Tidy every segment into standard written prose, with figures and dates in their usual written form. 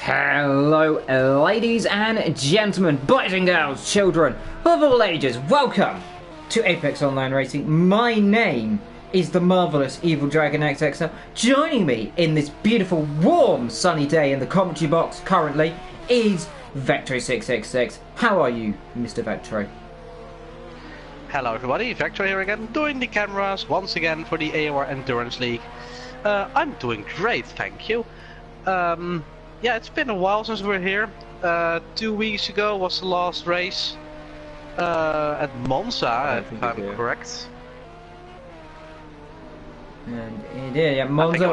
Hello, ladies and gentlemen, boys and girls, children of all ages. Welcome to Apex Online Racing. My name is the marvellous Evil Dragon XXL. Joining me in this beautiful, warm, sunny day in the commentary box currently is Vectory666. How are you, Mr. Vectory? Hello everybody, Vector here again, doing the cameras once again for the AOR Endurance League. I'm doing great, thank you. Yeah, it's been a while since we're here. 2 weeks ago was the last race at Monza, if I'm correct. And it is, yeah, Monza,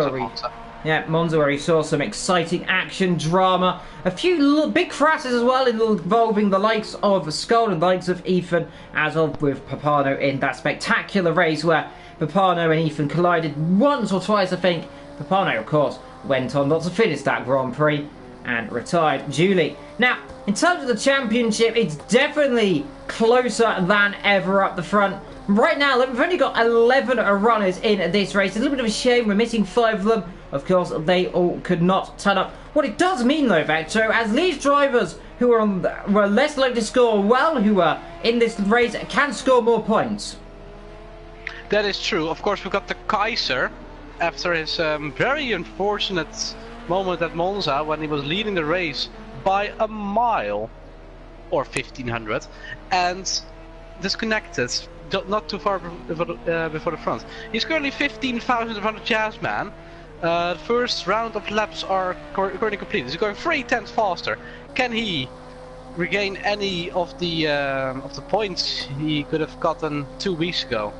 Monza, where we saw some exciting action, drama, a few big crashes as well, involving the likes of Skull and the likes of Ethan, as of with Papano in that spectacular race where Papano and Ethan collided once or twice, I think. Papano, of course, went on not to finish that Grand Prix and retired duly. Now, in terms of the championship, it's definitely closer than ever up the front. Right now, we've only got 11 runners in this race. It's a little bit of a shame we're missing 5 of them. Of course, they all could not turn up. What it does mean, though, Vector, as these drivers who were less likely to score well, who were in this race, can score more points. That is true. Of course, we've got the Kaiser after his very unfortunate moment at Monza when he was leading the race by a mile or 1500 and disconnected not too far before the front. He's currently 15,000 in front of Jazzman. The first round of laps are currently complete. He's going 3 tenths faster. Can he regain any of the points he could have gotten 2 weeks ago?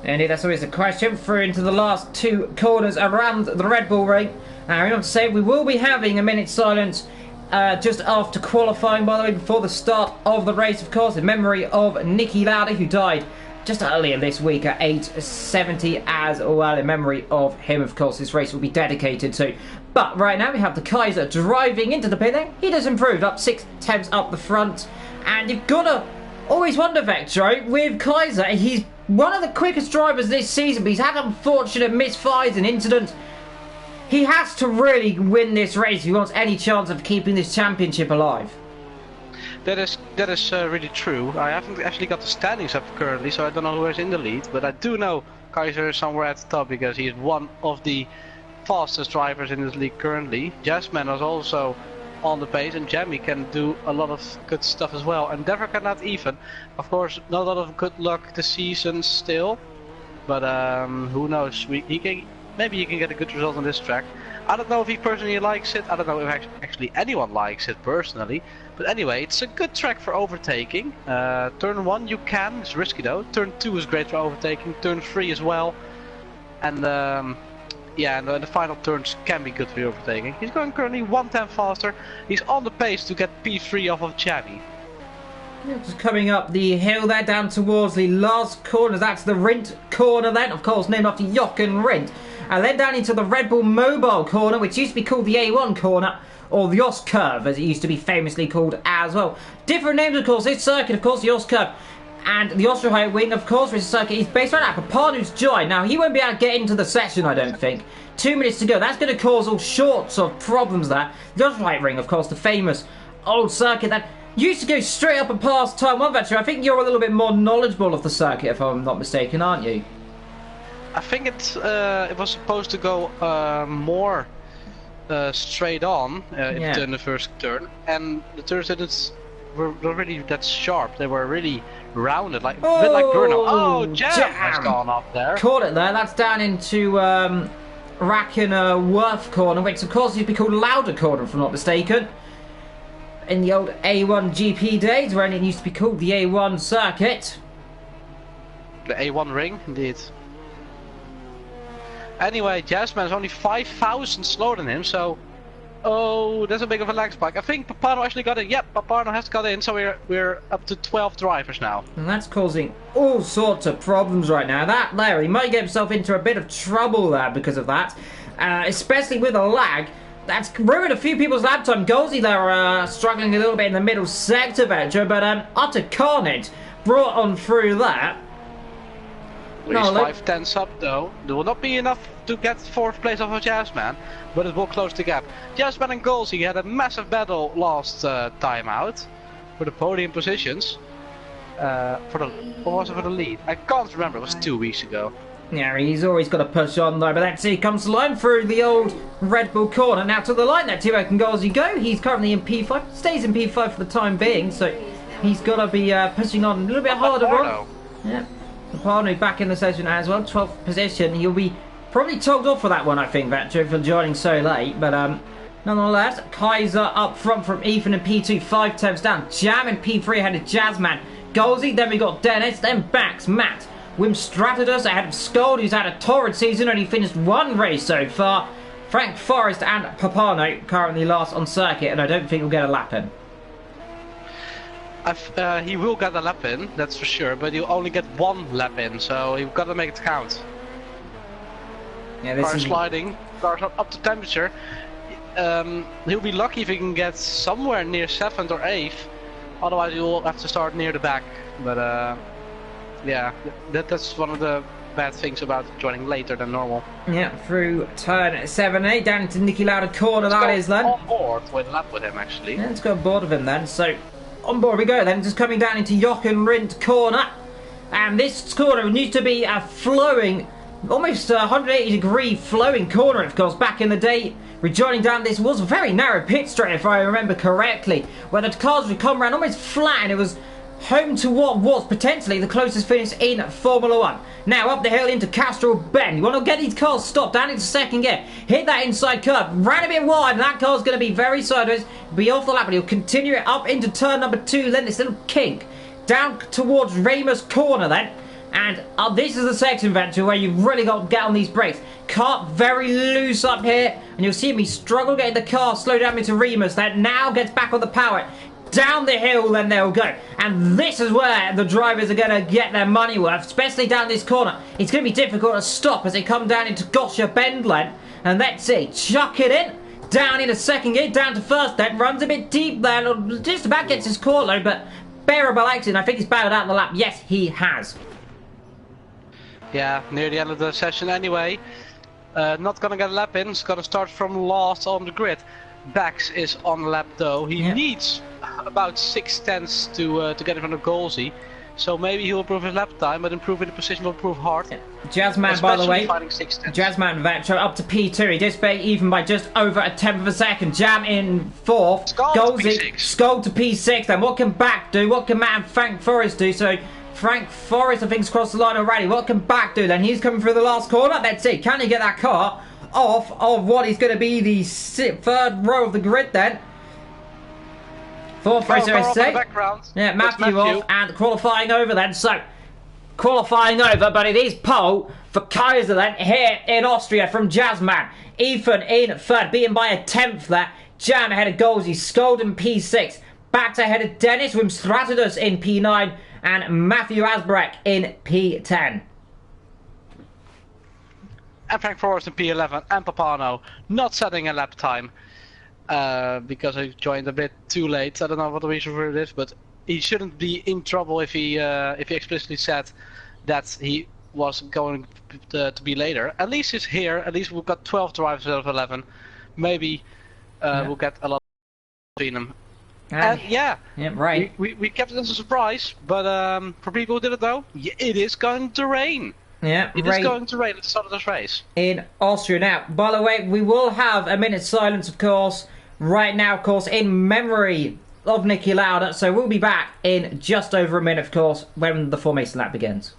And that's always the question. Through into the last 2 corners around the Red Bull ring. Now, we want to say we will be having a minute's silence just after qualifying, by the way, before the start of the race, of course, in memory of Nicky Lauda, who died just earlier this week at age 70 as well. In memory of him, of course, this race will be dedicated to. But right now we have the Kaiser driving into the pit lane. He does improve, up 6 tenths up the front. And you've got to always wonder, Vector, with Kaiser, he's one of the quickest drivers this season, but he's had unfortunate misfires and incidents. He has to really win this race if he wants any chance of keeping this championship alive. That is really true. I haven't actually got the standings up currently, so I don't know who is in the lead. But I do know Kaiser is somewhere at the top because he is one of the fastest drivers in this league currently. Jasmine is also on the pace, and Jamie can do a lot of good stuff as well. And Dever cannot even. Of course, not a lot of good luck this season still. But who knows? Maybe he can get a good result on this track. I don't know if he personally likes it. I don't know if actually anyone likes it personally. But anyway, it's a good track for overtaking. Turn 1 you can, it's risky though. Turn 2 is great for overtaking. Turn 3 as well. And yeah, and the final turns can be good for overtaking. He's going currently 1 tenth faster. He's on the pace to get P3 off of Jamie. Just coming up the hill there, down towards the last corner. That's the Rindt corner then, of course, named after Jochen Rindt. And then down into the Red Bull Mobile corner, which used to be called the A1 corner, or the Os Curve, as it used to be famously called as well. Different names, of course. This circuit, of course, the Os Curve. And the Austria Wing, of course, which circuit is based right now. Papano's joined. Now, he won't be able to get into the session, I don't think. 2 minutes to go. That's going to cause all sorts of problems there. The Austria Ring, of course, the famous old circuit that used to go straight up and past Time 1 Vector. I think you're a little bit more knowledgeable of the circuit, if I'm not mistaken, aren't you? I think it was supposed to go more straight on in the first turn, and the turns were really that sharp. They were really rounded, like a bit like Bruno. Oh, Jam has gone up there. Caught it there. That's down into Worth corner, which of course used to be called Lauda corner, if I'm not mistaken. In the old A1 GP days, when it used to be called the A1 circuit. The A1 ring, indeed. Anyway, Jasmine is only 5,000 slower than him, so... Oh, there's a big of a lag spike. I think Papano actually got in. Yep, Papano has got in, so we're up to 12 drivers now. And that's causing all sorts of problems right now. That there, he might get himself into a bit of trouble there because of that. Especially with a lag. That's ruined a few people's lap time. Golsey there struggling a little bit in the middle sector, Vector, but utter carnage brought on through that. He's 5/10 up though. There will not be enough to get 4th place off of Jazzman, but it will close the gap. Jazzman and Golsey had a massive battle last time out for the podium positions. For the what was it for the lead? I can't remember. It was 2 weeks ago. Yeah, he's always got to push on though. But let's see, he comes to the line through the old Red Bull corner. Now to the line, that Timo can go as you go. He's currently in P5, stays in P5 for the time being, so he's got to be pushing on a little bit harder on. Yeah. Paparno back in the session as well, 12th position. He'll be probably told off for that one, I think, Vetcho, for joining so late. But nonetheless, Kaiser up front from Ethan in P2, 5 temps down. Jam in P3 ahead of Jazzman. Golsey, then we got Dennis, then Bax, Matt. Wim Stratidus ahead of Skold, who's had a torrid season, only finished 1 race so far. Frank Forrest and Paparno currently last on circuit, and I don't think he'll get a lap in. He will get a lap in, that's for sure, but he'll only get 1 lap in, so you've got to make it count. Yeah, this Cars sliding, cars up to temperature. He'll be lucky if he can get somewhere near 7th or 8th, otherwise he'll have to start near the back. But yeah, that's one of the bad things about joining later than normal. Yeah, through turn 7A, down into Niki Lauda corner, that is then. On board with a lap with him actually. Yeah, let's go on board with him then, so... On board we go then, just coming down into Jochen Rindt corner. And this corner used to be a flowing, almost 180 degree flowing corner, of course, back in the day. Rejoining down, this was a very narrow pit straight, if I remember correctly, where the cars would come around almost flat, and it was home to what was potentially the closest finish in Formula 1. Now up the hill into Castrol Bend. You want to get these cars stopped down into 2nd gear. Hit that inside curve. Ran a bit wide, and that car's going to be very sideways. Be off the lap, but he'll continue it up into turn number 2. Then this little kink down towards Ramos corner then. And this is the section, Venture, where you've really got to get on these brakes. Car very loose up here, and you'll see me struggle getting the car slow down into Remus. That now gets back on the power. Down the hill, then they'll go. And this is where the drivers are going to get their money worth, especially down this corner. It's going to be difficult to stop as they come down into Gosha Bend then. And let's see, chuck it in. Down into 2nd gear, down to 1st then. Runs a bit deep there, just about gets his core low, but bearable accident. I think he's bowed out the lap. Yes, he has. Yeah, near the end of the session anyway. Not going to get a lap in. It's going to start from last on the grid. Bax is on lap though. He needs about 6/10 to get in front of Golsey. So maybe he'll improve his lap time, but improving the position will improve hard. Jazzman, by the way, Jazzman Vetro up to P2. He displayed even by just over a 10th of a second. Jam in 4th. Golsey, Skold to P6. Then what can Back do? What can Matt and Frank Forrest do? So Frank Forrest, I think, has crossed the line already. What can Back do then? He's coming through the last corner. Let's see. Can he get that car off of what is going to be the 3rd row of the grid then? 4th race yeah, Matthew off and qualifying over then. So qualifying over, but it is pole for Kaiser then here in Austria from Jazzman. Ethan in 3rd, beaten by a 10th there. Jam ahead of Golsey, Skold in P6. Back ahead of Dennis, Wim Stratidus in P9 and Matthew Asbreck in P10. And Frank Forrest in P11 and Paparno not setting a lap time because I joined a bit too late. I don't know what the reason for it is, but he shouldn't be in trouble if he explicitly said that he was going to be later. At least he's here. At least we've got 12 drivers out of 11. Maybe we'll get a lot between them. And yeah, right. We kept it as a surprise, but for people who did it though, it is going to rain. Yeah, it is going to rain at the start of this race. In Austria. Now, by the way, we will have a minute's silence, of course, right now, of course, in memory of Niki Lauda. So we'll be back in just over a minute, of course, when the formation lap begins.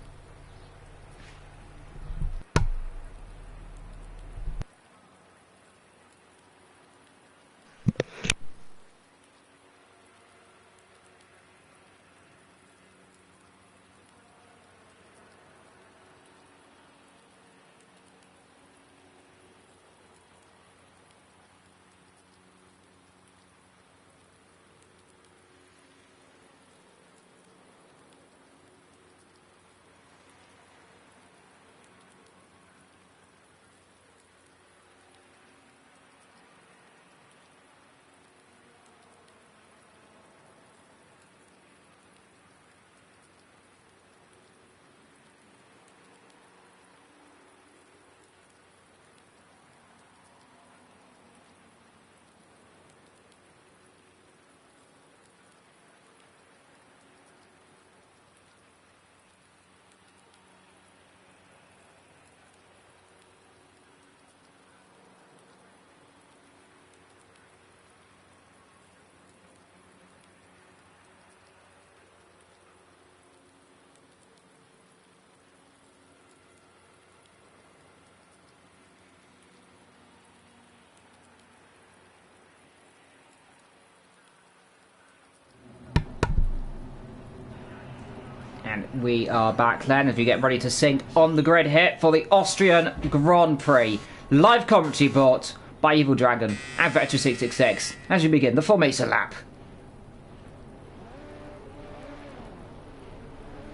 And we are back then as we get ready to sync on the grid here for the Austrian Grand Prix. Live commentary brought by Evil Dragon and Vector666 as we begin the formation lap.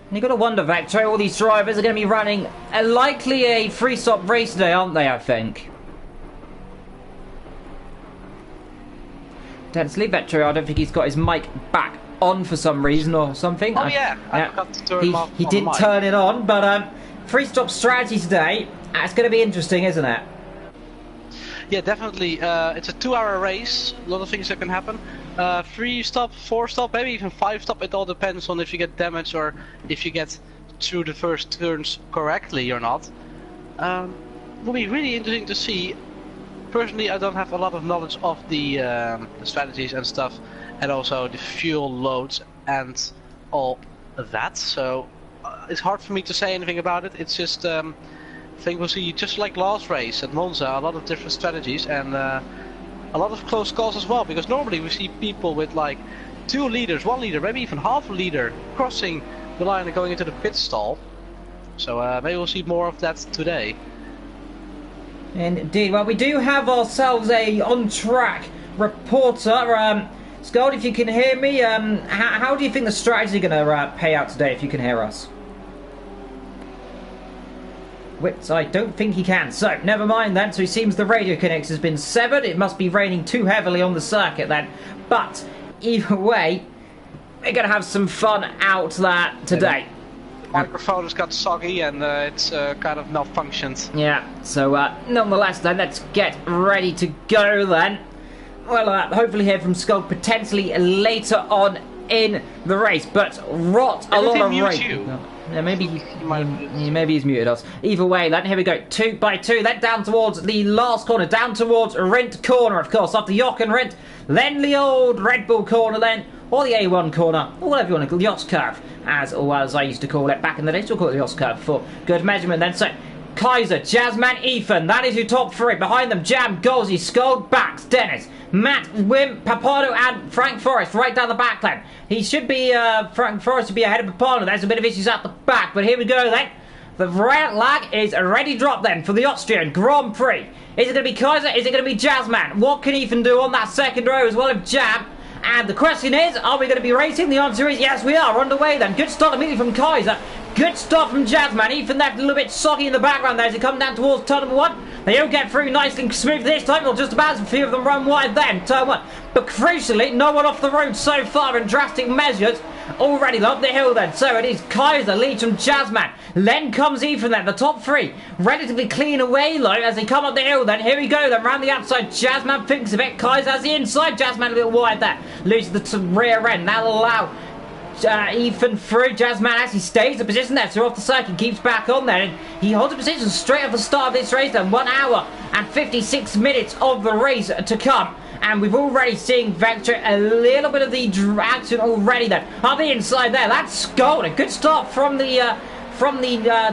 And you've got to wonder, Vector, all these drivers are going to be running likely a free-stop race today, aren't they, I think? Intensely, Vector, I don't think he's got his mic back on for some reason or something. Oh yeah, I forgot to turn him off. He didn't turn it on, but free-stop strategy today, it's going to be interesting, isn't it? Yeah, definitely. It's a 2-hour race. A lot of things that can happen. 3-stop, 4-stop, maybe even 5-stop. It all depends on if you get damage or if you get through the first turns correctly or not. Will be really interesting to see. Personally, I don't have a lot of knowledge of the strategies and stuff, and also the fuel loads and all of that. So it's hard for me to say anything about it. It's just. I think we'll see, just like last race at Monza, a lot of different strategies and a lot of close calls as well, because normally we see people with like 2 liters, 1 liter, maybe even half a liter crossing the line and going into the pit stall. So maybe we'll see more of that today. Indeed. Well, we do have ourselves a on-track reporter. Scott, if you can hear me, how do you think the strategy is going to pay out today, if you can hear us? Which I don't think he can, so never mind then. So it seems the radio connection has been severed. It must be raining too heavily on the circuit then. But either way, we're going to have some fun out there today. The microphone has got soggy and it's kind of malfunctioned. Yeah, so nonetheless then, let's get ready to go then. Well, hopefully hear from Skog potentially later on in the race, but a lot of race. Yeah, maybe he's muted us. Either way, then here we go. 2 by 2. Then down towards the last corner, down towards Rindt corner, of course. After Jock and Rindt, then the old Red Bull corner, then or the A1 corner, or whatever you want to call the Yoss curve, as I used to call it back in the day. Still call it the Yoss curve for good measurement. Then so Kaiser, Jazzman, Ethan. That is your top 3. Behind them, Jam, Golsey, Skuld, Bax, Dennis, Matt, Wim, Papado, and Frank Forrest right down the back lane. He should be, Frank Forrest should be ahead of Papado. There's a bit of issues at the back, but here we go then. The red lag is ready drop then for the Austrian Grand Prix. Is it going to be Kaiser? Is it going to be Jazzman? What can Ethan do on that second row as well as Jam? And the question is, are we going to be racing? The answer is yes, we are. Underway then. Good start immediately from Kaiser. Good start from Jazzman. Ethan left a little bit soggy in the background there as he come down towards turn number 1. They don't get through nice and smooth this time. Well, just about a few of them run wide then. Turn 1. But crucially, no one off the road so far in drastic measures. Already up the hill then. So it is Kaiser leads from Jazzman. Then comes Ethan then. The top 3 relatively clean away low as they come up the hill then. Here we go then. Round the outside. Jazzman thinks of it. Kaiser has the inside. Jazzman a little wide there. Loses the rear end. That'll allow Ethan through. Jazzman actually stays the position there, so off the circuit, keeps back on there, and he holds a position straight off the start of this race then. 1 hour and 56 minutes of the race to come, and we've already seen Vector a little bit of the action already then. On the inside there, that's Skuld. A good start from the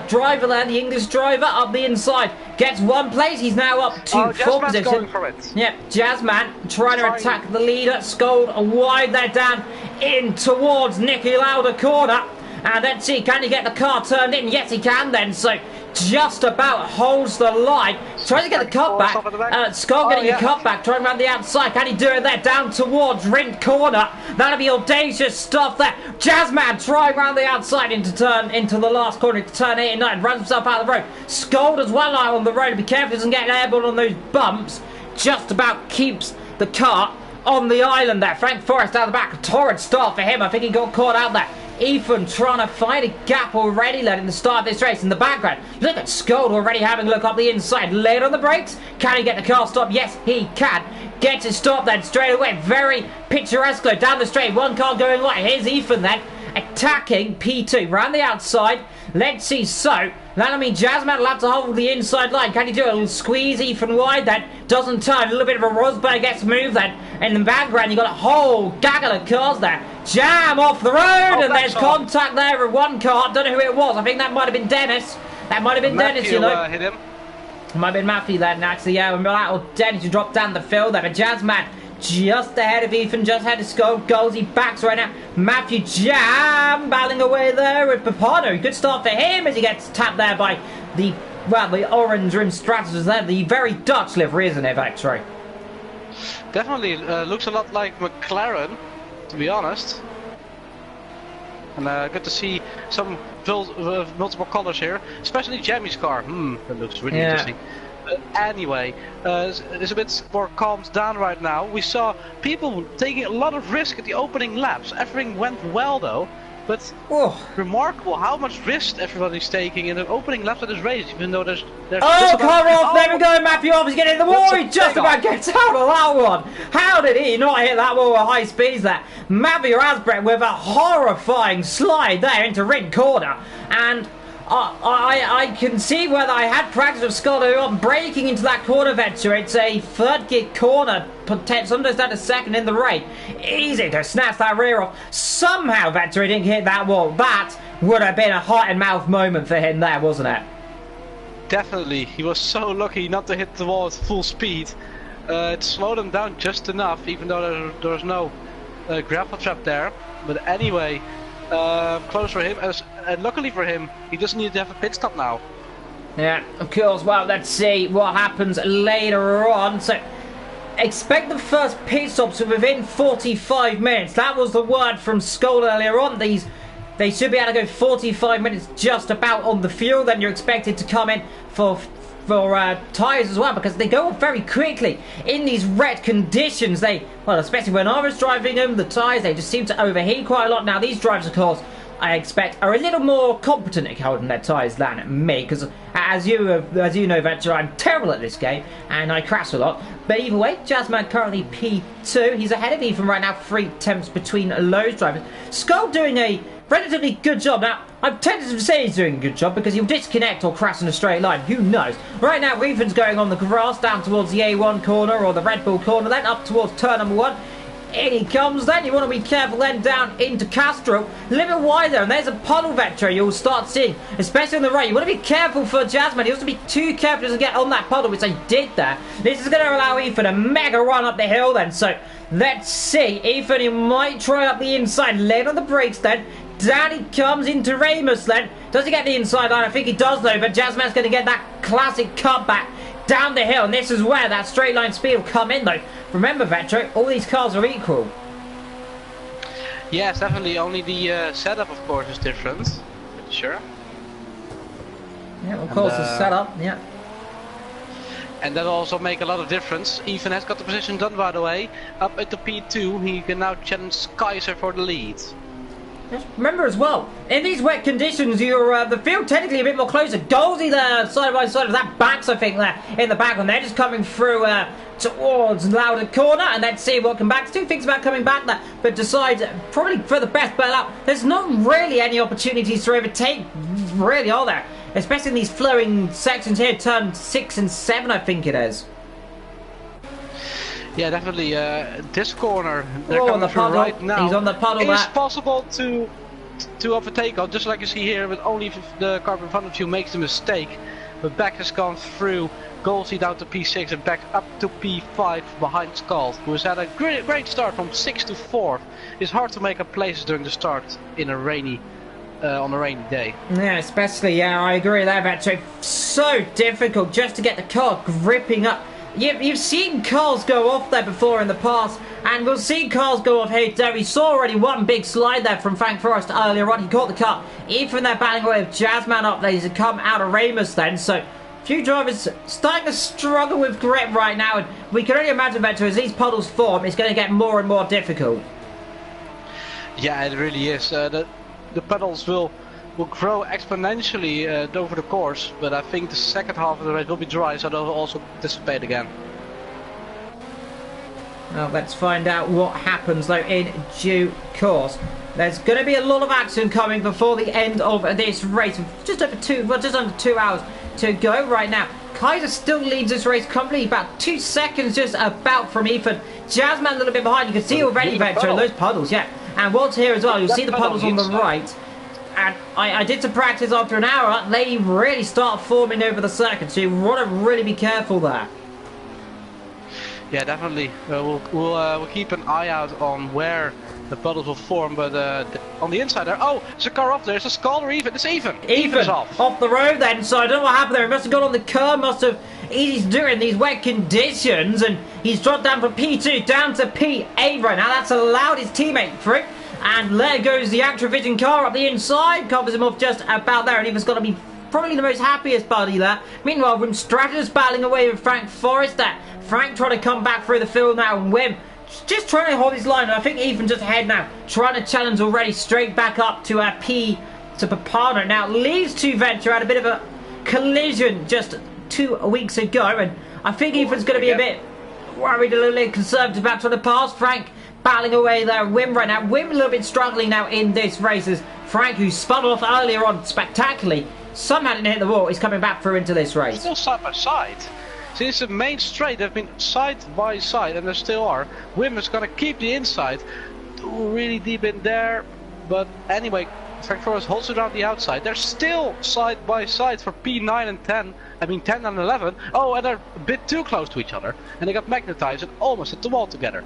driver there, the English driver up the inside. Gets 1 place, he's now up to 4th position. Going for it. Yep, Jazzman trying to attack the leader. Skuld wide there down in towards Nicky Lauda corner. And let's see, can he get the car turned in? Yes, he can then. So just about holds the line. Tries to get the cut back. Skuld getting a cut back, trying around the outside. Can he do it there? Down towards Rindt corner. That'll be audacious stuff there. Jazzman trying around the outside into the last corner to turn 8 and 9. Runs himself out of the road. Skuld as well now on the road. Be careful he doesn't get airborne on those bumps. Just about keeps the car on the island there. Frank Forrest out the back. A torrid start for him. I think he got caught out there. Ethan trying to find a gap already then in the start of this race. In the background, look at Skuld already having a look up the inside. Late on the brakes. Can he get the car stopped? Yes, he can. Gets it stopped then straight away. Very picturesque down the straight. 1 car going right. Here's Ethan then attacking P2 round the outside. Let's see. So that'll mean Jazzman will have to hold the inside line. Can he do it? A little squeeze Ethan wide then. Doesn't turn. A little bit of a Rosberg gets moved then. In the background, you've got a whole gaggle of cars there. Jam off the road, and there's contact there with 1 car. Don't know who it was. I think that might have been Dennis. That might have been Matthew, Dennis, you know. Hit him. It might have been Matthew then, actually, yeah. Or Dennis who dropped down the field there. But Jazzman just ahead of Ethan, just ahead of Skull. Golsey backs right now. Matthew Jam battling away there with Papano. Good start for him as he gets tapped there by the, well, the orange rim strategist there. The very Dutch livery, isn't it, Vectre? Definitely looks a lot like McLaren, to be honest. And good to see some multiple colors here, especially Jamie's car. That looks really interesting. Anyway, it's a bit more calmed down right now. We saw people taking a lot of risk at the opening laps. Everything went well though, but remarkable how much risk everybody's taking in the opening laps of this race, even though there's car off, there we go, Matthew Off is getting in the wall, he just about gets out of that one. How did he not hit that wall at high speeds there? Matthew Asbrecht with a horrifying slide there into red corner, and I can see whether I had practice with Scott on braking into that corner, Venture. It's a third gear corner, sometimes down a second in the rain. Easy to snatch that rear off. Somehow, Venture didn't hit that wall. That would have been a heart and mouth moment for him there, wasn't it? Definitely. He was so lucky not to hit the wall at full speed. It slowed him down just enough, even though there was no gravel trap there. But anyway, close for him, and luckily for him, he doesn't need to have a pit stop now. Yeah, of course. Well, let's see what happens later on. So, expect the first pit stops within 45 minutes. That was the word from Skoll earlier on. They should be able to go 45 minutes just about on the fuel. Then you're expected to come in for tyres as well, because they go off very quickly in these wet conditions. Well, especially when I was driving them, the tyres, they just seem to overheat quite a lot. Now, these drivers, of course, I expect are a little more competent at holding their tyres than me, because as you know, Venture, I'm terrible at this game and I crash a lot. But either way, Jazzman currently P2. He's ahead of Ethan right now, 3 attempts between those drivers. Skull doing a relatively good job. Now, I'm tempted to say he's doing a good job because he'll disconnect or crash in a straight line. Who knows? Right now, Ethan's going on the grass down towards the A1 corner or the Red Bull corner, then up towards turn number 1. In he comes then. You want to be careful then down into Castro. A little bit wider, and there's a puddle vector you'll start seeing, especially on the right. You want to be careful for Jasmine. He has to be too careful to get on that puddle, which I did there. This is going to allow Ethan a mega run up the hill then. So let's see. Ethan, he might try up the inside, late on the brakes then. Down he comes into Ramus then. Does he get the inside line? I think he does though, but Jasmine's going to get that classic cutback down the hill, and this is where that straight line speed will come in though. Remember, Vetro, all these cars are equal. Yes, definitely. Only the setup, of course, is different. Pretty sure. Yeah, of course, the setup, yeah. And that'll also make a lot of difference. Ethan has got the position done, by the way. Up at the P2, he can now challenge Kaiser for the lead. Just remember as well, in these wet conditions, you're the field technically a bit more closer. Goldie there, side by side of that backs, I think, there in the back, and they're just coming through towards Louder corner, and let's see what can back. Two things about coming back there, but decides probably for the best bail out. There's not really any opportunities to overtake, really, are there? Especially in these flowing sections here, turn 6 and 7, I think it is. Yeah, definitely. This corner, they're coming through right now. He's on the puddle. It's possible to overtake, just like you see here, but only if the car in front of you makes the mistake. But back has gone through. Golsey down to P6 and back up to P5 behind Skull, who has had a great start from 6th to 4th. It's hard to make up places during the start in a rainy, on a rainy day. Yeah, especially, yeah, I agree there, Vetro. So difficult just to get the car gripping up. You've seen cars go off there before in the past, and we'll see cars go off here today. We saw already one big slide there from Frank Forrest earlier on. He caught the car. Even they're battling away with Jazzman up there. He's come out of Ramus then, so few drivers starting to struggle with grip right now, and we can only imagine that as these puddles form, it's going to get more and more difficult. Yeah, it really is. The puddles will grow exponentially over the course, but I think the second half of the race will be dry, so they'll also dissipate again. Well, let's find out what happens though in due course. There's going to be a lot of action coming before the end of this race. Just under 2 hours to go right now. Kaiser still leads this race comfortably, about 2 seconds just about from Ethan. Jazzman a little bit behind. You can see already, Vector, in those puddles, yeah. And Walt's here as well. You'll see the puddles on the right. And I did some practice after an hour. They really start forming over the circuit, so you want to really be careful there. Yeah, definitely. We'll keep an eye out on where the puddles will form, but on the inside there. Oh, there's a car up there. It's a Skull or Even. It's Even. Even is off the road then. So I don't know what happened there. He must have got on the curb. He's doing these wet conditions, and he's dropped down from P2 down to P8 right now. That's allowed his teammate through. And there goes the Activision car up the inside, covers him off just about there, and Eva's got to be probably the most happiest buddy there. Meanwhile, Wim Stratus battling away with Frank Forrester. Frank trying to come back through the field now, and Wim just trying to hold his line. And I think Ethan just ahead now, trying to challenge already straight back up to to Papano. Now leaves to Venture, had a bit of a collision just 2 weeks ago, and I think Ethan's going to be a bit worried, a little bit conservative about trying to pass Frank. Battling away there, Wim right now. Wim a little bit struggling now in this race as Frank, who spun off earlier on spectacularly, somehow didn't hit the wall. He's coming back through into this race. Still side by side. Since the main straight, they've been side by side, and they still are. Wim is going to keep the inside. Really deep in there. But anyway, Frank Forrest holds it around the outside. They're still side by side for P9 and 10. I mean 10 and 11. Oh, and they're a bit too close to each other. And they got magnetized and almost hit the wall together.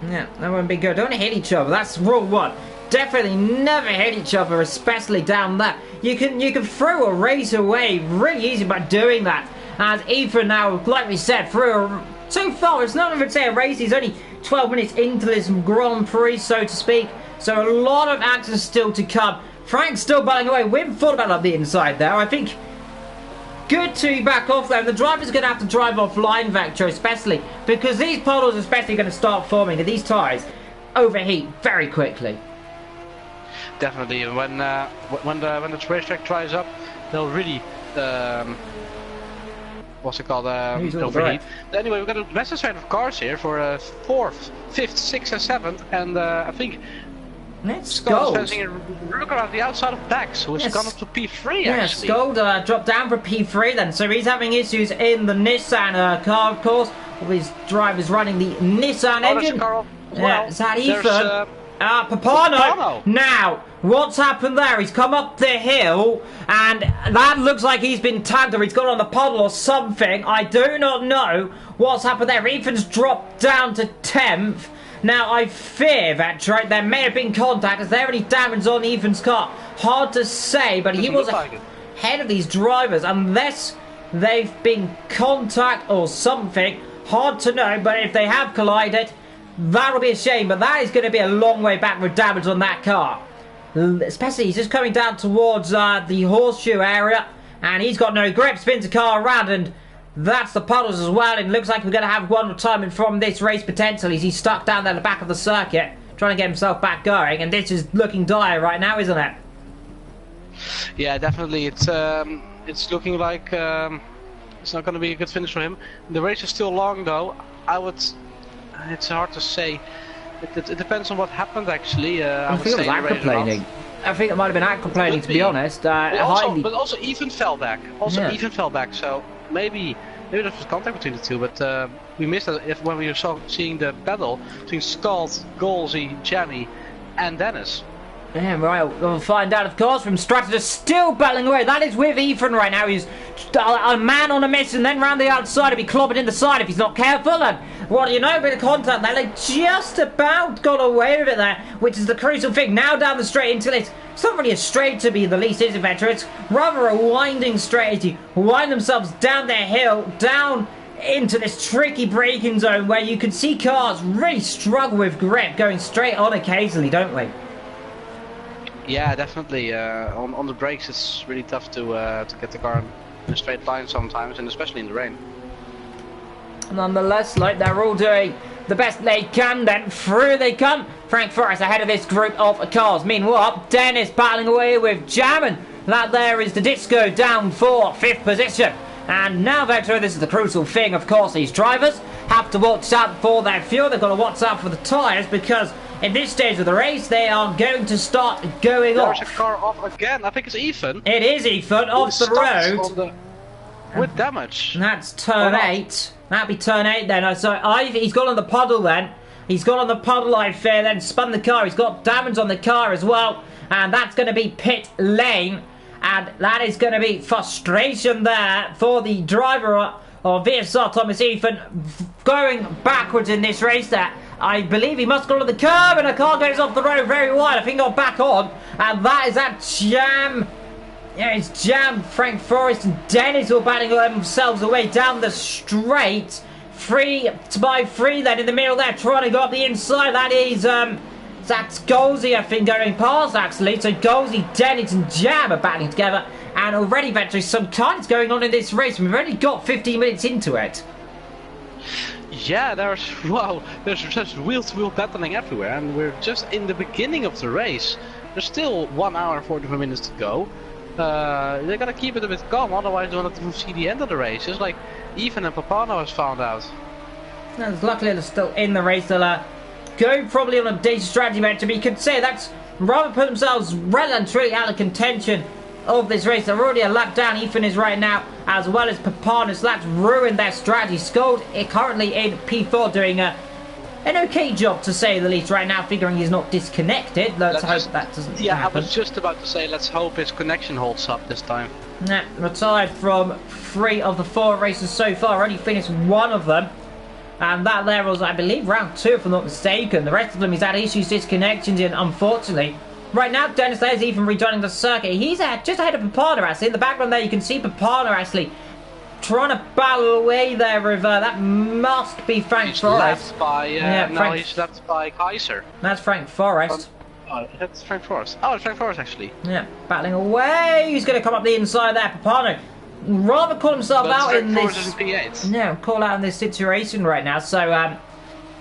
Yeah, that won't be good. Don't hit each other. That's rule one. Definitely never hit each other, especially down there. You can throw a race away really easy by doing that. As Ethan now, like we said, so far it's not even say a race. He's only 12 minutes into this Grand Prix, so to speak. So a lot of action still to come. Frank's still battling away. Wim thought about up the inside there. I think good to back off there. The driver's going to have to drive off line Vector, especially because these puddles are especially going to start forming, and these tyres overheat very quickly. Definitely, when the racetrack dries up, they'll really what's it called? Overheat. Anyway, we've got a massive set of cars here for 4th, 5th, 6th, and 7th, and I think Skull's fencing a look around the outside of Dax, who has gone up to P3 actually. Skull dropped down for P3 then, so he's having issues in the Nissan car, of course. All these drivers running the Nissan engine. Is that Ethan? Papano. Now, what's happened there? He's come up the hill, and that looks like he's been tagged, or he's gone on the puddle or something. I do not know what's happened there. Ethan's dropped down to 10th. Now, I fear that there may have been contact. Is there any damage on Ethan's car? Hard to say, but he was ahead of these drivers, unless they've been contact or something. Hard to know, but if they have collided, that'll be a shame. But that is going to be a long way back with damage on that car. Especially, he's just coming down towards the horseshoe area, and he's got no grip, spins the car around, and that's the puddles as well. It looks like we're going to have one retirement from this race potentially. He's stuck down there at the back of the circuit, trying to get himself back going, and this is looking dire right now, isn't it? Yeah, definitely. It's looking like it's not going to be a good finish for him. The race is still long, though. It's hard to say. It depends on what happened, actually. I think it was aquaplaning. I think it might have been aquaplaning, to be honest. But also Ethan fell back. Ethan fell back, so maybe there was contact between the two, but we missed it when we were seeing the battle between Scald, Golsey, Jamie, and Dennis. Yeah, right, we'll find out, of course. From Stratus still battling away. That is with Ethan right now. He's a man on a mission, then round the outside. He'll be clobbered in the side if he's not careful. And what do you know? A bit of contact there. They just about got away with it there, which is the crucial thing. Now down the straight until it's not really a straight to be the least, is it, Veteran? It's rather a winding straight as you wind themselves down their hill, down into this tricky braking zone where you can see cars really struggle with grip going straight on occasionally, don't we? Yeah, definitely. On the brakes, it's really tough to get the car in a straight line sometimes, and especially in the rain. Nonetheless, like they're all doing the best they can, then through they come. Frank Forrest ahead of this group of cars. Meanwhile, Dennis battling away with Jammin. That there is the Disco down for 5th position. And now, Vector, this is the crucial thing, of course. These drivers have to watch out for their fuel. They've got to watch out for the tyres, because in this stage of the race, they are going to start going off. There's a car off again. I think it's Ethan. It is Ethan off the road. With damage. And that's turn 8. That'd be turn 8 then. So he's gone on the puddle then. He's gone on the puddle, I fear, then spun the car. He's got damage on the car as well. And that's going to be pit lane. And that is going to be frustration there for the driver of VSR Thomas Ethan going backwards in this race there. I believe he must go to the curb, and the car goes off the road very wide. I think got back on, and that is that jam. Yeah, it's Jam, Frank Forrest and Dennis all batting themselves away down the straight. 3 by 3 then in the middle there, trying to go up the inside. That is that's Golsey, I think, going past actually. So Golsey, Dennis and Jam are battling together, and already eventually some carnage going on in this race. We've only got 15 minutes into it. Yeah, there's just wheel-to-wheel battling everywhere, and we're just in the beginning of the race. There's still 1 hour and 45 minutes to go. They gotta keep it a bit calm, otherwise they won't see the end of the race. It's like Ethan and Papano has found out. No, luckily they're still in the race. They'll go probably on a data strategy match, but you could say that's rather put themselves well and truly out of contention of this race. They're already a lap down, Ethan is right now, as well as Papano, so that's ruined their strategy. Scold currently in P4 doing an okay job, to say the least, right now, figuring he's not disconnected. Let's hope that doesn't happen. I was just about to say, let's hope his connection holds up this time. Nah, retired from 3 of the 4 races so far, only finished 1 of them. And that there was, I believe, round 2, if I'm not mistaken. The rest of them he's had issues, disconnections in, unfortunately. Right now, Dennis there's even rejoining the circuit. He's just ahead of Papano, actually. In the background there, you can see Papano, actually, trying to battle away there with, that must be Frank Forrest. Left by, he's left by Kaiser. That's Frank Forrest. Oh, that's Frank Forrest. Oh, it's Frank Forrest, actually. Yeah, battling away. He's going to come up the inside there. Papano rather call himself out in this. P8. Yeah, call out in this situation right now. So,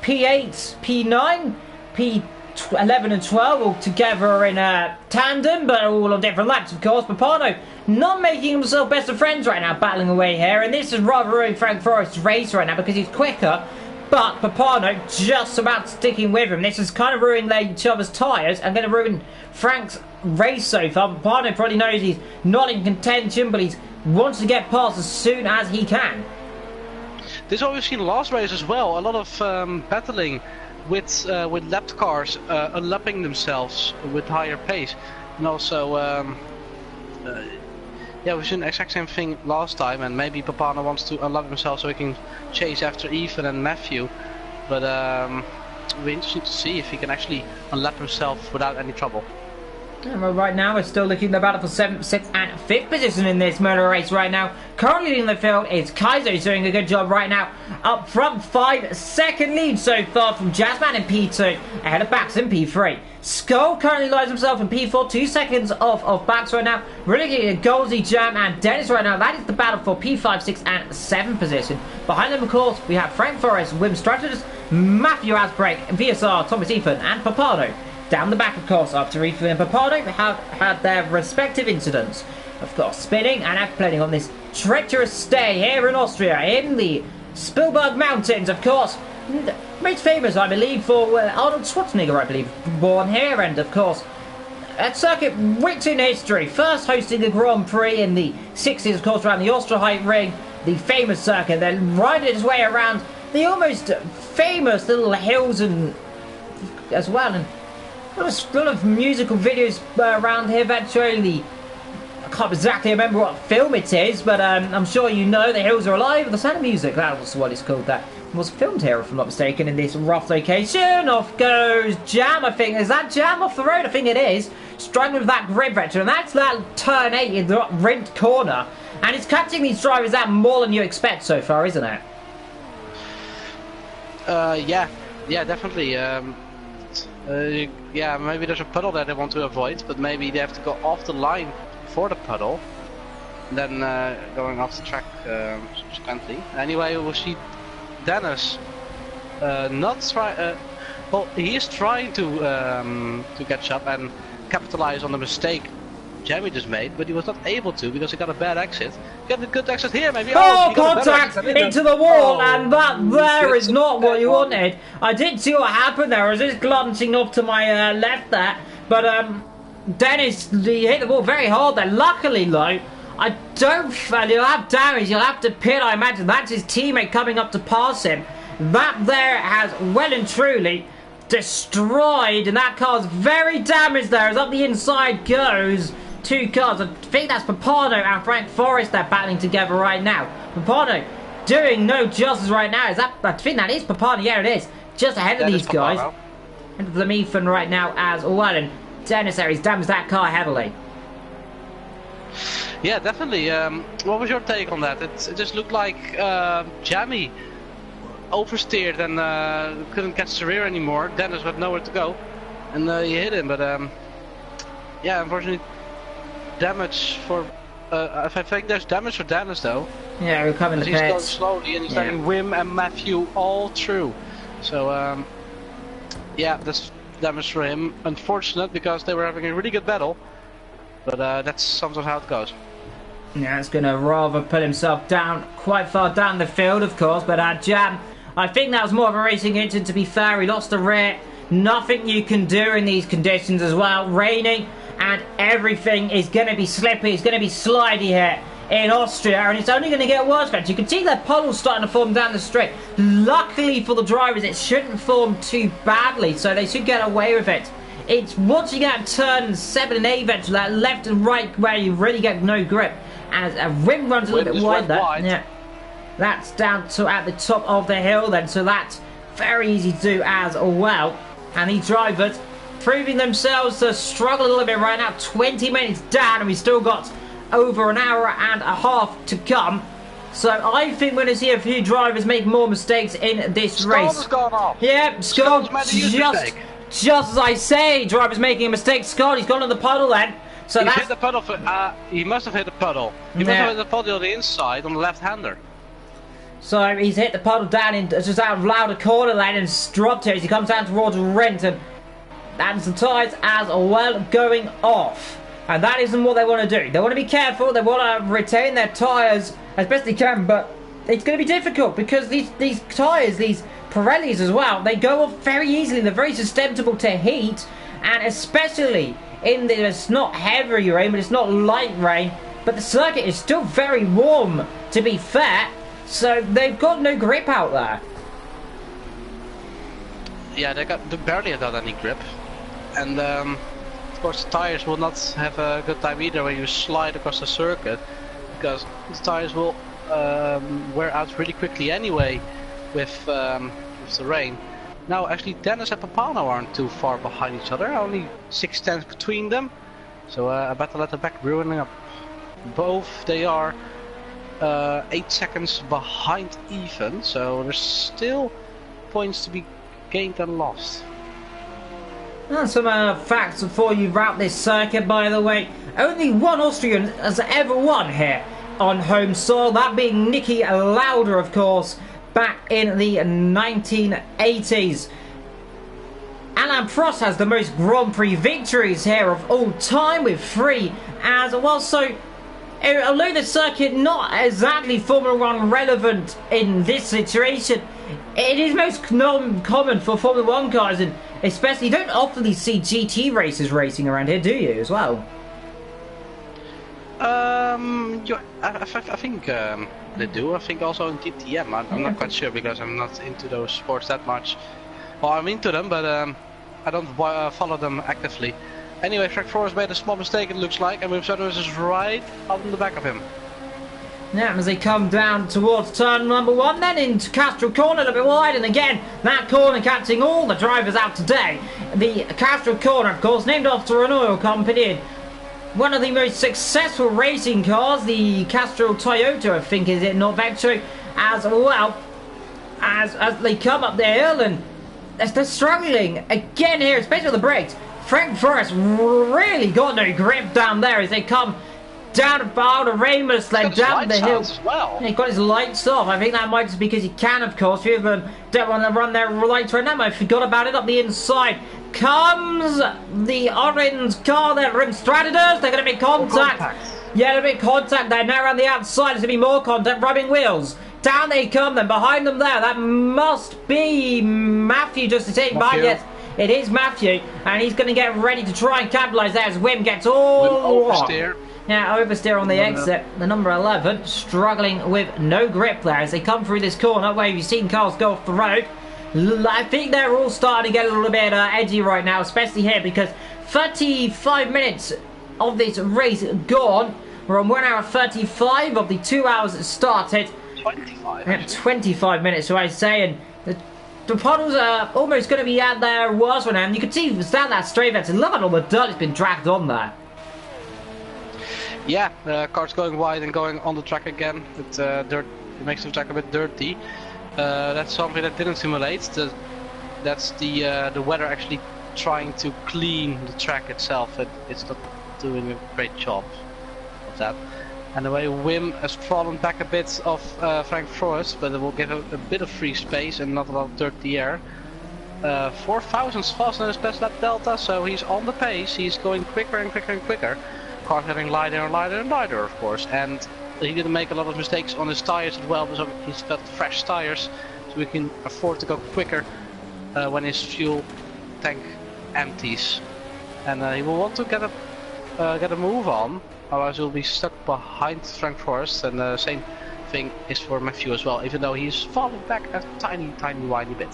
P8, P9, P11 and 12 all together in a tandem, but all on different laps, of course. Papano not making himself best of friends right now, battling away here, and this is rather ruining Frank Forrest's race right now because he's quicker, but Papano just about sticking with him. This is kind of ruining each other's tyres and going to ruin Frank's race so far. Papano probably knows he's not in contention, but he wants to get past as soon as he can. This is what we've seen last race as well. A lot of battling with lapped cars unlapping themselves with higher pace, and also yeah, we've seen the exact same thing last time, and maybe Papano wants to unlap himself so he can chase after Ethan and Matthew, but it'll be interesting to see if he can actually unlap himself without any trouble. Yeah, well, right now we're still looking at the battle for 7th, 6th and 5th position in this motor race right now. Currently in the field is Kaiser, who's doing a good job right now. Up front, 5-second lead so far from Jazzman in P2, ahead of Bax in P3. Skull currently lies himself in P4, 2 seconds off of Bax right now. We're looking at Golsey, Jam and Dennis right now. That is the battle for P5, 6 and 7 position. Behind them, of course, we have Frank Forrest, Wim Strategist, Matthew Asbrake, VSR, Thomas Ethan and Papano. Down the back, of course, after Ethan and Papano have had their respective incidents. Of course, spinning and outplaying on this treacherous stay here in Austria, in the Spielberg Mountains, of course. Most famous, I believe, for Arnold Schwarzenegger, I believe, born here, and of course, a circuit rich in history. First hosting the Grand Prix in the 60s, of course, around the Osterheim Ring, the famous circuit, then riding its way around the almost famous little hills and as well, and a lot of musical videos around here. Eventually, I can't exactly remember what film it is, but I'm sure you know The Hills Are Alive, The Sound of Music, that was what it's called. That was filmed here, if I'm not mistaken, in this rough location. Off goes Jam, I think. Is that Jam off the road? I think it is. Struggling with that grid vector, and that's that turn 8 in the rimped corner. And it's catching these drivers out more than you expect so far, isn't it? Yeah, definitely. Yeah, maybe there's a puddle that they want to avoid, but maybe they have to go off the line for the puddle, and then going off the track subsequently. Anyway, we'll see Dennis not try. Well, he is trying to catch up and capitalize on the mistake Jamie just made, but he was not able to because he got a bad exit. Got a good exit here, maybe. Oh, contact into the wall, and that there is not what you wanted. I did see what happened there. I was just glancing off to my left there, but Dennis, he hit the ball very hard there. Luckily, though, I don't feel he'll have damage. He'll have to pit, I imagine. That's his teammate coming up to pass him. That there has well and truly destroyed, and that car's very damaged there as up the inside goes. 2 cars. I think that's Papano and Frank Forrest they're battling together right now. Papano doing no justice right now. Is that? I think that is Papano. Yeah, it is. Just ahead of these guys. And the Ethan right now as well. And Dennis there, he's damaged that car heavily. Yeah, definitely. What was your take on that? It just looked like Jamie oversteered and couldn't catch the rear anymore. Dennis had nowhere to go, and he hit him. But yeah, unfortunately, damage for. I think there's damage for Dennis though. Yeah, we're coming to pits. He's going slowly, and he's letting Wim and Matthew all through. So yeah, that's damage for him. Unfortunate because they were having a really good battle. But that's sometimes how it goes. Yeah, it's going to rather put himself down quite far down the field, of course. But Jam, I think that was more of a racing incident, to be fair. He lost the rear. Nothing you can do in these conditions as well. Raining and everything is going to be slippy. It's going to be slidey here in Austria. And it's only going to get worse, guys. You can see that puddles starting to form down the straight. Luckily for the drivers, it shouldn't form too badly. So they should get away with it. It's once you get turn 7 and 8 eventually, that left and right where you really get no grip. And a rim runs a little bit wide there. Yeah. That's down to at the top of the hill then, so that's very easy to do as well. And these drivers proving themselves to struggle a little bit right now. 20 minutes down and we've still got over an hour and a half to come. So I think we're going to see a few drivers make more mistakes in this race. Scott's gone off. Yeah, Scott just as I say, driver's making a mistake. Scott, he's gone on the puddle then. So he hit the puddle. He must have hit the puddle. He must have hit the puddle on the inside on the left-hander. So he's hit the puddle down in just out of louder corner lane and dropped it as he comes down towards Renton. That's the tyres as well going off. And that isn't what they want to do. They want to be careful. They want to retain their tyres as best they can. But it's going to be difficult because these tyres, these Pirellis as well, they go off very easily. They're very susceptible to heat, and especially in the, it's not heavy rain, but it's not light rain, but the circuit is still very warm, to be fair, so they've got no grip out there. Yeah, they barely have got any grip, and of course the tires will not have a good time either when you slide across the circuit, because the tires will wear out really quickly anyway with the rain. Now actually Dennis and Papano aren't too far behind each other, only 6/10 between them, so I better let the back ruining up. Both they are 8 seconds behind even, so there's still points to be gained and lost. And some facts before you wrap this circuit, by the way. Only one Austrian has ever won here on home soil, that being Niki Lauda, of course, back in the 1980s. Alain Prost has the most Grand Prix victories here of all time with 3 as well. So although the circuit not exactly Formula 1 relevant in this situation, it is most common for Formula 1 cars, and especially you don't often see GT races racing around here, do you, as well? I think they do. I think also in DTM. I'm not quite sure because I'm not into those sports that much. Well, I'm into them, but I don't follow them actively. Anyway, Track 4 has made a small mistake, it looks like, and Mercedes is right on the back of him. Yeah, as they come down towards turn number 1, then into Castro corner a little bit wide, and again, that corner catching all the drivers out today. The Castro corner, of course, named after an oil company. One of the most successful racing cars, the Castro Toyota, I think, is it, not Vectro, as well, as they come up the hill, and as they're struggling again here, especially with the brakes. Frank Forrest really got no grip down there as they come down about a Ramos, then down the hill. Well. He's got his lights off. I think that might just be because he can, of course. Few of them don't want to run their lights right now. I forgot about it. Up the inside comes the orange car there from Stradaders. They're going to make contact. Yeah, they're going to make contact there. Now around the outside, there's going to be more contact. Rubbing wheels. Down they come then. Behind them there, that must be Matthew just to take by. Yes, it is Matthew. And he's going to get ready to try and capitalise there as Wim gets all oversteer. Now oversteer on the exit. The number 11 struggling with no grip there as they come through this corner where you've seen cars go off the road. I think they're all starting to get a little bit edgy right now, especially here because 35 minutes of this race gone. We're on 1 hour 35 of the 2 hours that started. 25. Yeah, 25 minutes, so I was saying the puddles are almost going to be at their worst one, and you can see down that straight that's look at all the dirt that's been dragged on there. Yeah, the car's going wide and going on the track again. It makes the track a bit dirty. That's something that didn't simulate. That's the weather actually trying to clean the track itself. It's not doing a great job of that. And the way Wim has fallen back a bit of Frank Forrest, but it will give a bit of free space and not a lot of dirty air. 4 thousandths faster than his best lap delta, so he's on the pace. He's going quicker and quicker and quicker. Car's getting lighter and lighter and lighter, of course. And he didn't make a lot of mistakes on his tires as well, so he's got fresh tires, so we can afford to go quicker when his fuel tank empties. And he will want to get a move on. Otherwise he'll be stuck behind Frank Forrest, and the same thing is for Matthew as well, even though he's falling back a tiny whiny bit.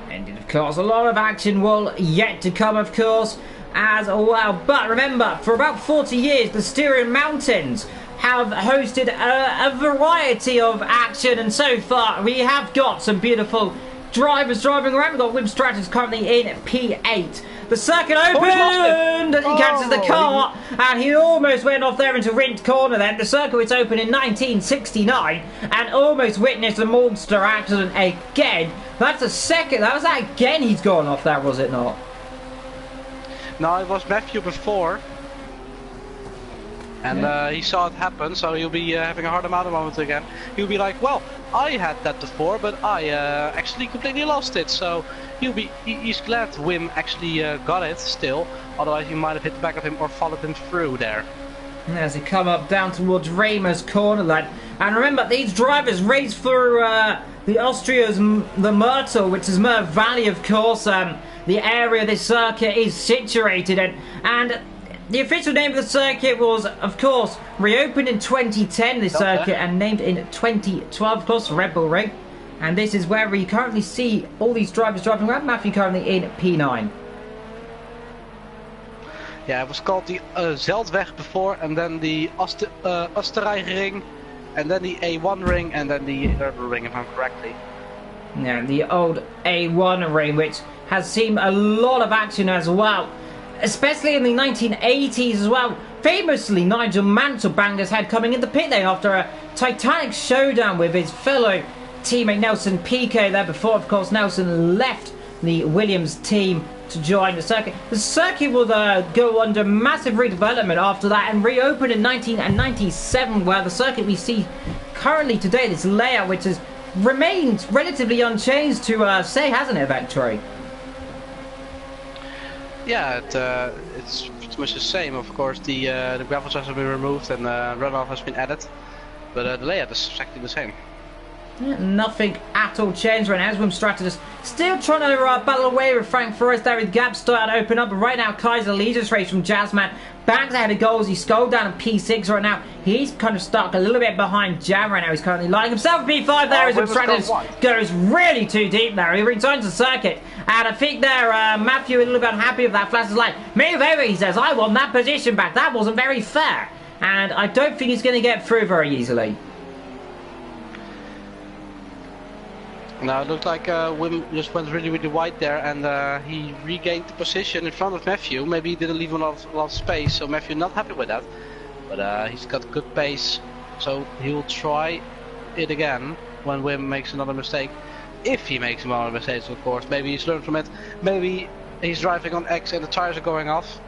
And of course a lot of action will yet to come, of course, as well. But remember, for about 40 years the Styrian Mountains have hosted a variety of action, and so far we have got some beautiful drivers driving around. We've got Wim Stratus currently in P8. The circuit opened! He catches the car, and he almost went off there into Rint Corner then. The circuit was open in 1969 and almost witnessed a monster accident again. That's the second, that was that again he's gone off there, was it not? No, it was Matthew before. And he saw it happen, so he'll be having a hard amount of moments again. He'll be like, well, I had that before, but I actually completely lost it. So he's glad Wim actually got it still. Otherwise he might have hit the back of him or followed him through there. As he come up down towards Raymer's corner then. And remember, these drivers race for the Austria's the Myrtle, which is Mer Valley, of course. The area this circuit is situated in. And the official name of the circuit was, of course, reopened in 2010, this circuit, and named in 2012, of course, Red Bull Ring. And this is where we currently see all these drivers driving around. Matthew currently in P9. Yeah, it was called the Zeldweg before, and then the Oostenrijring, and then the A1 ring, and then the Red Bull Ring, if I'm correctly. Yeah, the old A1 ring, which has seen a lot of action as well. Especially in the 1980s as well. Famously, Nigel Mansell banged his head coming into pit lane after a titanic showdown with his fellow teammate Nelson Piquet there before, of course, Nelson left the Williams team to join the circuit. The circuit will go under massive redevelopment after that and reopened in 1997, where the circuit we see currently today, this layout, which has remained relatively unchanged to say, hasn't it, Vectory? Yeah, it's pretty much the same. Of course, the gravel tracks have been removed and runoff has been added, but the layout is exactly the same. Yeah, nothing at all changed right now. As Wim Stratus still trying to battle away with Frank Forrest there with gaps starting to open up, but right now Kaiser leads this race from Jazzman. Banks ahead of goals. He's sculled down in P6 right now. He's kind of stuck a little bit behind Jam right now. He's currently lining himself P5 there as Wim Stratus goes really too deep there. He returns the circuit. And I think there, Matthew a little bit unhappy with that. Flash is like, move over, he says. I want that position back. That wasn't very fair. And I don't think he's going to get through very easily. Now it looked like Wim just went really wide there, and he regained the position in front of Matthew. Maybe he didn't leave a lot of space, so Matthew not happy with that. But he's got good pace, so he will try it again when Wim makes another mistake. If he makes another mistake, of course. Maybe he's learned from it. Maybe he's driving on X and the tires are going off.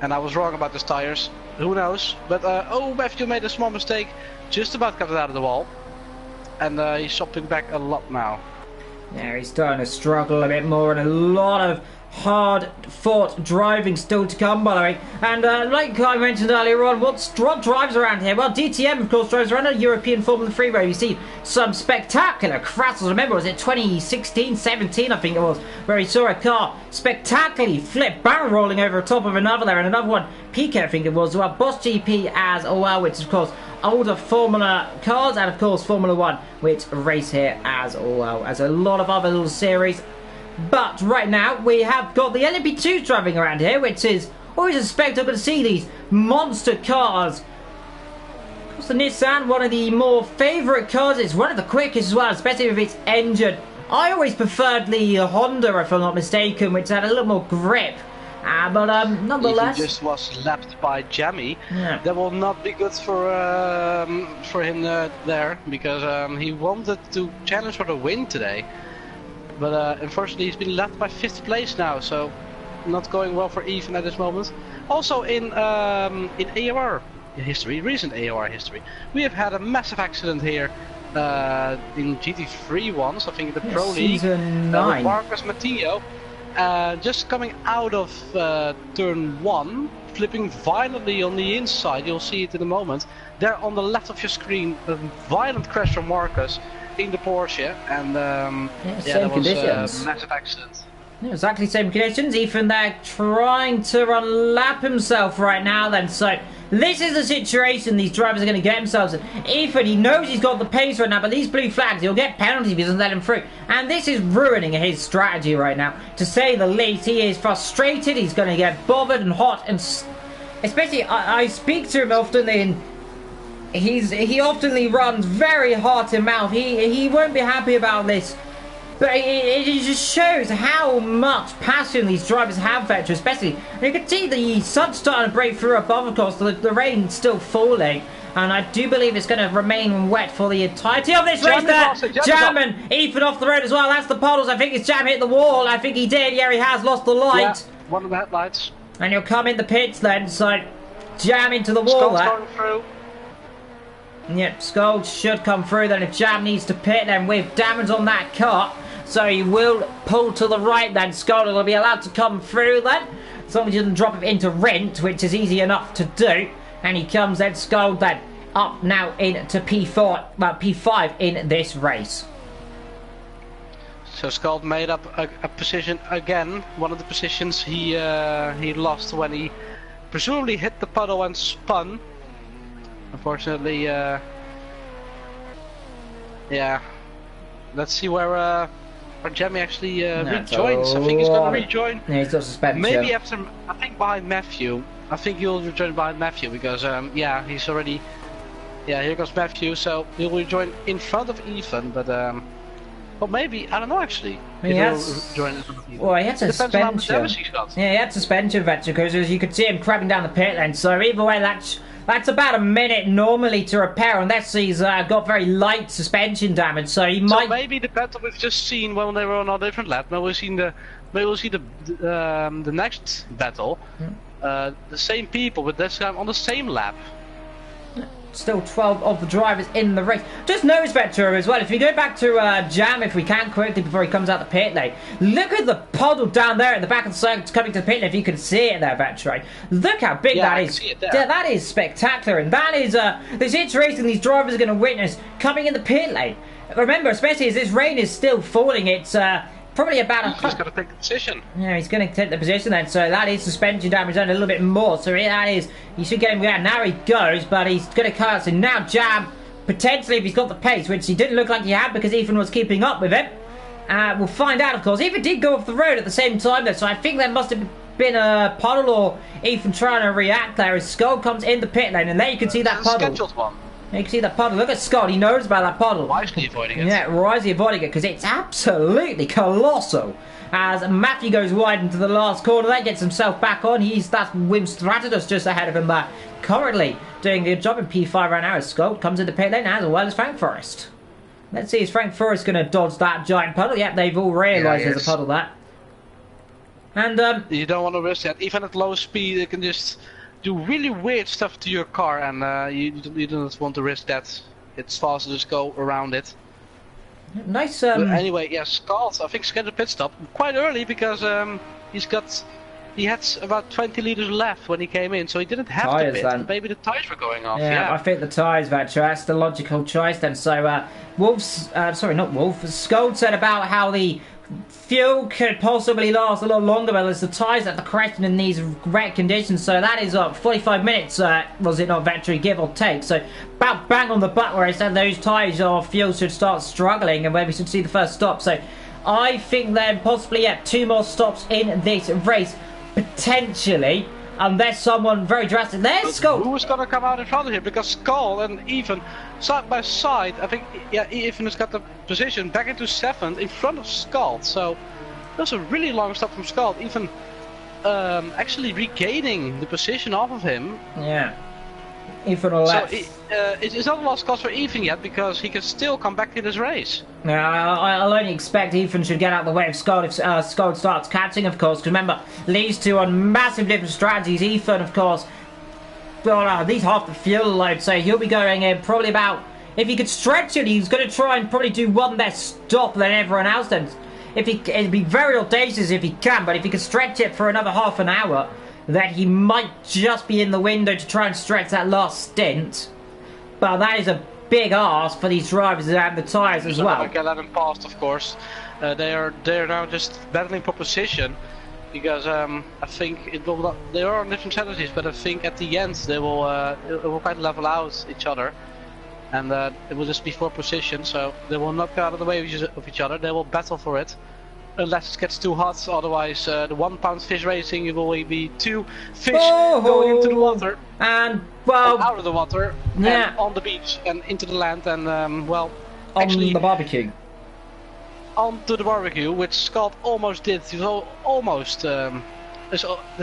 And I was wrong about his tires. Who knows? But oh, Matthew made a small mistake. Just about got it out of the wall. And he's shopping back a lot now. Yeah, he's starting to struggle a bit more, and a lot of hard-fought driving still to come, by the way. And like I mentioned earlier on, what drives around here? Well, DTM, of course, drives around a European Formula 3 where you see some spectacular crashes. Remember, was it 2016, 17, I think it was, where he saw a car spectacularly flip, barrel rolling over the top of another there, and another one, Piquet, I think it was, well, Boss GP as well, which is, of course, older Formula cars, and of course Formula 1, which race here as well as a lot of other little series. But right now we have got the LMP2s driving around here, which is always a spectacle to see these monster cars It's the Nissan, one of the more favourite cars. It's one of the quickest as well, especially with its engine. I always preferred the Honda, if I'm not mistaken, which had a little more grip. But nonetheless, he just was lapped by Jammy. Yeah. That will not be good for him there, because he wanted to challenge for the win today, but unfortunately he's been lapped by 5th place now, so not going well for Ethan at this moment. Also in AOR history, recent AOR history, we have had a massive accident here in GT3 once, I think in the Pro League. Season 9. Marcus Matteo. Just coming out of turn 1, flipping violently on the inside, you'll see it in a moment. There on the left of your screen, a violent crash from Marcus in the Porsche, and that was a massive accident. Yeah, exactly same conditions. Ethan there trying to unlap himself right now then, so this is the situation these drivers are going to get themselves in. Ethan, he knows he's got the pace right now, but these blue flags, he'll get penalties if he doesn't let him through. And this is ruining his strategy right now. To say the least, he is frustrated, he's going to get bothered and hot, and especially, I speak to him often in... He oftenly runs very heart and mouth. He won't be happy about this. But it just shows how much passion these drivers have, Vetcher, especially. And you can see the sun's starting to break through above, of course. The rain's still falling. And I do believe it's going to remain wet for the entirety of this race there. Jamming Ethan off the road as well. That's the puddles. I think his Jam hit the wall. I think he did. Yeah, he has lost the light. Yeah, one of the headlights. And he'll come in the pits then. So, Jam into the wall there. Going through. Yep, Scold should come through then if Jam needs to pit then with damage on that car. So he will pull to the right then. Scold will be allowed to come through then. As long as he doesn't drop it into Rent, which is easy enough to do. And he comes then, Scold then, up now into P5 in this race. So Scald made up a position again. One of the positions he lost when he presumably hit the puddle and spun. Unfortunately, yeah. Let's see where Jamie actually rejoins. I think he's going to rejoin. Yeah, he's got suspension. Maybe after, I think behind Matthew. I think he'll rejoin behind Matthew because, yeah, he's already. Yeah, here comes Matthew, so he'll rejoin in front of Ethan, but well, maybe I don't know actually. He had suspension. Yeah, he had suspension, Vetcher, because as you could see him crabbing down the pit lane. So either way, that's about a minute normally to repair, unless he's got very light suspension damage. So he might. So maybe the battle we've just seen when they were on a different lap. Maybe we'll see the next battle. The same people, but this time on the same lap. Still 12 of the drivers in the race. Just notice, Vettura, as well, if we go back to Jam, if we can quickly before he comes out the pit lane, look at the puddle down there at the back of the circuit coming to the pit lane, if you can see it there, Vettura. Look how big that is. Yeah, that is spectacular, and that is the situation these drivers are going to witness coming in the pit lane. Remember, especially as this rain is still falling, it's probably about a... He's going to take the position. Yeah, he's going to take the position then, so that is suspension damage done a little bit more, so that is, you should get him down. Now he goes, but he's going to cut out, so now Jam, potentially if he's got the pace, which he didn't look like he had because Ethan was keeping up with him. We'll find out, of course. Ethan did go off the road at the same time though, so I think there must have been a puddle or Ethan trying to react there as Skull comes in the pit lane, and there you can see that puddle. Scheduled one. You can see that puddle. Look at Scott. He knows about that puddle. Wisely avoiding it. Yeah, wisely avoiding it because it's absolutely colossal. As Matthew goes wide into the last corner, that gets himself back on. That's Wim Stratus just ahead of him there. Currently doing a good job in P5 right now as Scott comes into pit lane as well as Frank Forrest. Let's see, is Frank Forrest going to dodge that giant puddle? Yep, they've all realised there's a puddle there. And you don't want to risk that. Even at low speed, it can just do really weird stuff to your car, and you don't want to risk that. It's faster to just go around it. Nice. But anyway, yeah, Scott, I think scheduled pit stop quite early because he had about 20 liters left when he came in, so he didn't have to pit. Then. Maybe the tires were going off. Yeah, I think the tires, that's the logical choice then. So Scold said about how the fuel could possibly last a lot longer, but it's the tyres that are the question in these wet conditions. So that is 45 minutes, was it not, Vettori, give or take? So about bang on the butt where I said those tyres or fuel should start struggling and where we should see the first stop. So I think then possibly 2 more stops in this race, potentially. unless someone very drastic. There's Skull. Who's gonna come out in front of him? Because Skull and Ethan side by side. I think Ethan has got the position back into 7th in front of Skull. So that's a really long stop from Skull. Ethan actually regaining the position off of him. Yeah. Ethan left. So it's not a lost cause for Ethan yet because he can still come back in this race. Yeah, I'll only expect Ethan should get out of the way of Skull if Skull starts catching, of course. Because remember, these two on massive different strategies. Ethan, of course, well, at least half the fuel load, so he'll be going in probably about. If he could stretch it, he's going to try and probably do one less stop than everyone else. Then, it'd be very audacious if he can, but if he could stretch it for another half an hour, then he might just be in the window to try and stretch that last stint. But that is a big ask for these drivers and the tyres as well. Get let them past, of course. They are now just battling for position because I think it will not, they are on different strategies, but I think at the end they will it will quite level out each other, and it will just be for position. So they will not get out of the way of each other. They will battle for it. Unless it gets too hot, otherwise the 1 pound fish racing, it will be 2 fish going into the water and well out of the water, and on the beach and into the land, and well, actually the barbecue, onto the barbecue, which Scott almost did. So almost the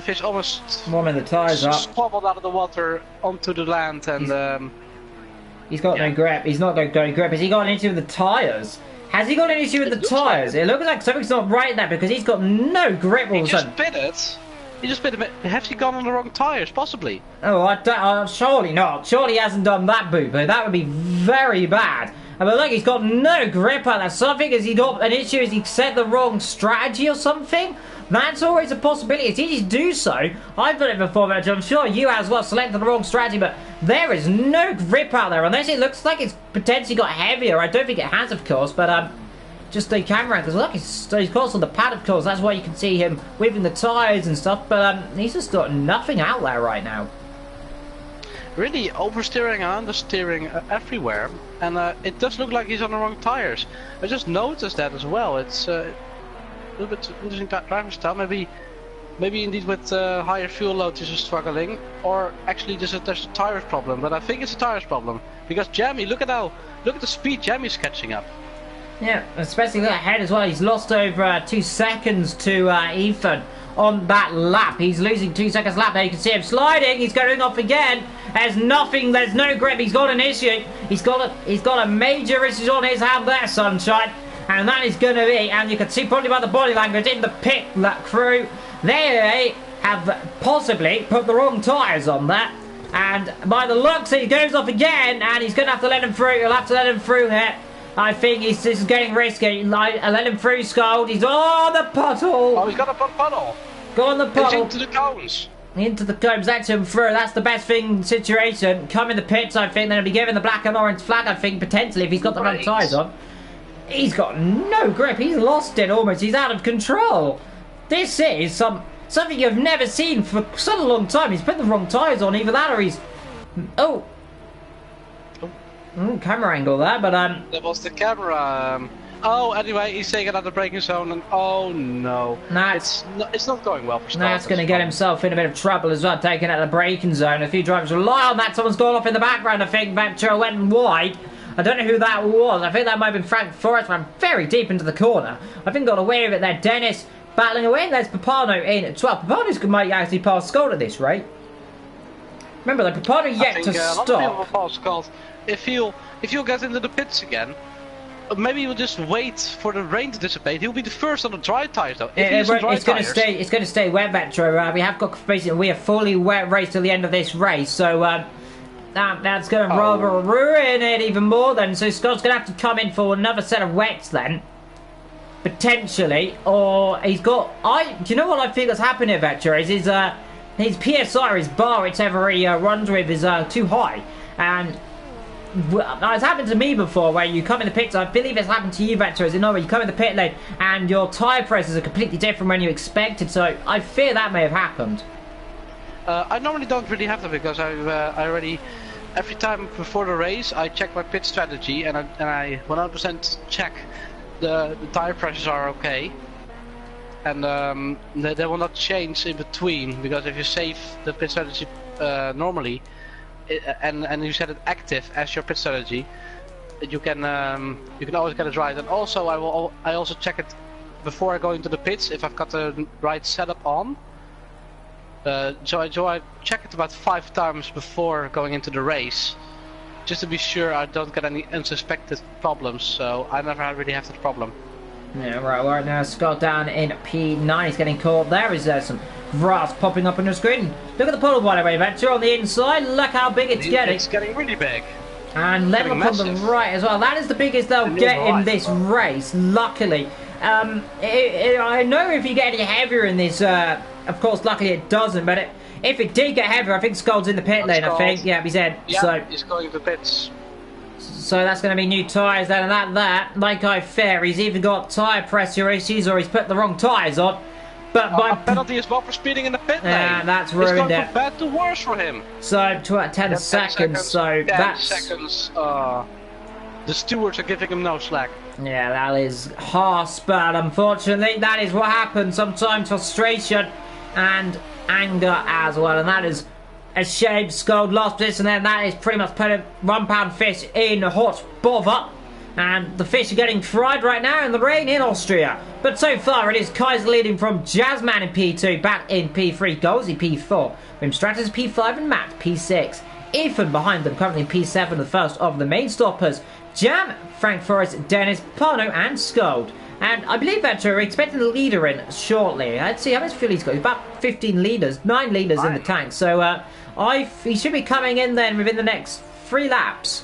fish almost warming the tyres up, squabbled out of the water onto the land, and he's got no grip. He's not going to grip. Has he got an issue with the tyres? Has he got an issue with the tyres? It looks like something's not right there because he's got no grip all of a sudden. He just bit it. Has he gone on the wrong tyres, possibly? Oh, I don't, surely not. Surely he hasn't done that, boo-boo. That would be very bad. But look, he's got no grip on that. Something, has he got an issue? Has he set the wrong strategy or something? That's always a possibility. It's easy to do so. I've done it before, but I'm sure you as well selected the wrong strategy, but there is no grip out there, unless it looks like it's potentially got heavier. I don't think it has, of course, but just the camera, because look, he's close on the pad, of course. That's why you can see him weaving the tyres and stuff, but he's just got nothing out there right now. Really oversteering and understeering everywhere, and it does look like he's on the wrong tyres. I just noticed that as well. It's a little bit losing driving style. Maybe indeed with higher fuel load is struggling, or actually there's a tires problem. But I think it's a tires problem because Jamie, look at the speed Jamie's catching up. Yeah, especially ahead as well. He's lost over 2 seconds to Ethan on that lap. He's losing 2 seconds lap. There you can see him sliding. He's going off again. There's no grip. He's got an issue. He's got a major issue on his hand there, Sunshine. And that is going to be, and you can see probably by the body language in the pit, that crew, they have possibly put the wrong tyres on that. And by the looks, he goes off again, and he's going to have to let him through. He'll have to let him through here. I think this is getting risky. Let him through, Scold. He's on the puddle. Oh, he's got a puddle. Go on the puddle. Into the cones. Into the cones. That's him through. That's the best thing situation. Come in the pits, I think. Then he'll be given the black and orange flag, I think, potentially, if he's got the right tyres on. He's got no grip. He's lost it almost. He's out of control. This is something you've never seen for such a long time. He's put the wrong tyres on. Either that or he's... Oh. Camera angle there, but that was the camera. Oh, anyway, he's taking out the braking zone, and oh no, it's not going well for starters. That's going to get himself in a bit of trouble as well, taking out the braking zone. A few drivers rely on that. Someone's gone off in the background. I think Ventura went wide. I don't know who that was. I think that might have been Frank Forrest, ran very deep into the corner. I think got away with it there. Dennis battling away, and there's Papano in at 12. Papano's might actually pass Scott at this rate. Remember, the Papano yet to stop. A lot of people will pass Scott. If he'll get into the pits again, maybe he'll just wait for the rain to dissipate. He'll be the first on the dry tires, though. It's going to stay wet, Vetro. We have got basically we are fully wet race till the end of this race, so that's going to rather ruin it even more. Then, so Scott's going to have to come in for another set of wets then, potentially, or he's got. Do you know what I think has happened here, Vetro? Is his PSI, his bar, whichever he runs with, is too high, and. It's happened to me before where you come in the pits. I believe it's happened to you, Vector, is it not? Where you come in the pit lane and your tyre presses are completely different when you expected. So I fear that may have happened. I normally don't really have that because I already every time before the race I check my pit strategy and I 100% check the tyre pressures are okay. and they will not change in between, because if you save the pit strategy normally, and you set it active as your pit strategy, you can always get it right. And also I also check it before I go into the pits if I've got the right setup on. So I check it about 5 times before going into the race, just to be sure I don't get any unsuspected problems. So I never really have that problem. Yeah, right now Scott down in P9, he's getting caught. There is some grass popping up on the screen. Look at the puddle, by the way, Venture, on the inside. Look how big it's getting. It's getting really big. And level up on the right as well. That is the biggest they'll get in this race, luckily. I know if you get any heavier in this, of course, luckily it doesn't, but if it did get heavier, I think Skull's in the pit lane, I think. Yeah, he's in. Yeah, so, he's going to pits. So that's going to be new tyres then, and that, like I fear, he's either got tyre pressure issues or he's put the wrong tyres on. But a penalty as well for speeding in the pit lane. Yeah, that's ruined it. It's going from bad to worse for him. So, 10 seconds, so 10 that's... seconds, the stewards are giving him no slack. Yeah, that is harsh, but unfortunately, that is what happens. Sometimes frustration and anger as well, and that is a shame. Skull lost this, and then that is pretty much putting £1 fish in hot bother. And the fish are getting fried right now in the rain in Austria. But so far, it is Kaiser leading from Jazzman in P2, back in P3, Golsey P4, Wim Stratus P5, and Matt P6. Ethan behind them, currently in P7, the first of the main stoppers. Jam, Frank Forrest, Dennis, Parno, and Scold. And I believe that we're expecting the leader in shortly. Let's see how much fuel he's got. He's about 15 litres, 9 litres in the tank. So he should be coming in then within the next 3 laps.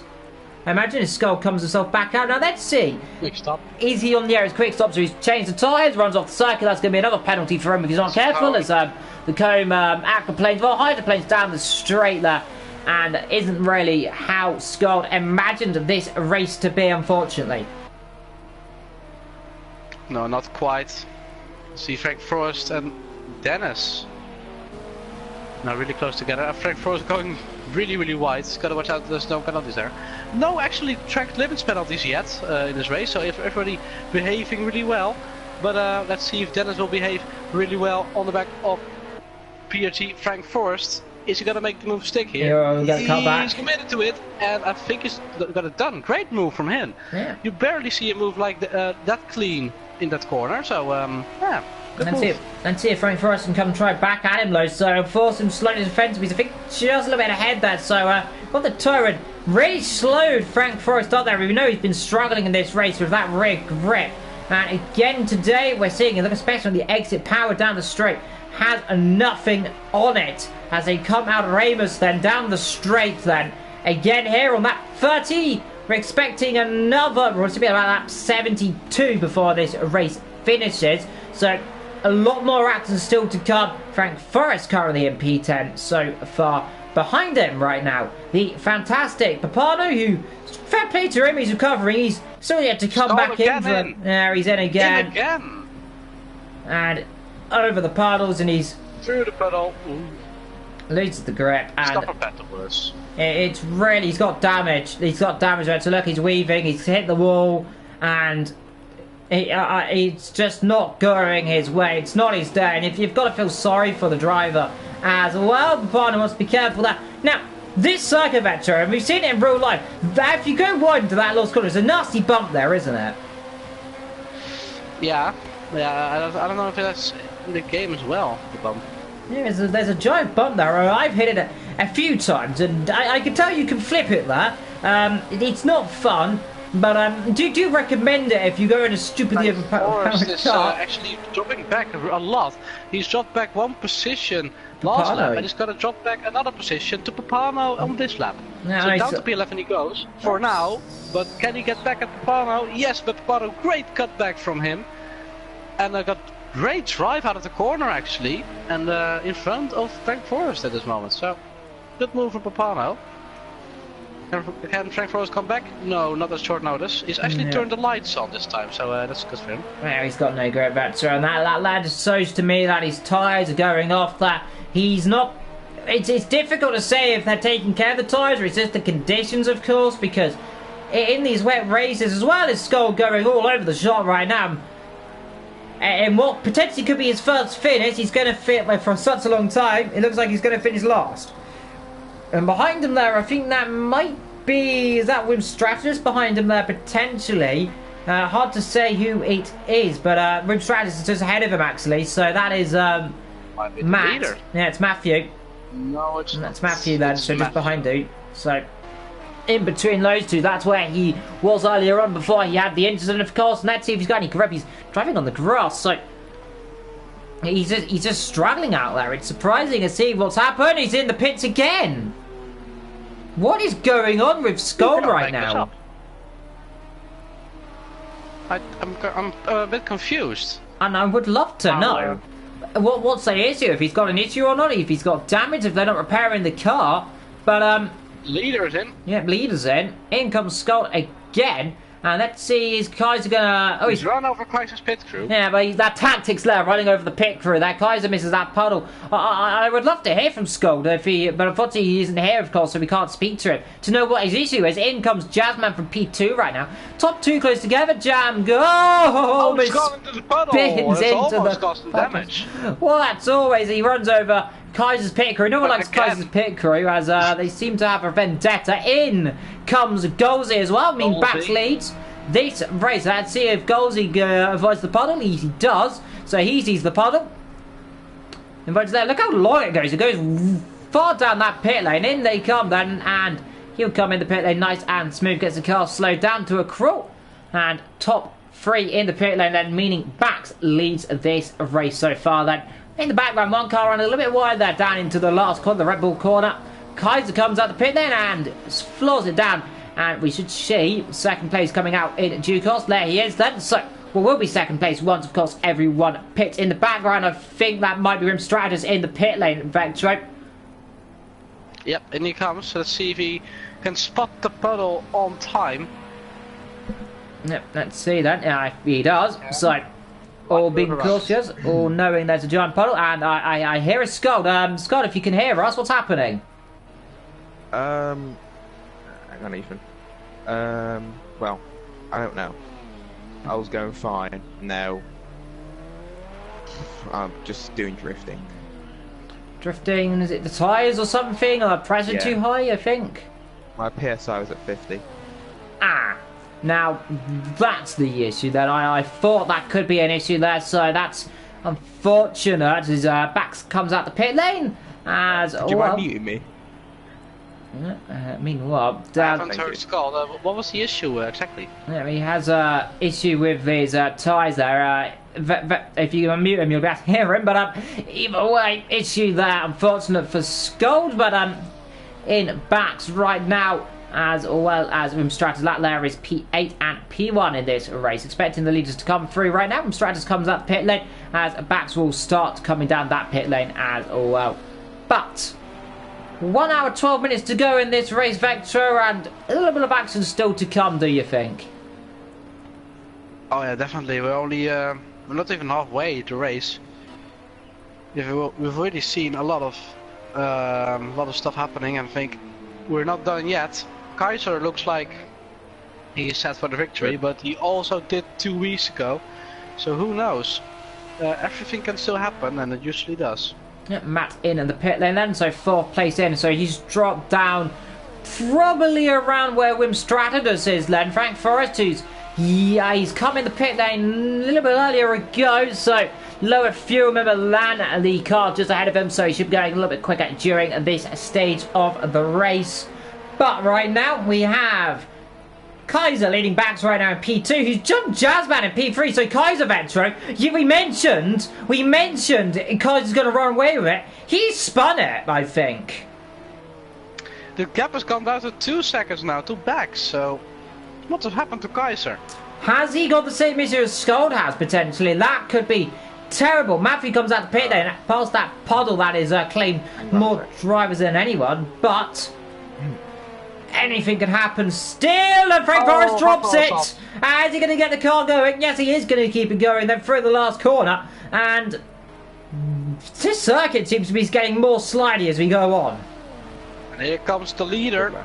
I imagine his Skull comes himself back out. Now let's see. Quick stop. Is he on the air? His quick stop, so he's changed the tyres, runs off the circuit. That's going to be another penalty for him because he's not careful. As the comb aquaplanes, well, hydroplanes down the straight there. And isn't really how Skull imagined this race to be, unfortunately. No, not quite. See Frank Frost and Dennis. Now really close together. Frank Frost going really, really wide. Gotta watch out, there's no penalties there. No, actually, track limits penalties yet in this race, so if everybody behaving really well. But let's see if Dennis will behave really well on the back of PRT Frank Forrest. Is he gonna make the move stick here? Yeah, he's committed to it, and I think he's got it done. Great move from him. Yeah. You barely see a move like that clean in that corner, so yeah. Let's see if Frank Forrest can come and try back at him, though. So force him slowly defensive. He's, I think, just a little bit ahead there. So got the turret really slowed Frank Forrest up there. We know he's been struggling in this race with that rear grip. And again today, we're seeing it. Look, especially on the exit power down the straight, has nothing on it as they come out of Ramos then down the straight then. Again here on that 30, we're expecting another, we're to be about that 72 before this race finishes. So a lot more actions still to come. Frank Forrest currently in P10 so far. Behind him right now, the fantastic Papano, who, fair play to him, he's recovering. He's still yet to come back in. There, he's in again. And over the puddles, and he's through the puddle. Loses the grip, and Stop a better worse. It's really, he's got damage. He's got damage there. So look, he's weaving. He's hit the wall, and it's just not going his way. It's not his day, and if you've got to feel sorry for the driver as well, the partner must be careful there. Now, this circuit vector, and we've seen it in real life, that if you go wide into that last corner, there's a nasty bump there, isn't it? Yeah, I don't know if that's in the game as well, the bump. Yeah, there's a giant bump there. I've hit it a few times, and I can tell you can flip it there. It's not fun, but do you recommend it if you go in a stupidly overpowered car? Actually dropping back a lot. He's dropped back 1 position last lap, and he's got to drop back another position to Papano on this lap. Yeah, so down to P11 he goes for now, but can he get back at Papano? Yes, but Papano, great cutback from him, and I got great drive out of the corner actually, and in front of Frank Forrest at this moment. So good move from Papano. Can Frank Forrest come back? No, not at short notice. He's actually turned the lights on this time, so that's good for him. Well, he's got no great vector, and that lad shows to me that his tyres are going off, that he's not... It's difficult to say if they're taking care of the tyres, or it's just the conditions, of course, because in these wet races, as well as Skull going all over the shop right now, and what potentially could be his first finish, he's going to fit for such a long time. It looks like he's going to finish last. And behind him there, I think that might be... Is that Wim Strategist behind him there, potentially? Hard to say who it is, but Wim Strategist is just ahead of him, actually. So that is Matt. Leader. Yeah, it's Matthew. No, it's not. That's Matthew then, so just Matthew. behind you. So... In between those two, that's where he was earlier on before he had the incident, of course. And let's see if he's got any grip. He's driving on the grass, so he's just struggling out there. It's surprising to see what's happened. He's in the pits again. What is going on with Skull right now? I'm a bit confused. And I would love to know what's the issue. If he's got an issue or not. If he's got damage. If they're not repairing the car. But Leader's in. yeah, leader's in. In comes Skull again. And let's see, his Kaiser gonna... Oh, He's run over Kaiser's pit crew. Yeah, but that tactics there, running over the pit crew. That Kaiser misses that puddle. I would love to hear from Skull, but unfortunately he isn't here, of course, so we can't speak to him to know what his issue is. In comes Jazzman from P2 right now. Top two close together. Jam go! Oh, he's gone into the puddle. Spins It's into almost the cost him damage. Well, that's always he runs over Kaiser's pit crew. No one But likes again- Kaiser's pit crew, as they seem to have a vendetta. In comes Golsey as well. I mean, Golsey. Bax leads this race. Let's see if Golsey avoids the puddle. He does. So he sees the puddle. Avoids there. Look how long it goes. It goes far down that pit lane. In they come then, and he'll come in the pit lane nice and smooth. Gets the car slowed down to a crawl. And top three in the pit lane then, meaning Bax leads this race so far then. In the background, one car running a little bit wide there, down into the last corner, the Red Bull corner. Kaiser comes out the pit then and floors it down. And we should see second place coming out in due course. There he is then. So, we'll be second place once, of course, everyone pits. In the background, I think that might be Rim Stratus in the pit lane, Vectro. Yep, in he comes. So let's see if he can spot the puddle on time. Yep, let's see then. Yeah, he does. Yeah. So, all being cautious, all knowing there's a giant puddle. And I hear a Scott. Scott, if you can hear us, what's happening? Hang on, Ethan. Well, I don't know. I was going fine. Now, I'm just doing drifting. Drifting, is it the tyres or something? Or pressure too high, I think? My PSI was at 50. Ah, now that's the issue then. I thought that could be an issue there, so that's unfortunate as Bax comes out the pit lane. As Did you mind muting me? Meanwhile, I haven't heard Skull. What was the issue exactly? Yeah, he has a issue with his tyres there. If you unmute him, you'll be able to hear him. But either way, issue there. Unfortunate for Scold, but in Bax right now, as well as Stratus. That there is P8 and P1 in this race. Expecting the leaders to come through right now. Stratus comes up pit lane as Bax will start coming down that pit lane as well. But 1 hour 12 minutes to go in this race, Vector, and a little bit of action still to come, do you think? Oh yeah, definitely. We're only we're not even halfway to race. We've already seen a lot of stuff happening, and I think we're not done yet. Kaiser looks like he's set for the victory, but he also did 2 weeks ago. So who knows? Everything can still happen, and it usually does. Yeah, Matt in the pit lane then, so 4th place in, so he's dropped down probably around where Wim Stratus is then. Frank Forrest, he's come in the pit lane a little bit earlier ago, so lowered fuel. Remember, Lan, the car just ahead of him, so he should be going a little bit quicker during this stage of the race. But right now we have Kaiser leading Bax right now in P2, who's jumped Jazzman in P3, so Kaiser Ventro, we mentioned Kaiser's going to run away with it. He spun it, I think. The gap has gone down to 2 seconds now to Bax, so what has happened to Kaiser? Has he got the same issue as Scold has, potentially? That could be terrible. Matthew comes out the pit lane, past that puddle that is claimed more drivers than anyone, but anything can happen still, and Frank Forrest drops it. Is he going to get the car going? Yes, he is going to keep it going then through the last corner, and this circuit seems to be getting more slidey as we go on. And here comes the leader.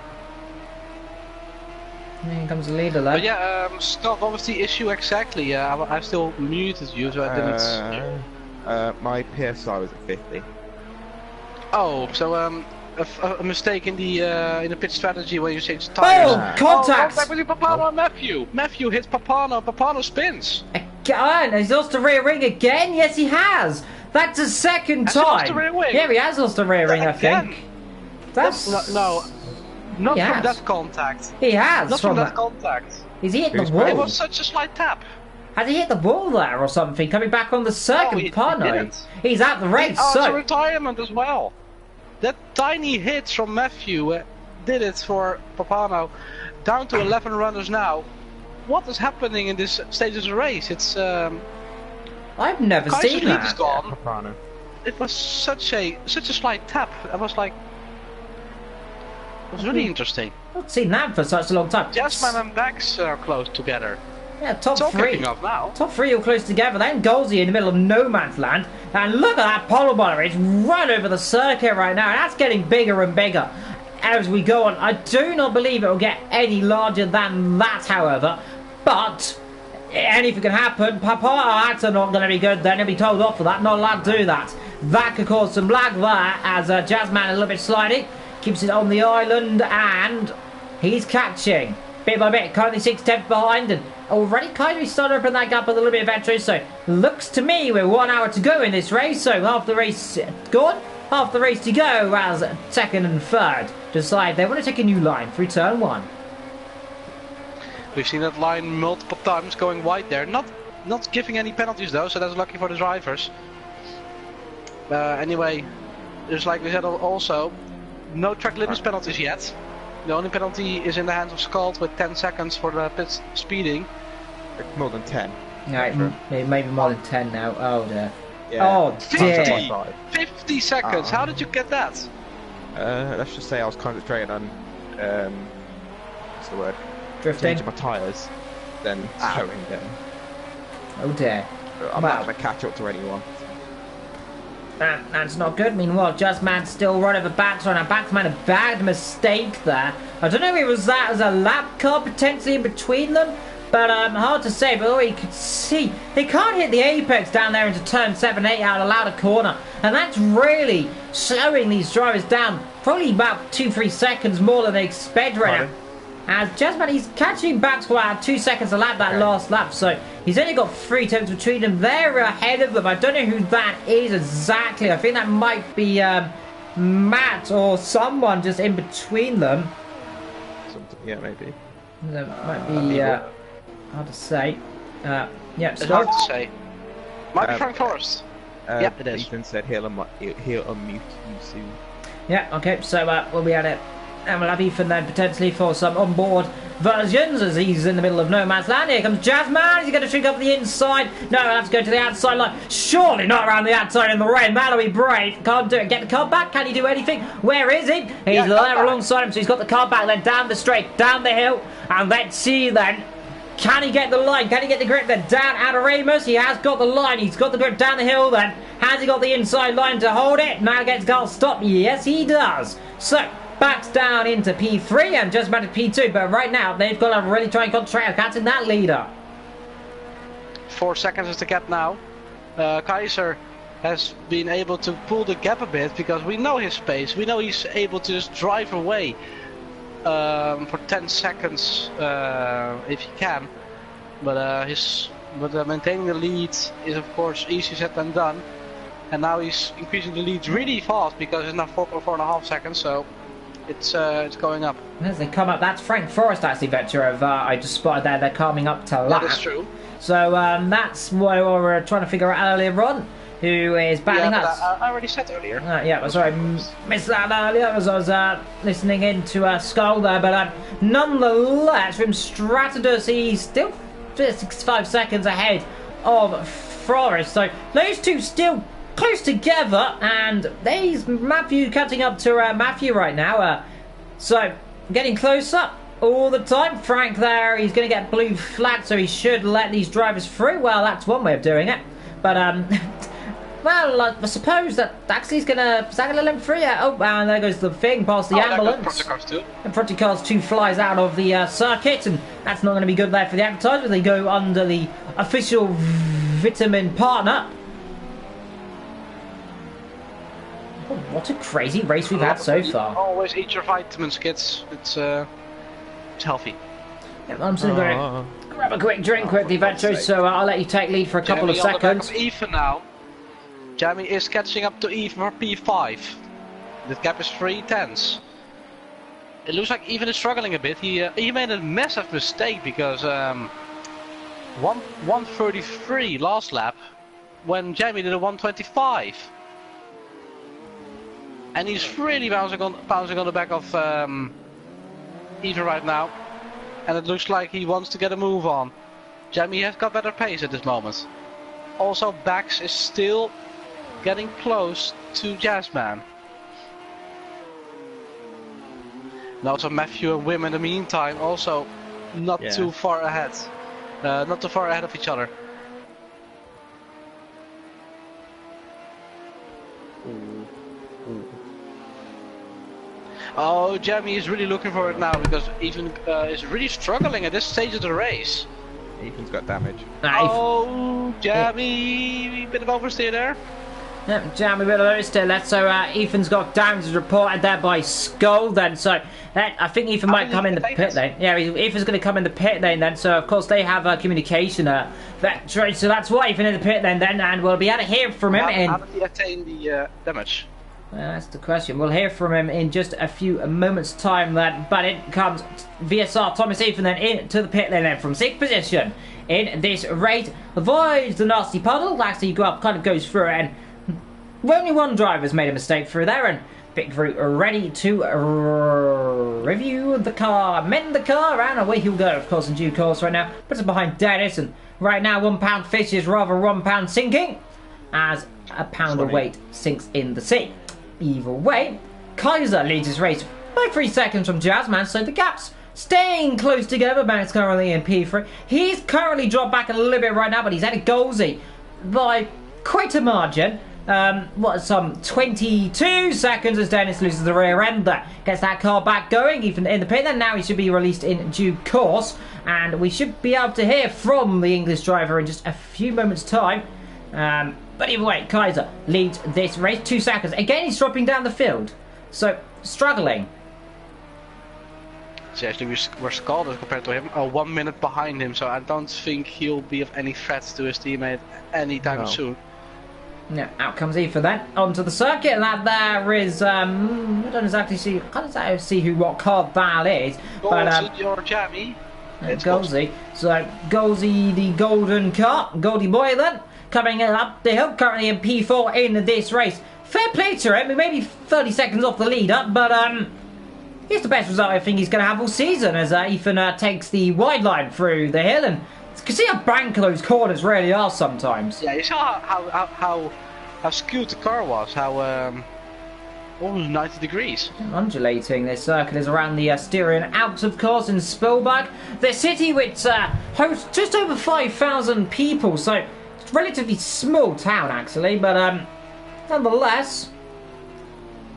Here comes the leader there. But yeah, Scott, what was the issue exactly? I still muted you, so I didn't. My PSI was at 50. Oh, so a mistake in the pit strategy when you change tires. Oh, contact! Contact with Papano and Matthew. Matthew hits Papano. Papano spins. Again, he's lost the rear ring again. Yes, he has. That's the second Has he time. lost the rear wing? Yeah, he has lost the rear ring. I Again? think. That's No, not He from has. that contact. He has Not from from that that. contact. Is he hit the Who's wall? It was such a slight tap. Has he hit the wall there or something? Coming back on the circuit, he Pano. didn't. He's at the race. Oh, it's a So retirement as well. That tiny hit from Matthew did it for Papano. Down to 11 runners now. What is happening in this stage of the race? It's I've never Kaiser's seen lead is that. gone. Papano. It was such a slight tap. I was like, it was really interesting. I've not seen that for such a long time. Jasmine and Dax are close together. Yeah, It's all top three. kicking off now. Top three all close together. Then Golsey in the middle of no man's land. And look at that pole bottom. It's right over the circuit right now. And that's getting bigger and bigger as we go on. I do not believe it will get any larger than that, however. But anything can happen. That's not going to be good. Then he'll be told off for that. Not allowed to do that. That could cause some lag there as Jasmine a little bit sliding. Keeps it on the island and he's catching. Bit by bit, currently 6/10 behind and already kind of started to open that gap a little bit eventually. So looks to me we're 1 hour to go in this race. So half the race gone, half the race to go as second and third decide they want to take a new line through turn one. We've seen that line multiple times going wide there. Not giving any penalties though, so that's lucky for the drivers. Anyway, just like we said also, no track limits penalties yet. The only penalty is in the hands of Scald with 10 seconds for the pit speeding. More than 10. No, maybe more than 10 now. Oh dear. Yeah. Oh 50, dear. 50 seconds. How did you get that? Let's just say I was concentrating on, what's the word? Drifting. Changing my tyres, then slowing down. Oh dear. I'm Wow. not going to catch up to anyone. That's not good. Meanwhile, Justman's still right over Baxter, and Baxter made a bad mistake there. I don't know if it was that as a lap car potentially in between them, but hard to say. But all you could see, they can't hit the apex down there into turn 7, 8 out of louder corner, and that's really slowing these drivers down. Probably about 2-3 seconds more than they expect right now. As Jasmine, he's catching back to about 2 seconds a lap that last lap, so he's only got 3 attempts between them. They're ahead of them. I don't know who that is exactly. I think that might be Matt or someone just in between them. Yeah, maybe. That might be hard to say. Yeah, It's hard to say. Might be Frank Forrest. Yeah, it is. Ethan said he'll unmute you soon. Yeah, okay, so we'll be at it. And we'll have Ethan then potentially for some onboard versions as he's in the middle of no man's land. Here comes Jasmine. Is he going to shrink up the inside? No, he'll have to go to the outside line. Surely not around the outside in the rain. That'll be brave. Can't do it. Get the car back. Can he do anything? Where is he? He's there alongside him, so he's got the car back. Then down the straight, down the hill. And let's see then. Can he get the line? Can he get the grip then? Down out of Ramos. He has got the line. He's got the grip down the hill then. Has he got the inside line to hold it? Now gets car stop. Yes, he does. So backs down into P3 and just back to P2, but right now they've got to really try and concentrate on catching that leader. 4 seconds is the gap now. Kaiser has been able to pull the gap a bit because we know his pace. We know he's able to just drive away for 10 seconds if he can. But maintaining the lead is of course easier said than done. And now he's increasing the lead really fast because it's now 4.5 seconds. So it's going up. As they come up, that's Frank Forrest actually, Vector. I just spotted there. They're coming up to lap. That is true. So that's what we were trying to figure out earlier on. Who is battling us? I already said earlier. Yeah, sorry, missed that earlier as I was listening into Skull there. But nonetheless, from Stratidus, he's still 65 seconds ahead of Forrest. So those two still close together, and there's Matthew cutting up to Matthew right now. So getting closer all the time. Frank there, he's going to get blue flag, so he should let these drivers through. Well, that's one way of doing it. But Well, I suppose that actually is that gonna let him free? Yeah. Oh, and there goes the thing past the ambulance. And Project Cars 2 flies out of the circuit, and that's not going to be good there for the advertisers. They go under the official vitamin partner. Oh, what a crazy race we've had so far. Always eat your vitamins, kids. It's healthy. Yeah, I'm just going to grab a quick drink quickly, Vetro, so I'll let you take lead for a couple of seconds. Ethan now. Jamie is catching up to Ethan for P5. The gap is 3 tenths. It looks like Ethan is struggling a bit. He made a massive mistake because 133 last lap when Jamie did a 125. And he's really bouncing on the back of Ethan right now. And it looks like he wants to get a move on. Jamie has got better pace at this moment. Also, Bax is still getting close to Jazzman. Now also Matthew and Wim in the meantime also not too far ahead. Not too far ahead of each other. Oh, Jamie is really looking for it now because Ethan is really struggling at this stage of the race. Ethan's got damage. Oh, Jamie, bit of oversteer there. Yep, Jamie, bit of oversteer there. So Ethan's got damage reported there by Skull then. So I think Ethan might come in the pit lane. Yeah, Ethan's going to come in the pit lane then. So of course they have communication. So that's why Ethan in the pit lane then, and we'll be able to hear from him. How did he attain the damage? That's the question. We'll hear from him in just a few moments' time then. But it comes VSR Thomas Ethan then into the pit lane then from 6th position in this race. Avoids the nasty puddle. Actually, kind of goes through it, and only one driver's made a mistake through there, and Victory ready to review the car, mend the car, and away he'll go, of course, in due course right now. Puts it behind Dennis, and right now £1 fish is rather £1 sinking, as a pound of weight sinks in the sea. Either way, Kaiser leads his race by 3 seconds from Jazzman, so the gap's staying close together. Banks currently in P3. He's currently dropped back a little bit right now, but he's at a Golsey by quite a margin. Some 22 seconds as Dennis loses the rear end there. Gets that car back going, even in the pit, and now he should be released in due course. And we should be able to hear from the English driver in just a few moments' time. But either way, Kaiser leads this race 2 seconds. Again, he's dropping down the field. So, struggling. So actually, we're scalded compared to him. 1 minute behind him, so I don't think he'll be of any threat to his teammate anytime soon. Yeah, out comes Ethan then onto the circuit, and that there is I don't exactly see. I can't see what car that is. But your jammy. It's Golsey. So Golsey, the golden car, Goldie boy then coming up the hill, currently in P4 in this race. Fair play to him. He may be 30 seconds off the leader, but here's the best result I think he's going to have all season as Ethan takes the wide line through the hill, and you can see how bank those corners really are sometimes. Yeah, you saw how skewed the car was, how almost 90 degrees. Undulating, this circuit is around the Styrian Alps, of course, in Spielberg. The city which hosts just over 5,000 people, so it's a relatively small town actually, but nonetheless,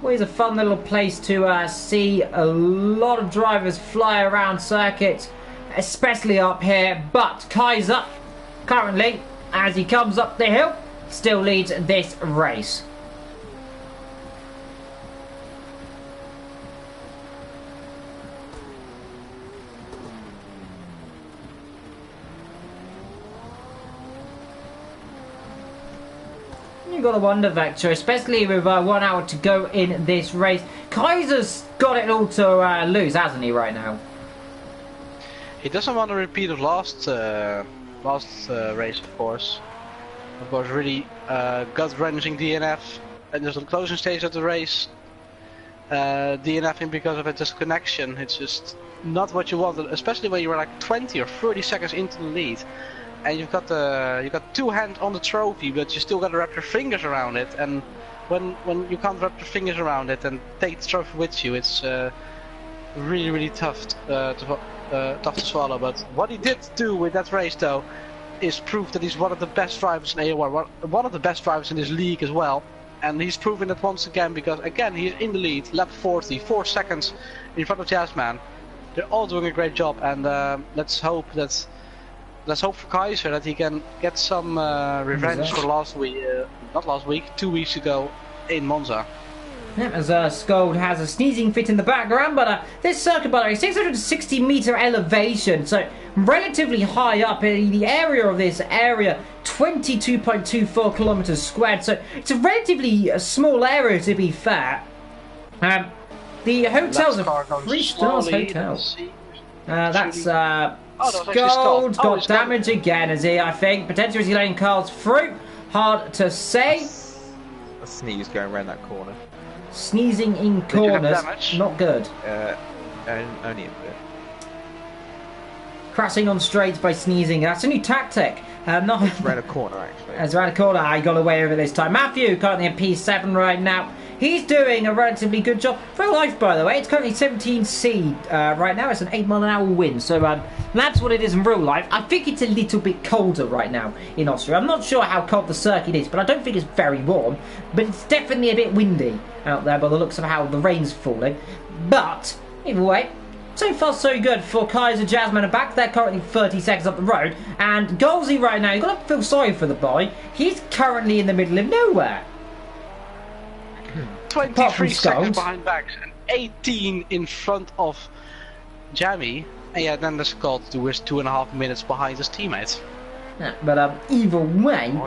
always a fun little place to see a lot of drivers fly around circuits, especially up here. But Kaiser, currently, as he comes up the hill, still leads this race. You gotta wonder, Vector, especially with 1 hour to go in this race. Kaiser's got it all to lose, hasn't he, right now? He doesn't want a repeat of last race, of course. Of course, really gut-wrenching DNF, and there's a closing stage of the race. DNFing because of a disconnection. It's just not what you wanted, especially when you were like 20 or 30 seconds into the lead. And you've got two hands on the trophy, but you still got to wrap your fingers around it. And when you can't wrap your fingers around it and take the trophy with you, it's really tough to swallow. But what he did do with that race, though, is proof that he's one of the best drivers in AOR, one of the best drivers in this league as well. And he's proven it once again because, again, he's in the lead, lap 40, 4 seconds in front of Jazzman. They're all doing a great job, and let's hope for Kaiser that he can get some revenge for last week, not last week, 2 weeks ago in Monza. Yeah, as Scold has a sneezing fit in the background, but this circuit, by the way, 660 meter elevation, so relatively high up in the area of this area, 22.24 kilometers squared, so it's a relatively small area to be fair. The hotels are 3 stars hotel. That's Scold got damage again, as he, I think, potentially he's letting cars through. Hard to say. A sneeze going around that corner. Sneezing in corners, not good. Only a bit. Crashing on straights by sneezing, that's a new tactic. Not around a corner, actually. It's around a corner, I got away with it this time. Matthew, currently in P7 right now. He's doing a relatively good job. Real life, by the way, it's currently 17C right now. It's an 8-mile-an-hour wind, so that's what it is in real life. I think it's a little bit colder right now in Austria. I'm not sure how cold the circuit is, but I don't think it's very warm. But it's definitely a bit windy out there by the looks of how the rain's falling. But, either way, so far so good for Kaiser. Jazzman are back. They're currently 30 seconds up the road. And Golsey right now, you've got to feel sorry for the boy. He's currently in the middle of nowhere. 23 seconds behind Bax and 18 in front of Jamie. And yeah, then there's Scott, who is 2.5 minutes behind his teammates. Yeah, but either way,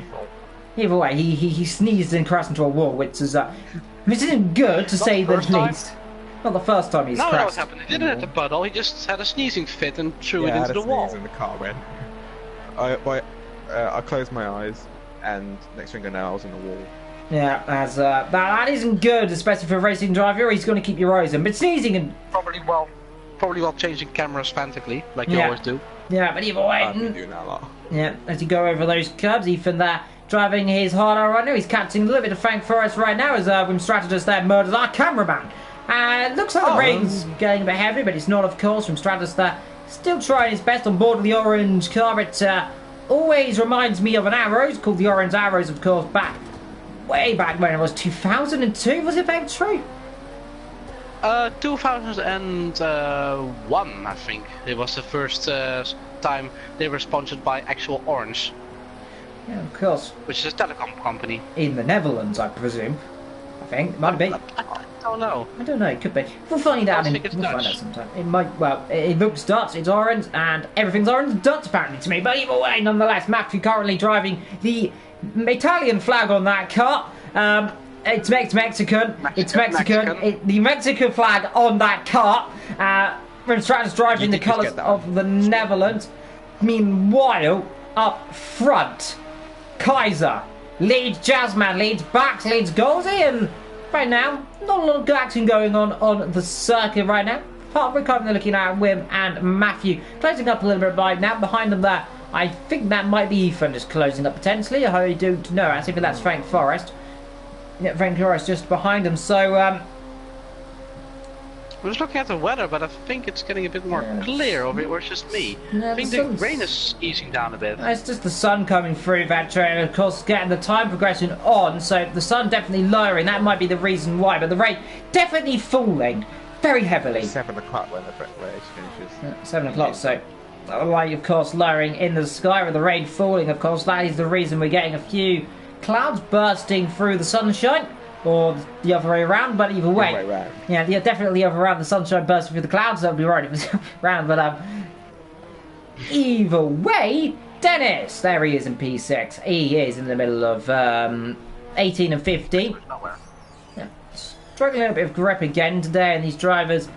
he sneezed and crashed into a wall, which is this isn't good to say the least. Not the first time he's crashed. No, what happened? He didn't hit the puddle. He just had a sneezing fit and threw it into the wall. In the car when I closed my eyes, and next thing I know, I was in the wall. Yeah, as that isn't good, especially for a racing driver. He's going to keep your eyes on, but sneezing and probably while changing cameras frantically, like you always do. Yeah, but either way, I've been doing that a lot. Yeah, as you go over those curbs, Ethan there driving his hard out right now. He's catching a little bit of flank for us right now as Wim Strategist there murders our cameraman. Looks like the rain's getting a bit heavy, but it's not, of course. Wim Strategist there still trying his best on board of the orange car. It always reminds me of an Arrows called the Orange Arrows, of course, way back when it was 2002, was it back true? 2001, I think. It was the first time they were sponsored by actual Orange. Yeah, of course. Which is a telecom company. In the Netherlands, I presume. I think. It might be. I don't know. I don't know, it could be. We'll find out. We'll find out sometime. It might, well, it looks Dutch, it's orange, and everything's orange Dutch apparently to me. But either way, nonetheless, Matthew currently driving the Italian flag on that car. It's Mexican. It's Mexican. The Mexican flag on that car. Wim Strategist driving the colours of the Netherlands. Meanwhile, up front, Kaiser leads Jazzman, leads Bax, leads Golsey, and right now, not a lot of action going on the circuit right now. We're currently looking at Wim and Matthew closing up a little bit right now. Behind them there, I think that might be Ethan just closing up potentially. I don't know. I think that's Frank Forrest. Yeah, Frank Forrest just behind him. So, we're just looking at the weather, but I think it's getting a bit more clear, or it's just me. I think the rain is easing down a bit. It's just the sun coming through that train, and of course getting the time progression on, so the sun definitely lowering, that might be the reason why, but the rain definitely falling very heavily. 7 o'clock when the race finishes. 7 o'clock, so the light of course lowering in the sky with the rain falling, of course that is the reason we're getting a few clouds bursting through the sunshine. Or the other way around, but either way. Yeah, definitely the other way around. The sunshine bursting through the clouds, that would be right if it was around, but either way, Dennis, there he is in P6. He is in the middle of 18 and 15. Yeah, struggling a bit of grip again today, and these drivers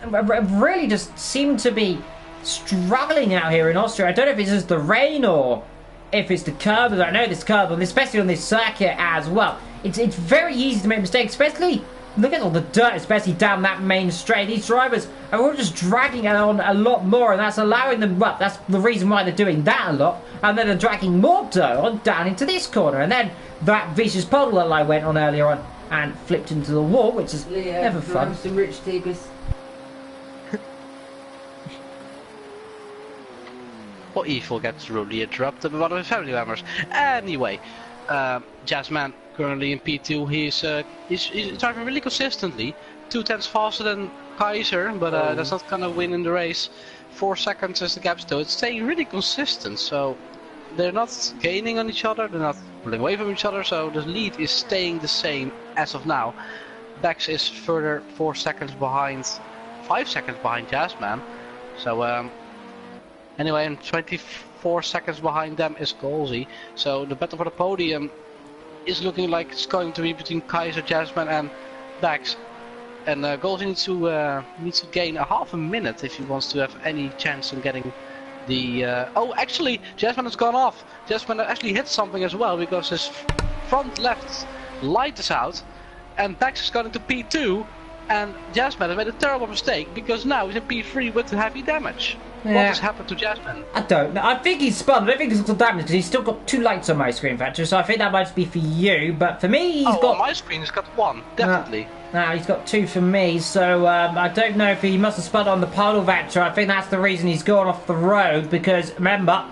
really just seem to be struggling out here in Austria. I don't know if it's just the rain or if it's the curb. I know this curb, especially on this circuit as well. It's very easy to make mistakes, especially, look at all the dirt, especially down that main straight. These drivers are all just dragging it on a lot more, and that's allowing them, well, that's the reason why they're doing that a lot, and then they're dragging more dirt on down into this corner, and then that vicious puddle that I went on earlier on and flipped into the wall, which is never fun. Some rich tapers. Well, Evil gets rudely interrupted by one of his family members. Anyway, Jazzman currently in P2. He's driving really consistently. 2/10 faster than Kaiser, but that's not gonna win in the race. 4 seconds is the gap still. It's staying really consistent, so they're not gaining on each other. They're not pulling away from each other. So the lead is staying the same as of now. Bax is further 4 seconds behind, 5 seconds behind Jazzman. So anyway, and 24 seconds behind them is Golsey. So the battle for the podium is looking like it's going to be between Kaiser, Jazzman and Bax. And Golsey needs to gain a half a minute if he wants to have any chance in getting the... Oh, actually, Jazzman has gone off. Jazzman actually hit something as well because his front left light is out. And Bax is going to P2. And Jazzman has made a terrible mistake because now he's in P3 with heavy damage. Yeah. What has happened to Jazzman? I don't know. I think he's spun. I don't think he's got damage because he's still got 2 lights on my screen, Thatcher. So I think that might be for you. But for me, he's got... on my screen he's got 1, definitely. No, he's got 2 for me. So I don't know if he must have spun on the puddle, Thatcher. I think that's the reason he's gone off the road because, remember,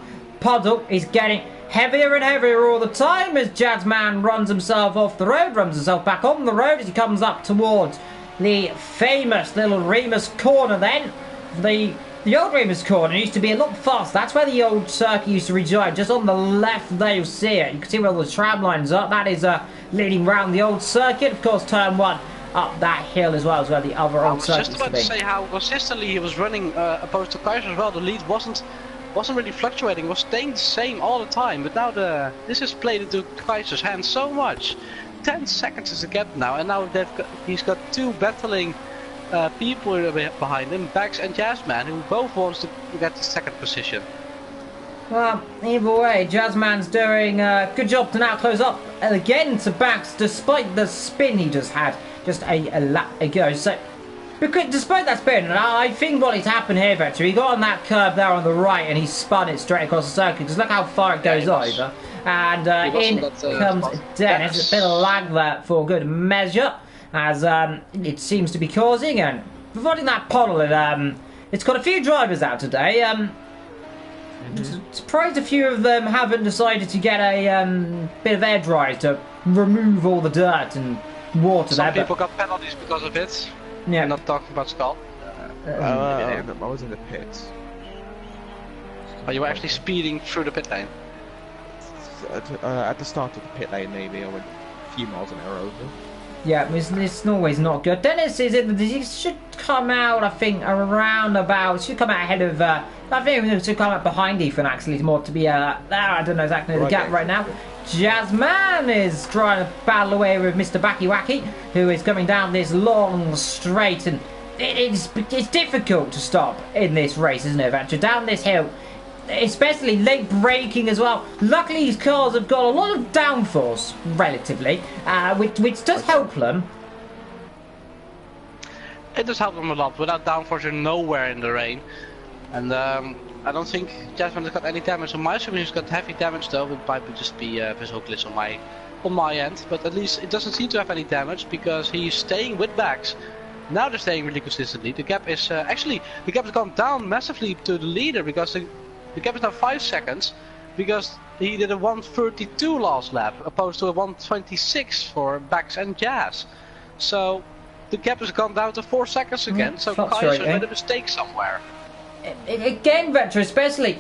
puddle is getting heavier and heavier all the time as Jazzman runs himself off the road, runs himself back on the road as he comes up towards the famous little Remus corner then. The old Remus corner used to be a lot faster. That's where the old circuit used to reside. Just on the left there you'll see it. You can see where all the tram lines are. That is leading round the old circuit. Of course, turn 1 up that hill as well as where the other old circuit used to be. I was just about to say how consistently he was running opposed to Kaiser as well. The lead wasn't really fluctuating. It was staying the same all the time. But now this has played into Kaiser's hands so much. 10 seconds is a gap now, and now he's got 2 battling people behind him, Bax and Jazzman, who both wants to get the 2nd position. Well, either way, Jazzman's doing a good job to now close up again to Bax, despite the spin he just had just a lap ago. So, because despite that spin, I think what has happened here, Vetcher, he got on that curve there on the right and he spun it straight across the circuit, because look how far it goes over. And in comes Dennis. A bit of lag there for good measure, as it seems to be causing. And providing that puddle, it's got a few drivers out today. Surprised a few of them haven't decided to get a bit of air dry to remove all the dirt and water. Some people got penalties because of it. Yeah. I'm not talking about Skull. I was in the pits. Oh, you were actually speeding through the pit lane? At the start of the pit lane, maybe I went a few miles an hour over. Yeah, it's always not good. Dennis is in. He should come out, I think, around about. Should come out ahead of. I think it should come out behind Ethan. Actually, it's more to be. I don't know exactly the gap right now. Jazzman is trying to battle away with Mr. Backy Wacky, who is coming down this long straight, and it's difficult to stop in this race, isn't it? Actually, down this hill. Especially late braking as well. Luckily his cars have got a lot of downforce, relatively, which does help them. It does help them a lot. Without downforce you're nowhere in the rain. And I don't think Jasmine has got any damage on my screen. He's got heavy damage though. It might just be visual glitch on my end. But at least it doesn't seem to have any damage because he's staying with Bax. Now they're staying really consistently. The gap is actually the gap has gone down massively to the leader because the gap is now 5 seconds because he did a 1:32 last lap opposed to a 1:26 for Bax and Jazz. So the gap has gone down to 4 seconds again. So Kaiser made a mistake somewhere. Again, Vector, especially,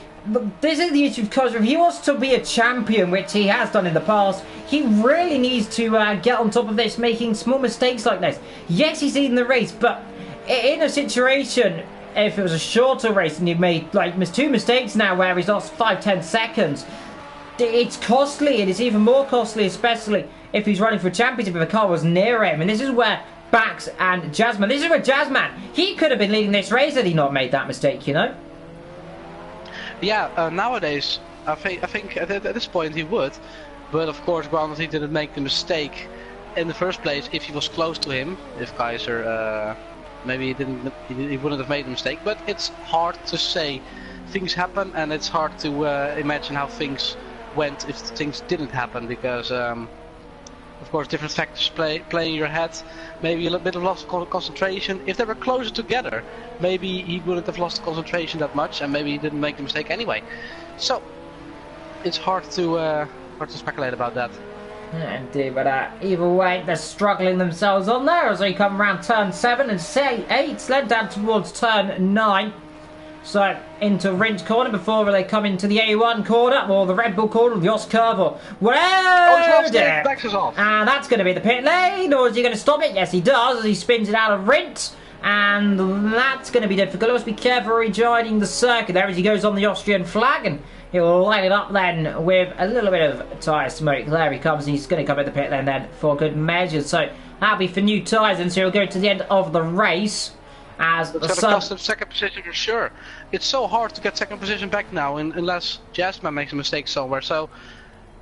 this is the issue of Kaiser. If he wants to be a champion, which he has done in the past, he really needs to get on top of this, making small mistakes like this. Yes, he's in the race, but in a situation, if it was a shorter race and you've made like 2 mistakes now where he's lost 5-10 seconds, it's costly, and it's even more costly, especially if he's running for a championship if the car was near him. And this is where Bax and Jazzman, this is where Jazzman, he could have been leading this race had he not made that mistake, you know? Yeah, nowadays, I think at this point he would, but of course granted he didn't make the mistake in the first place if he was close to him, if Kaiser, maybe he wouldn't have made the mistake, but it's hard to say. Things happen and it's hard to imagine how things went if things didn't happen because Of course, different factors play in your head. Maybe a little bit of lost concentration. If they were closer together, maybe he wouldn't have lost concentration that much, and maybe he didn't make the mistake anyway. So it's hard to speculate about that. Yeah, indeed, but either way, they're struggling themselves on there as they come around turn 7 and say 8, sled down towards turn 9. So into Rinse corner before they come into the A1 corner or the Red Bull corner or the Os curve or whatever. And that's going to be the pit lane, or is he going to stop it? Yes, he does, as he spins it out of Rinse. And that's going to be difficult. Let's be careful rejoining the circuit there as he goes on the Austrian flag, and he'll line it up then with a little bit of tyre smoke. There he comes, and he's going to come at the pit lane then for good measure. So that'll be for new tyres, and so he'll go to the end of the race. As it's going to cost him second position for sure. It's so hard to get second position back now unless Jasmine makes a mistake somewhere. So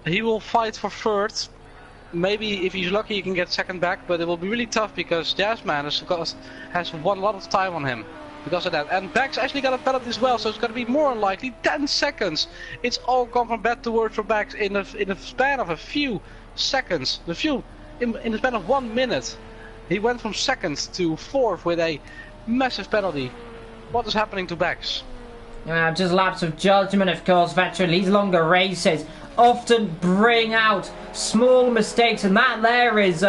he will fight for third. Maybe if he's lucky he can get second back, but it will be really tough because Jasmine has won a lot of time on him because of that. And Beck's actually got a penalty as well, so it's going to be more unlikely. 10 seconds. It's all gone from bad to worse for Beck in the span of a few seconds. In the span of 1 minute. He went from second to fourth with a massive penalty. What is happening to Bex? Just lapse of judgment, of course, veteran. These longer races often bring out small mistakes, and that there is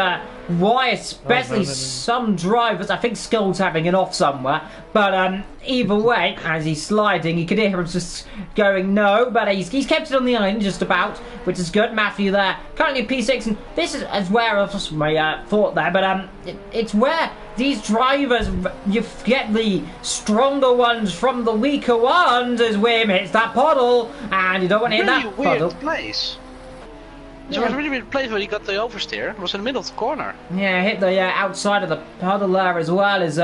why especially some drivers, I think Skull's having it off somewhere, but either way, as he's sliding, you can hear him just going no, but he's kept it on the island just about, which is good. Matthew there, currently P6, and this is where I was my thought there, but it's where these drivers, you get the stronger ones from the weaker ones as Wim hits that puddle, and you don't want to hit that puddle. Really weird place. It was a really weird place where he got the oversteer. It was in the middle of the corner. Yeah, hit the outside of the puddle there as well as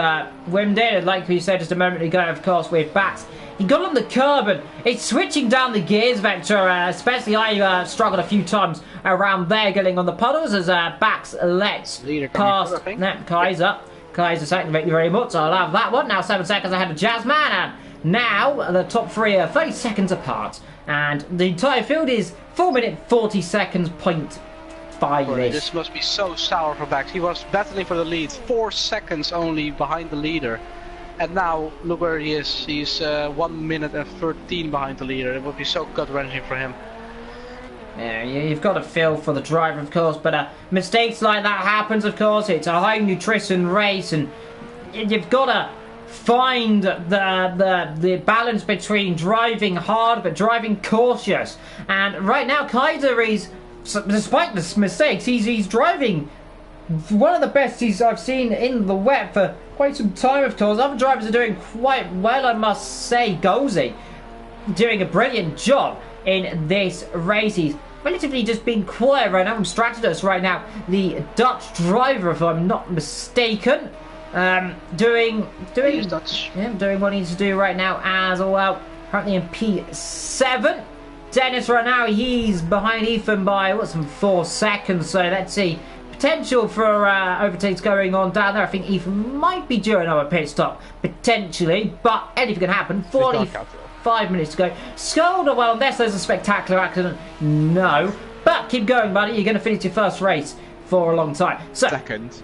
Wim did. Like we said just a moment ago, of course, with Bax. He got on the curb and it's switching down the gears, Vector. Especially I struggled a few times around there getting on the puddles as Bax lets past Kaiser. Kaiser second, thank you very much. I'll have that one. Now 7 seconds ahead of Jazzman, and now the top three are 30 seconds apart. And the entire field is 4 minute 40 seconds, 0.5-ish. This must be so sour for Bax. He was battling for the lead, 4 seconds only behind the leader. And now, look where he is. He's 1 minute and 13 behind the leader. It would be so gut-wrenching for him. Yeah, you've got to feel for the driver, of course, but mistakes like that happens, of course. It's a high nutrition race, and you've got to find the balance between driving hard but driving cautious. And right now, Kaiser is, despite the mistakes, he's driving one of the best I've seen in the wet for quite some time, of course. Other drivers are doing quite well, I must say. Gozi doing a brilliant job in this race. He's relatively just being quiet right now from Stratus right now. The Dutch driver, if I'm not mistaken, doing what he needs to do right now as well. Currently in P7. Dennis right now, he's behind Ethan by some 4 seconds. So let's see. Potential for overtakes going on down there. I think Ethan might be due another pit stop potentially, but anything can happen. 45 minutes to go. Skolder, well, unless there's a spectacular accident, no. But keep going, buddy. You're going to finish your first race for a long time. So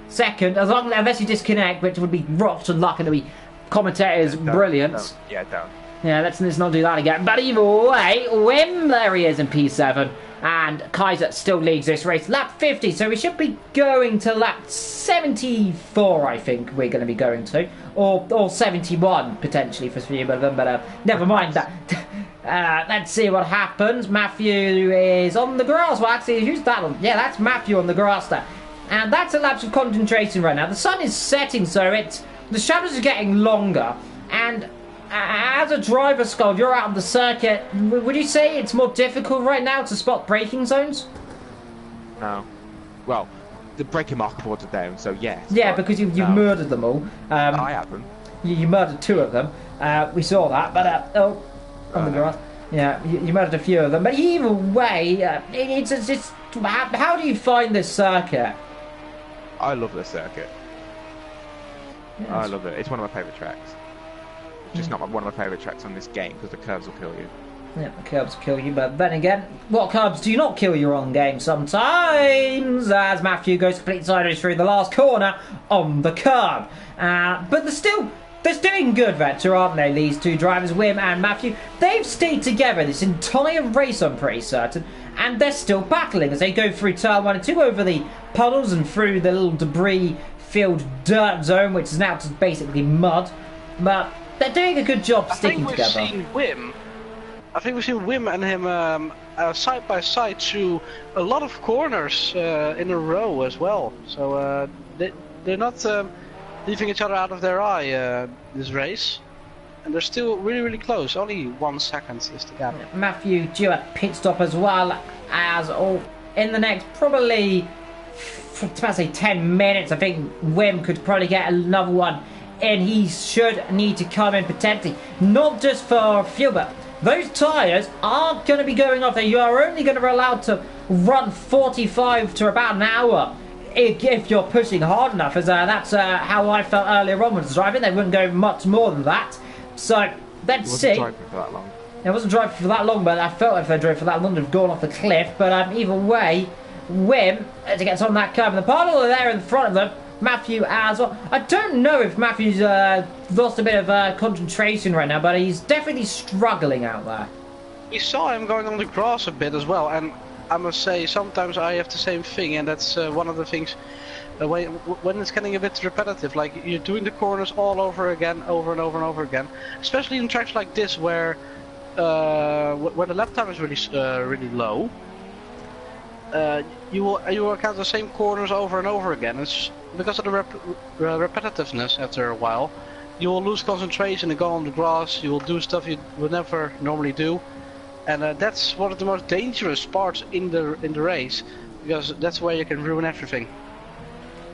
second, unless you disconnect, which would be rotten luck, and it'll be commentators' brilliance. Down. Yeah, let's not do that again. But either way, Wim, there he is in P7. And Kaiser still leads this race. Lap 50, so we should be going to lap 74, I think we're going to be going to. Or 71, potentially, for a few of them. But never mind that. Let's see what happens. Matthew is on the grass. Well, actually, who's that one? Yeah, that's Matthew on the grass there. And that's a lapse of concentration right now. The sun is setting, so the shadows are getting longer. And as a driver, Skull, you're out on the circuit. Would you say it's more difficult right now to spot braking zones? No. Well, the braking marker boards are down, so yes. Yeah, because you've murdered them all. I haven't. You murdered 2 of them. We saw that, but on the grass. Yeah, you murdered a few of them. But either way, it's just how do you find this circuit? I love this circuit. Yes. I love it. It's one of my favourite tracks. Just not one of my favourite tracks on this game because the curves will kill you. Yeah, the curbs kill you, but then again, what curbs do not kill you on game sometimes? As Matthew goes complete sideways through the last corner on the curb. But they're doing good, Vettor, aren't they? These two drivers, Wim and Matthew. They've stayed together this entire race, I'm pretty certain. And they're still battling as they go through turn 1 and 2 over the puddles and through the little debris-filled dirt zone, which is now just basically mud. But they're doing a good job sticking together. I think we've seen Wim and him side by side through a lot of corners in a row as well. So they're not leaving each other out of their eye this race. And they're still really, really close. Only 1 second is the gap. Matthew due a pit stop as well as in the next probably, about say 10 minutes. I think Wim could probably get another one in. He should need to come in potentially, not just for fuel, but those tyres are going to be going off. You are only going to be allowed to run 45 to about an hour if you're pushing hard enough. As that's how I felt earlier on when I was driving. They wouldn't go much more than that. So let's see. Driving for that long. I wasn't driving for that long, but I felt if I drove for that long, they'd have gone off the cliff. But either way, Wim to get on that curve, and the puddle there in front of them. Matthew as well. I don't know if Matthew's lost a bit of concentration right now, but he's definitely struggling out there. We saw him going on the grass a bit as well, and I must say sometimes I have the same thing, and that's one of the things when it's getting a bit repetitive, like you're doing the corners all over again, over and over and over again, especially in tracks like this where the lap time is really low. You will encounter the same corners over and over again. It's because of the repetitiveness. After a while, you will lose concentration and go on the grass. You will do stuff you would never normally do, and that's one of the most dangerous parts in the race, because that's where you can ruin everything.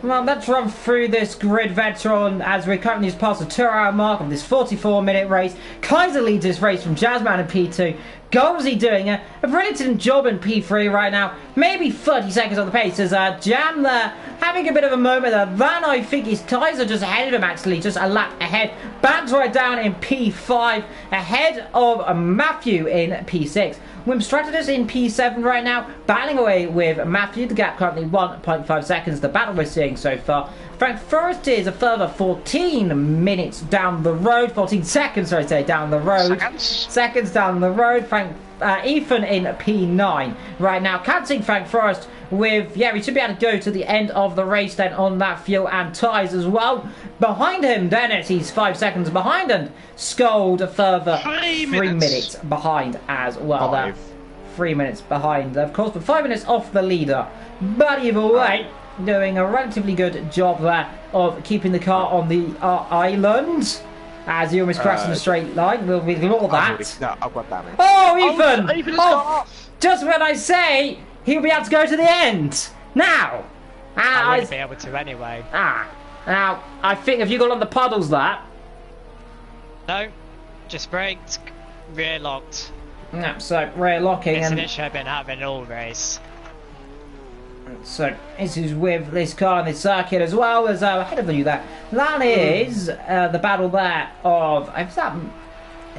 Well, let's run through this grid, Vetron, as we're currently just past the 2-hour mark of this 44-minute race. Kaiser leads this race from Jazzman in P2. Golsey doing a brilliant job in P3 right now. Maybe 30 seconds on the pace as Jam there having a bit of a moment there. Then I think is Kaiser just ahead of him, actually, just a lap ahead. Bans right down in P5, ahead of Matthew in P6. Wim Strategist in P7 right now, battling away with Matthew. The gap currently 1.5 seconds, the battle we're seeing so far. Frank Forrest is a further 14 minutes down the road, 14 seconds, I say, down the road. Seconds down the road. Ethan in P9 right now, catching Frank Forrest with, we should be able to go to the end of the race then on that fuel and tyres as well. Behind him, Dennis, he's 5 seconds behind, and Scold a further 3 minutes behind as well. 3 minutes behind, of course, but 5 minutes off the leader. But either way, doing a relatively good job there of keeping the car on the island. As he almost crashed in a straight line. We'll ignore that. I've got damage. Oh, Ethan! Ethan has gone off. Just when I say he'll be able to go to the end. Now! I wouldn't be able to anyway. Now, I think if you got on the puddles there. No, just braked, rear locked. No, so rear locking. It's an issue I've been having all race. So this is with this car and this circuit as well as ahead of you there. That is the battle there of is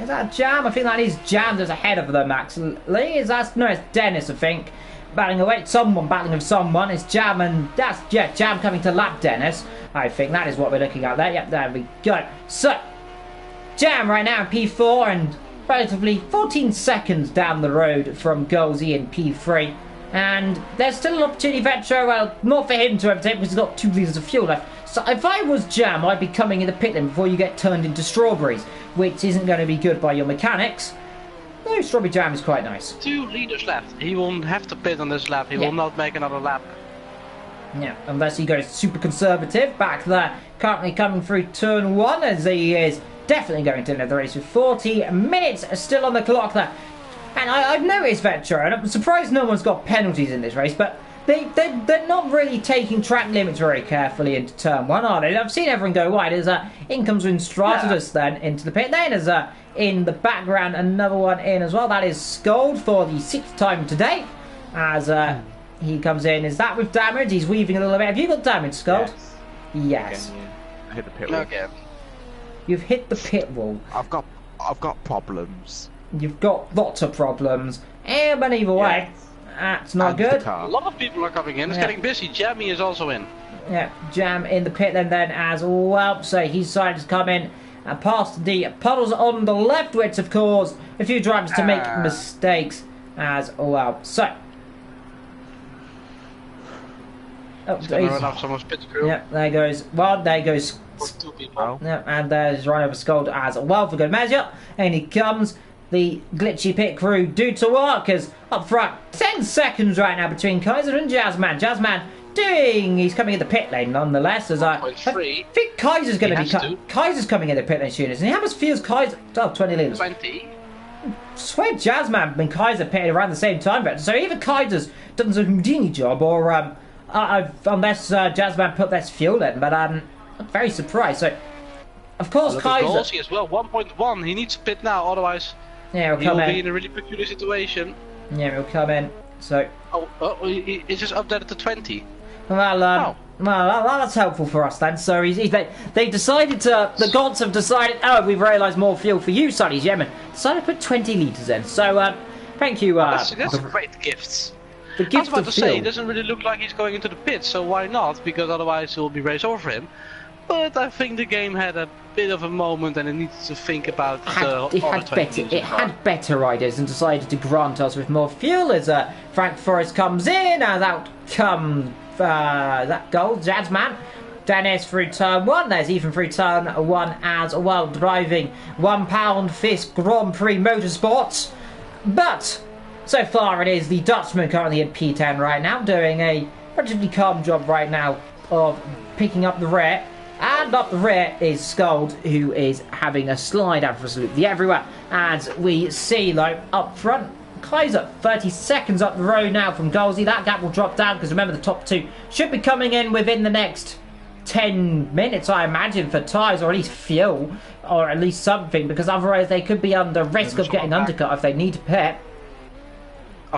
that Jam? I think that is Jam that's ahead of them actually. No, it's Dennis, I think. Battling away, someone battling with someone. It's Jam, and that's Jam coming to lap Dennis. I think that is what we're looking at there. Yep, there we go. So Jam right now in P4 and relatively 14 seconds down the road from Golsey in P3. And there's still an opportunity, Vetro, well, not for him to overtake because he's got 2 litres of fuel left. So if I was Jam, I'd be coming in the pit lane before you get turned into strawberries, which isn't going to be good by your mechanics. No, Strawberry Jam is quite nice. 2 liters left. He won't have to pit on this lap. He will not make another lap. Yeah, unless he goes super conservative. Back there, currently coming through turn 1 as he is definitely going to end the race with 40 minutes still on the clock there. And I've noticed, Vetro, and I'm surprised no one's got penalties in this race, but they're not really taking track limits very carefully into turn 1, are they? I've seen everyone go wide. As in comes Win Strategist then into the pit lane. As in the background, another one in as well. That is Scold for the 6th time today. As he comes in. Is that with damage? He's weaving a little bit. Have you got damage, Scold? Yes. Again, yeah. I hit the pit wall. Okay. You've hit the pit wall. I've got problems. you've got lots of problems. But either way, that's not good. A lot of people are coming in. It's getting busy. Jamie is also in. Yeah, Jam in the pit lane then as well. So he's decided to come in and past the puddles on the left, which of course a few drivers to make mistakes as well. So. Oh, run off someone's pit crew. Yeah, there goes. Well, there goes. Two people. Yeah, and there's right over Scold as well for good measure. And he comes. The glitchy pit crew do to work as up front. 10 seconds right now between Kaiser and Jazzman. Jazzman he's coming in the pit lane nonetheless. As I think Kaiser's going to be Kaiser's coming in the pit lane soon, and he almost feels Kaiser 20 litres. 20. I swear Jazzman and Kaiser pitted around the same time, but so either Kaiser's done some Houdini job or unless Jazzman put less fuel in, but I'm very surprised. So of course Kaiser as well 1.1. He needs to pit now, otherwise he'll be in a really peculiar situation. Yeah, he'll come in. So he's just updated to 20. Well, that's helpful for us then. So they've decided to. The gods have decided. Oh, we've realised more fuel for you, Sonny's Yemen. Decided to put 20 litres in. So thank you. That's great gifts. The gift I was about to say, fuel. it doesn't really look like he's going into the pits, so why not? Because otherwise it will be raced over him. But I think the game had a bit of a moment and it needs to think about it had better riders and decided to grant us with more fuel as Frank Forrest comes in, and out comes that goal, Jazzman. Dennis through turn 1, there's Ethan through turn 1 as well, driving £1 Fist Grand Prix Motorsports. But so far it is the Dutchman currently in P10 right now, doing a relatively calm job right now of picking up the rear. And up the rear is Skuld, who is having a slide absolutely everywhere. As we see, like, up front, Kaiser 30 seconds up the road now from Golsey. That gap will drop down because remember the top two should be coming in within the next 10 minutes, I imagine, for tyres or at least fuel or at least something, because otherwise they could be under risk of getting undercut if they need to pit.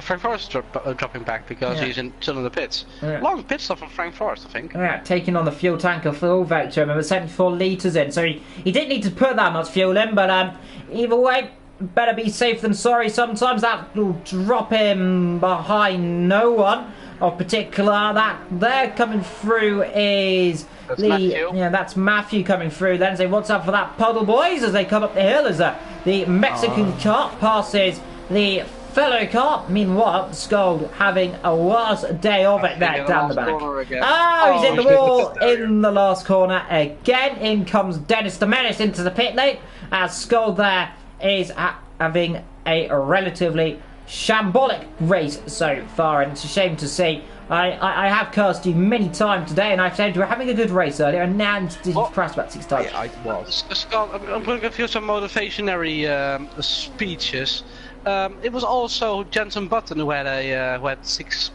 Frank Forrest dropping back because he's still in the pits. Long pit stop from Frank Forrest, I think. Yeah, taking on the fuel tanker full vector. Remember, 74 litres in, so he didn't need to put that much fuel in, but either way, better be safe than sorry. Sometimes that will drop him behind no one of particular. That there coming through is that's Matthew coming through. Then say what's up for that puddle, boys, as they come up the hill as the Mexican cart passes the fellow car. Meanwhile, Skuld having a worse day of it there down the back. He's in the wall in the last corner again. In comes Dennis the Menace into the pit lane as Skuld there is having a relatively shambolic race so far, and it's a shame to see. I have cursed you many times today, and I've said you were having a good race earlier, and now you've crashed about 6 times. Yeah, I was. Scott, I'm going to give you some motivationary speeches. It was also Jenson Button who had 6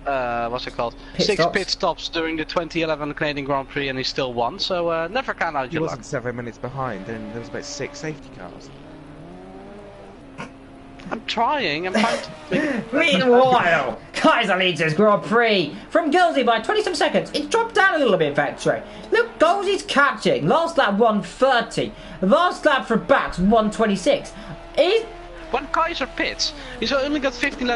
what's it called? Pit stops during the 2011 Canadian Grand Prix, and he still won. So never count out your luck. He wasn't 7 minutes behind, and there was about 6 safety cars. I'm trying to... Meanwhile, Kaiser leads his Grand Prix from Golsey by 27 seconds. It's dropped down a little bit, Factory. Look, Golsey's catching. Last lap 130. Last lap for Bax 126. When Kaiser pits, he's only got 15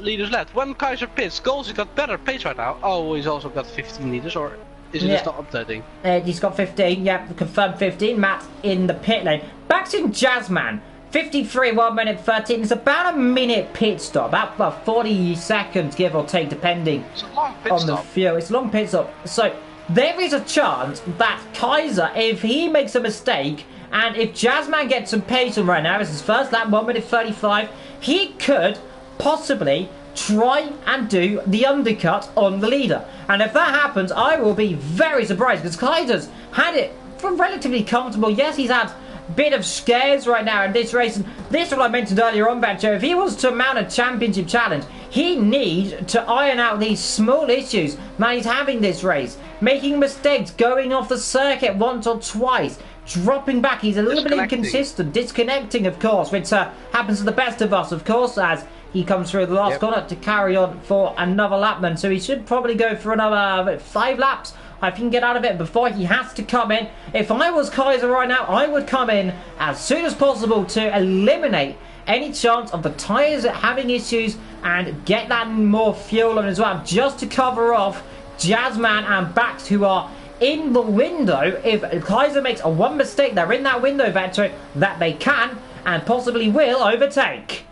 liters left. When Kaiser pits, Golsey's got better pace right now. Oh, he's also got 15 liters, or is it just not updating? He's got 15, yeah, confirmed 15. Matt in the pit lane. Bax in Jazzman. 53, 1 minute 13. It's about a minute pit stop, about 40 seconds, give or take, depending on the fuel. It's a long pit stop. So there is a chance that Kaiser, if he makes a mistake, and if Jazzman gets some pace on right now, it's his first lap, 1 minute 35, he could possibly try and do the undercut on the leader. And if that happens, I will be very surprised, because Kaiser's had it for relatively comfortable. Yes, he's had bit of scares right now in this race, and this is what I mentioned earlier on, Bancho. If he was to mount a championship challenge, he needs to iron out these small issues that he's having this race, making mistakes, going off the circuit once or twice, dropping back. He's a little bit inconsistent, disconnecting, of course, which happens to the best of us, of course, as he comes through the last corner to carry on for another lap then. So he should probably go for another 5 laps If he can get out of it before he has to come in. If I was Kaiser right now, I would come in as soon as possible to eliminate any chance of the tyres having issues and get that more fuel on as well, just to cover off Jazzman and Bax, who are in the window. If Kaiser makes one mistake, they're in that window, Vetro, that they can and possibly will overtake.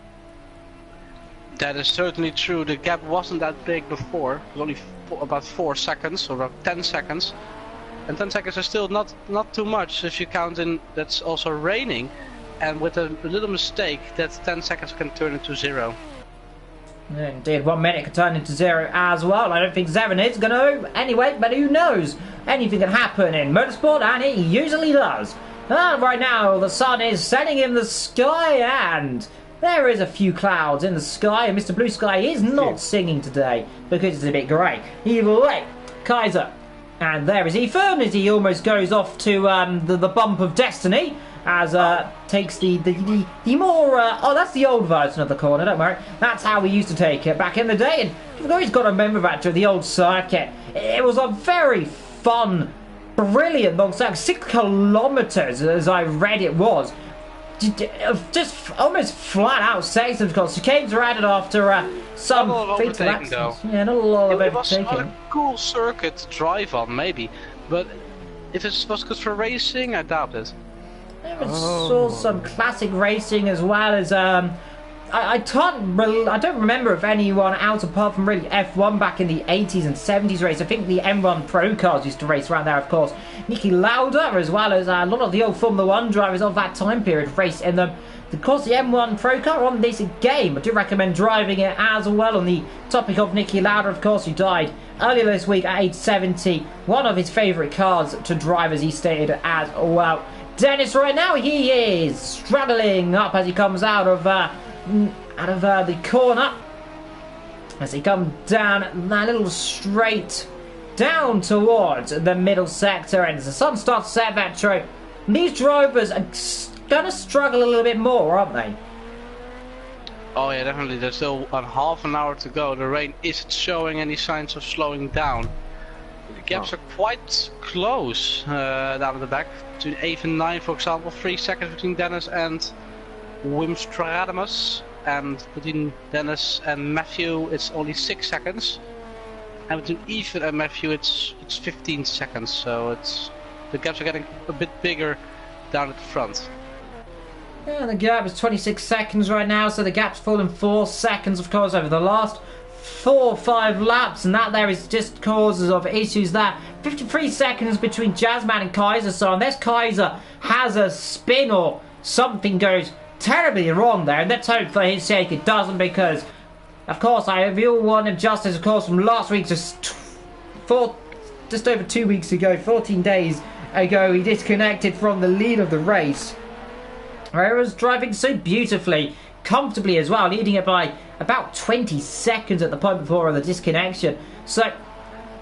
That is certainly true. The gap wasn't that big before. It was only about 4 seconds or about 10 seconds. And 10 seconds is still not too much if you count in that's also raining. And with a little mistake, that 10 seconds can turn into 0. Yeah, indeed, 1 minute can turn into 0 as well. I don't think 7 is going to anyway, but who knows? Anything can happen in motorsport, and it usually does. And right now, the sun is setting in the sky, and there is a few clouds in the sky, and Mr. Blue Sky is not singing today because it's a bit grey. Either way, Kaiser. And there is Ethan as he almost goes off to the bump of destiny. As takes the more oh, that's the old version of the corner, don't worry, that's how we used to take it back in the day. And you've always got to remember that to the old circuit, it was a very fun, brilliant long circuit, 6 kilometers as I read it was, just almost flat out sections, because chicanes are added after some fatal accidents. Yeah, not a lot of overtaking. It was not a cool circuit to drive on, maybe, but if it was good for racing, I doubt it. I saw some classic racing as well as I don't remember if anyone out apart from really F1 back in the 80s and 70s race. I think the M1 Pro cars used to race around there, of course. Niki Lauda, as well as a lot of the old Formula 1 drivers of that time period raced in them. Of course, the M1 Pro car on this game, I do recommend driving it as well. On the topic of Niki Lauda, of course, who died earlier this week at age 70. One of his favourite cars to drive, as he stated as well. Dennis right now, he is straddling up as he comes out of the corner, as he comes down that little straight down towards the middle sector, and as the sun starts to set, Vetro, these drivers are going to struggle a little bit more, aren't they? Oh yeah, definitely. There's still half an hour to go. The rain isn't showing any signs of slowing down. The gaps are quite close down at the back. Between 8 and 9, for example, 3 seconds between Dennis and Wimstradamus. And between Dennis and Matthew, it's only 6 seconds. And between Ethan and Matthew, it's 15 seconds. So the gaps are getting a bit bigger down at the front. Yeah, the gap is 26 seconds right now, so the gap's fallen 4 seconds, of course, over the last 4 or 5 laps, and that there is just causes of issues there. 53 seconds between Jazzman and Kaiser, so unless Kaiser has a spin or something goes terribly wrong there, and let's hope for his sake it doesn't, because of course we all want him justice, of course, from last week, just over 2 weeks ago, 14 days ago, he disconnected from the lead of the race. Where he was driving so beautifully, comfortably as well, leading it by about 20 seconds at the point before the disconnection. So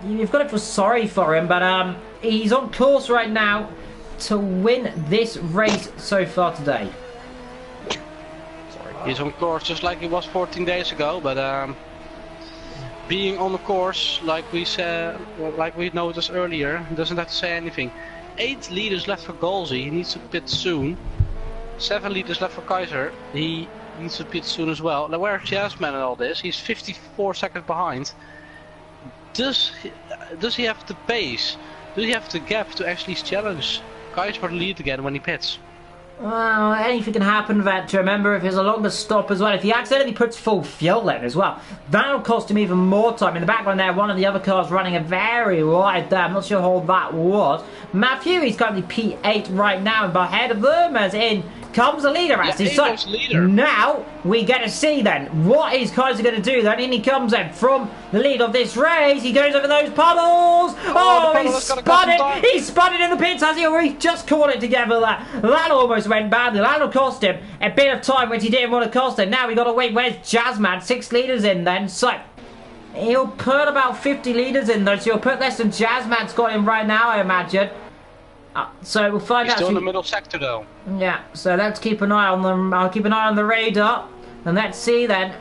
you've got to feel sorry for him, but he's on course right now to win this race so far today. He's on course just like he was 14 days ago, but being on the course, like we said, like we noticed earlier, doesn't have to say anything. 8 leaders left for Golsey, he needs to pit soon. 7 leaders left for Kaiser, he needs to pit soon as well. Now where's Jasmine and all this? He's 54 seconds behind. Does he have the pace? Does he have the gap to actually challenge Kaiser for the lead again when he pits? Well, anything can happen, Vet. Remember, if there's a longer stop as well, if he accidentally puts full fuel in as well, that'll cost him even more time. In the background there, one of the other cars running a very wide there. I'm not sure how that was. Matthew, he's currently P8 right now, and ahead of them, as in comes the leader, actually. Yeah, so leader. Now we get to see then what is Kaiser going to do then. In he comes then from the lead of this race. He goes over those puddles. Oh, he spun it in the pits as he just caught it together there. That almost went badly. That'll cost him a bit of time, which he didn't want to cost him. Now we got to wait. Where's Jazzman? 6 leaders in then. So he'll put about 50 leaders in though. So he'll put less than Jazzman's got him right now, I imagine. So we'll find out. He's still in the middle sector though. Yeah, so let's keep an eye on them. I'll keep an eye on the radar, and let's see then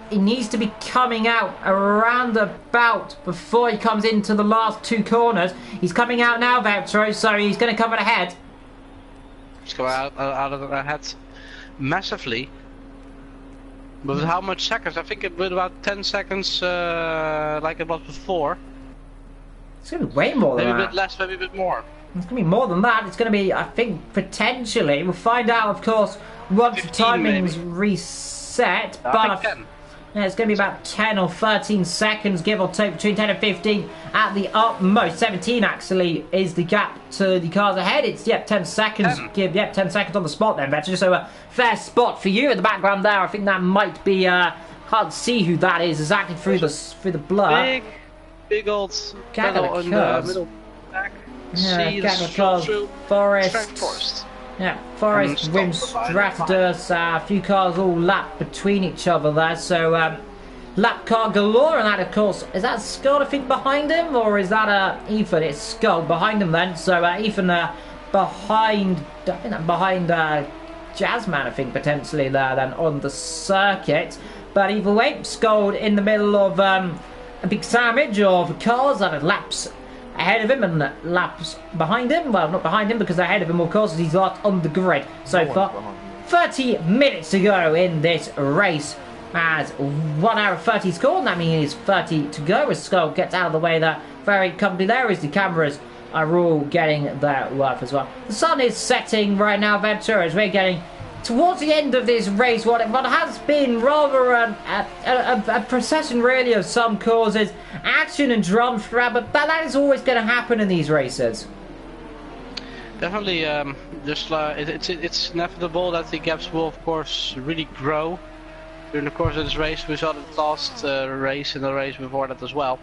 he needs to be coming out around about before he comes into the last 2 corners. He's coming out now, Vetro, so he's going to come ahead. He's coming out of the head massively. With how much seconds? I think it was about 10 seconds like it was before. It's going to be way more than that. Maybe a bit less, maybe a bit more. It's going to be more than that. It's going to be, I think, potentially. We'll find out, of course, once the timing's reset. But yeah, it's going to be about 10 or 13 seconds, give or take, between 10 and 15 at the utmost. 17 actually is the gap to the cars ahead. It's 10 seconds. 10 seconds on the spot then, Vettel. So a fair spot for you in the background there. I think that might be hard to see who that is exactly through the blur. Big old gaggle in the middle back. Yeah, gaggle cars. Forest. Yeah, Forest, Wim Stratus, a few cars all lapped between each other there, so lap car galore, and that of course, is that Skull I think behind him, or is that Ethan? It's Skull behind him then, so Ethan behind Jazzman I think potentially there then on the circuit, but either way, Skull in the middle of a big sandwich of cars that are laps ahead of him and laps behind him. Well, not behind him because they're ahead of him, of course, as he's last on the grid so far. 30 minutes to go in this race as 1 hour 30 scored. That means 30 to go as Skull gets out of the way there. Very comfortably there as the cameras are all getting their worth as well. The sun is setting right now, Ventura, as we're getting towards the end of this race. What has been rather a procession really of some causes, action and drama throughout, but that is always going to happen in these races. Definitely, it's inevitable that the gaps will of course really grow during the course of this race. We saw the last race and the race before that as well.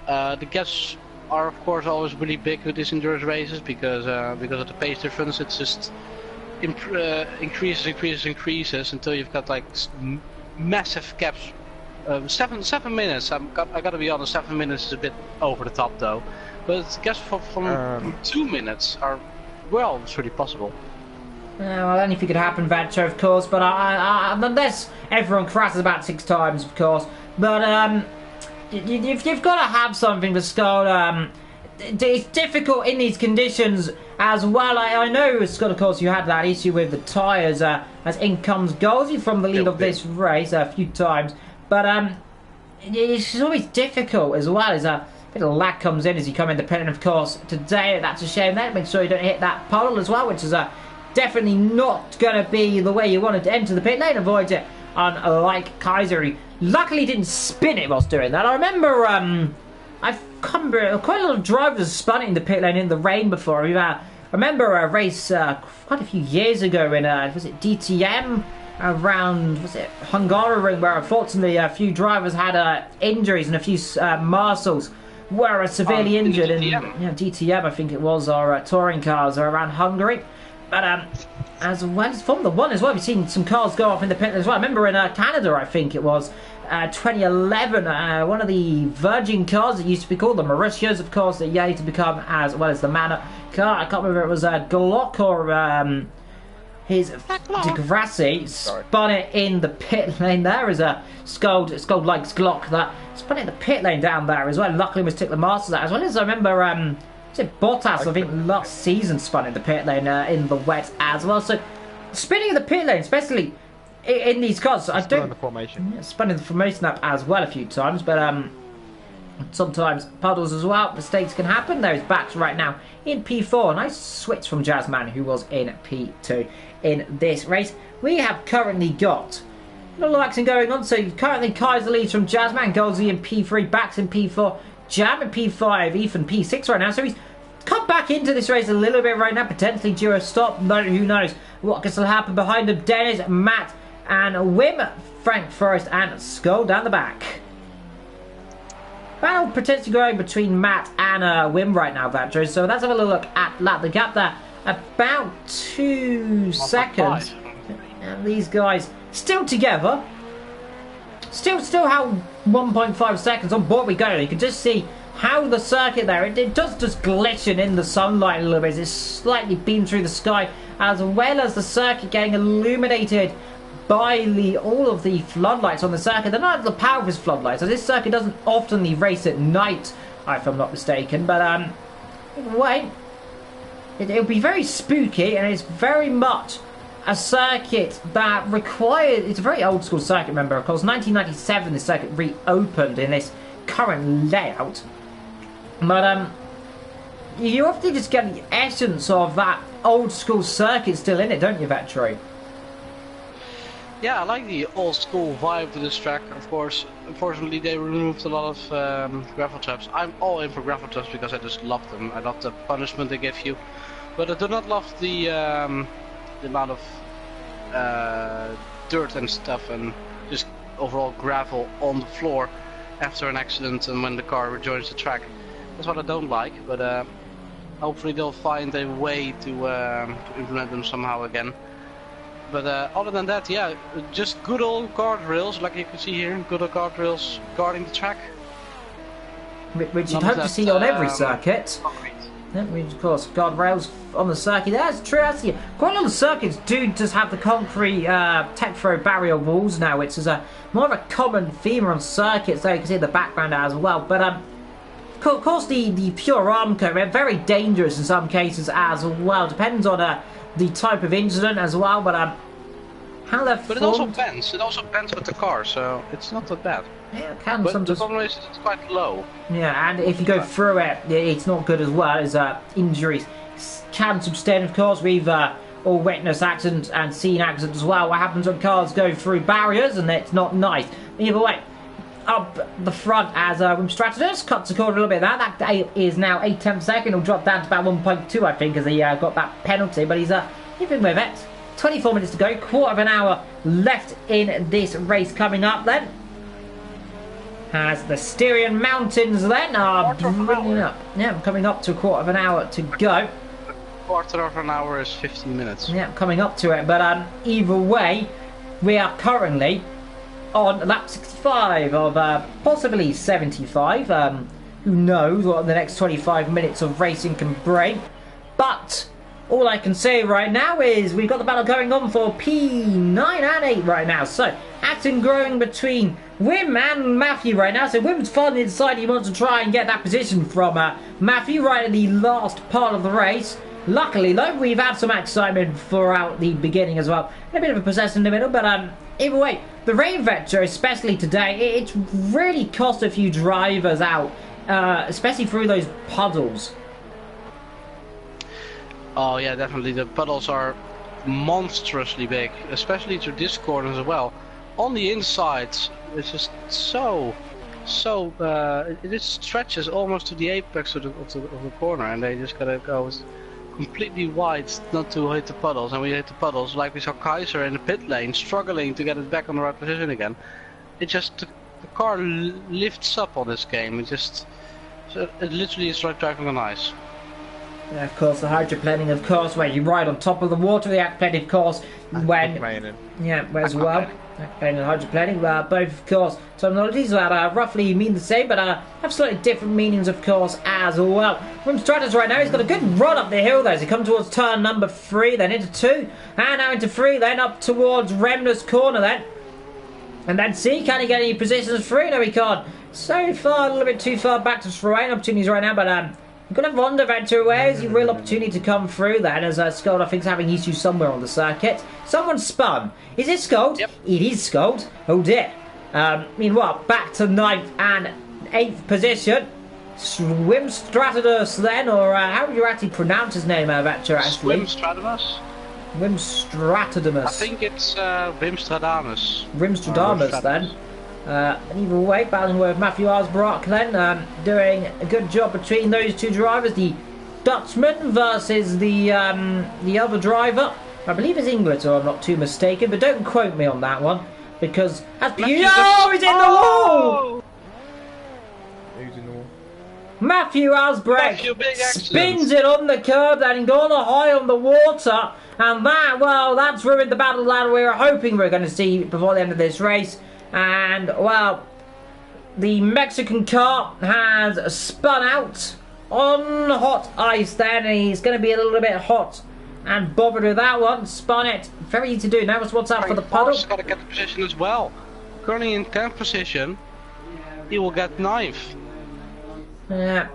The gaps are of course always really big with these endurance races because of the pace difference. It's just increases until you've got like massive gaps. 7 minutes. I gotta be honest. 7 minutes is a bit over the top though. But gaps from 2 minutes are it's really possible. Well, anything could happen, Vancho, of course. But unless everyone crashes about 6 times, of course. But you've got to have something for Skull. It's difficult in these conditions as well. I know, Scott, of course, you had that issue with the tyres as in comes Golsey from the lead of this race a few times. But it's always difficult as well as a bit of lag comes in as you come in the pit. And of course, today, that's a shame there. Make sure you don't hit that puddle as well, which is definitely not going to be the way you wanted to enter the pit lane. Avoid it, unlike Kaiser, who luckily didn't spin it whilst doing that. I remember... quite a lot of drivers spun it in the pit lane in the rain before. I remember a race quite a few years ago in was it DTM around, was it Hungaroring, where unfortunately a few drivers had injuries and a few marshals were severely injured in DTM I think it was, or touring cars around Hungary. But as well as Formula 1 as well, we've seen some cars go off in the pit as well. I remember in Canada, I think it was 2011, one of the Virgin cars that used to be called the Mauritius, of course, that yet to become as well as the Manor car. I can't remember if it was Glock or his Degrassi spun it in the pit lane there as a Skull likes Glock that spun it in the pit lane down there as well. Luckily, was took the Masters out as well as I remember. Was it Bottas? I think last season spun in the pit lane in the wet as well. So spinning in the pit lane, especially in these cars, I don't. Spun in the formation up as well a few times, but sometimes puddles as well. Mistakes can happen. There's Bax right now in P4. Nice switch from Jazzman, who was in P2 in this race. We have currently got a little action going on. So currently Kaiser leads from Jazzman, Golsey in P3, Bax in P4, Jam in P5, Ethan P6 right now. So he's come back into this race a little bit right now. Potentially due a stop. No, who knows what can still happen behind him. Dennis, Matt, and Wim, Frank Forrest, and Skull down the back. Battle potentially going between Matt and Wim right now, Vantro. So let's have a little look at the gap there. About 2 seconds. And these guys still together. Still have 1.5 seconds on board we go. You can just see how the circuit there, it does just glisten in the sunlight a little bit. It's slightly beamed through the sky, as well as the circuit getting illuminated by all of the floodlights on the circuit. They're not the power of his floodlights, so this circuit doesn't often race at night, if I'm not mistaken. But wait, it'll be very spooky, and it's very much a circuit that requires. It's a very old school circuit. Remember, of course, 1997 the circuit reopened in this current layout. But you often just get the essence of that old school circuit still in it, don't you, Vetri? Yeah, I like the old school vibe to this track. Of course, unfortunately they removed a lot of gravel traps. I'm all in for gravel traps because I just love them. I love the punishment they give you, but I do not love the amount of dirt and stuff and just overall gravel on the floor after an accident and when the car rejoins the track. That's what I don't like, but hopefully they'll find a way to implement them somehow again. But other than that, yeah, just good old guardrails, like you can see here, good old guardrails guarding the track. Which you'd hope to see on every circuit. Yeah, of course, guardrails on the circuit. That's true, actually. Quite a lot of circuits do just have the concrete Tecfro barrier walls now, which is more of a common theme on circuits, though you can see in the background as well. But of course, the pure Armco are very dangerous in some cases as well. Depends on the type of incident as well, but how they're But it also bends. It also bends with the car, so it's not that bad. Yeah, it can but sometimes. The problem is it's quite low. Yeah, and if you go through it, it's not good as well as injuries can sustain. Of course, we've all witnessed accidents and seen accidents as well. What happens when cars go through barriers, and it's not nice. Either way, up the front as Stratus cuts the corner a little bit. That is now 8/10 of a second. He'll drop down to about 1.2, I think, as he got that penalty. But he's keeping with it. 24 minutes to go. Quarter of an hour left in this race. Coming up then, as the Styrian Mountains then are bringing up. Yeah, coming up to a quarter of an hour to go. Quarter of an hour is 15 minutes. Yeah, coming up to it. But either way, we are currently on lap 65 of possibly 75. Who knows what the next 25 minutes of racing can bring. But all I can say right now is we've got the battle going on for P9 and 8 right now. So action growing between Wim and Matthew right now. So Wim's finally decided he wants to try and get that position from Matthew right at the last part of the race. Luckily though, we've had some excitement throughout the beginning as well. And a bit of a possession in the middle, but either way, the rain vector, especially today, it's really cost a few drivers out, especially through those puddles. Oh yeah, definitely. The puddles are monstrously big, especially through this corner as well. On the inside, it's just it just stretches almost to the apex of the corner, and they just gotta go completely wide not to hit the puddles. And we hit the puddles, like we saw Kaiser in the pit lane struggling to get it back on the right position again. It just the car lifts up on this game. It literally is like driving on ice. Yeah, of course, the hydroplaning, of course, where you ride on top of the water. The aquaplaning, of course, when as well. Aquaplaning and hydroplaning, both, of course, terminologies that roughly mean the same, but have slightly different meanings, of course, as well. From Stratus right now, he's got a good run up the hill there as he comes towards turn number 3, then into 2, and now into 3, then up towards Remner's corner then. And then see, can he get any positions through? No, he can't. So far, a little bit too far back to throw in opportunities right now, but you've got a Ronda Venture away as a real opportunity to come through then, as Scold I think is having issues somewhere on the circuit. Someone spun. Is it Scold? Yep. It is Scold. Oh dear. Meanwhile, back to 9th and 8th position. Swim Stratidus then, or how would you actually pronounce his name, Venture, actually? Swim Stradamus? Wim Stratidamus. I think it's Wim Stradamus. Wim Stradamus then. Either way, battling with Matthew Arsbrock then, doing a good job between those two drivers. The Dutchman versus the other driver. I believe it's English, or I'm not too mistaken, but don't quote me on that one, because he's in the wall! Who's in the wall? Matthew Asbrecht spins it on the curb and gone high on the water, and that's ruined the battle that we were hoping we were going to see before the end of this race. And well, the Mexican car has spun out on hot ice then, and he's going to be a little bit hot And bothered with that one. Spun it. Very easy to do. Now it's what's up for the puddle. He's got to get the position as well. Currently in 10th position. He will get 9th. Yeah.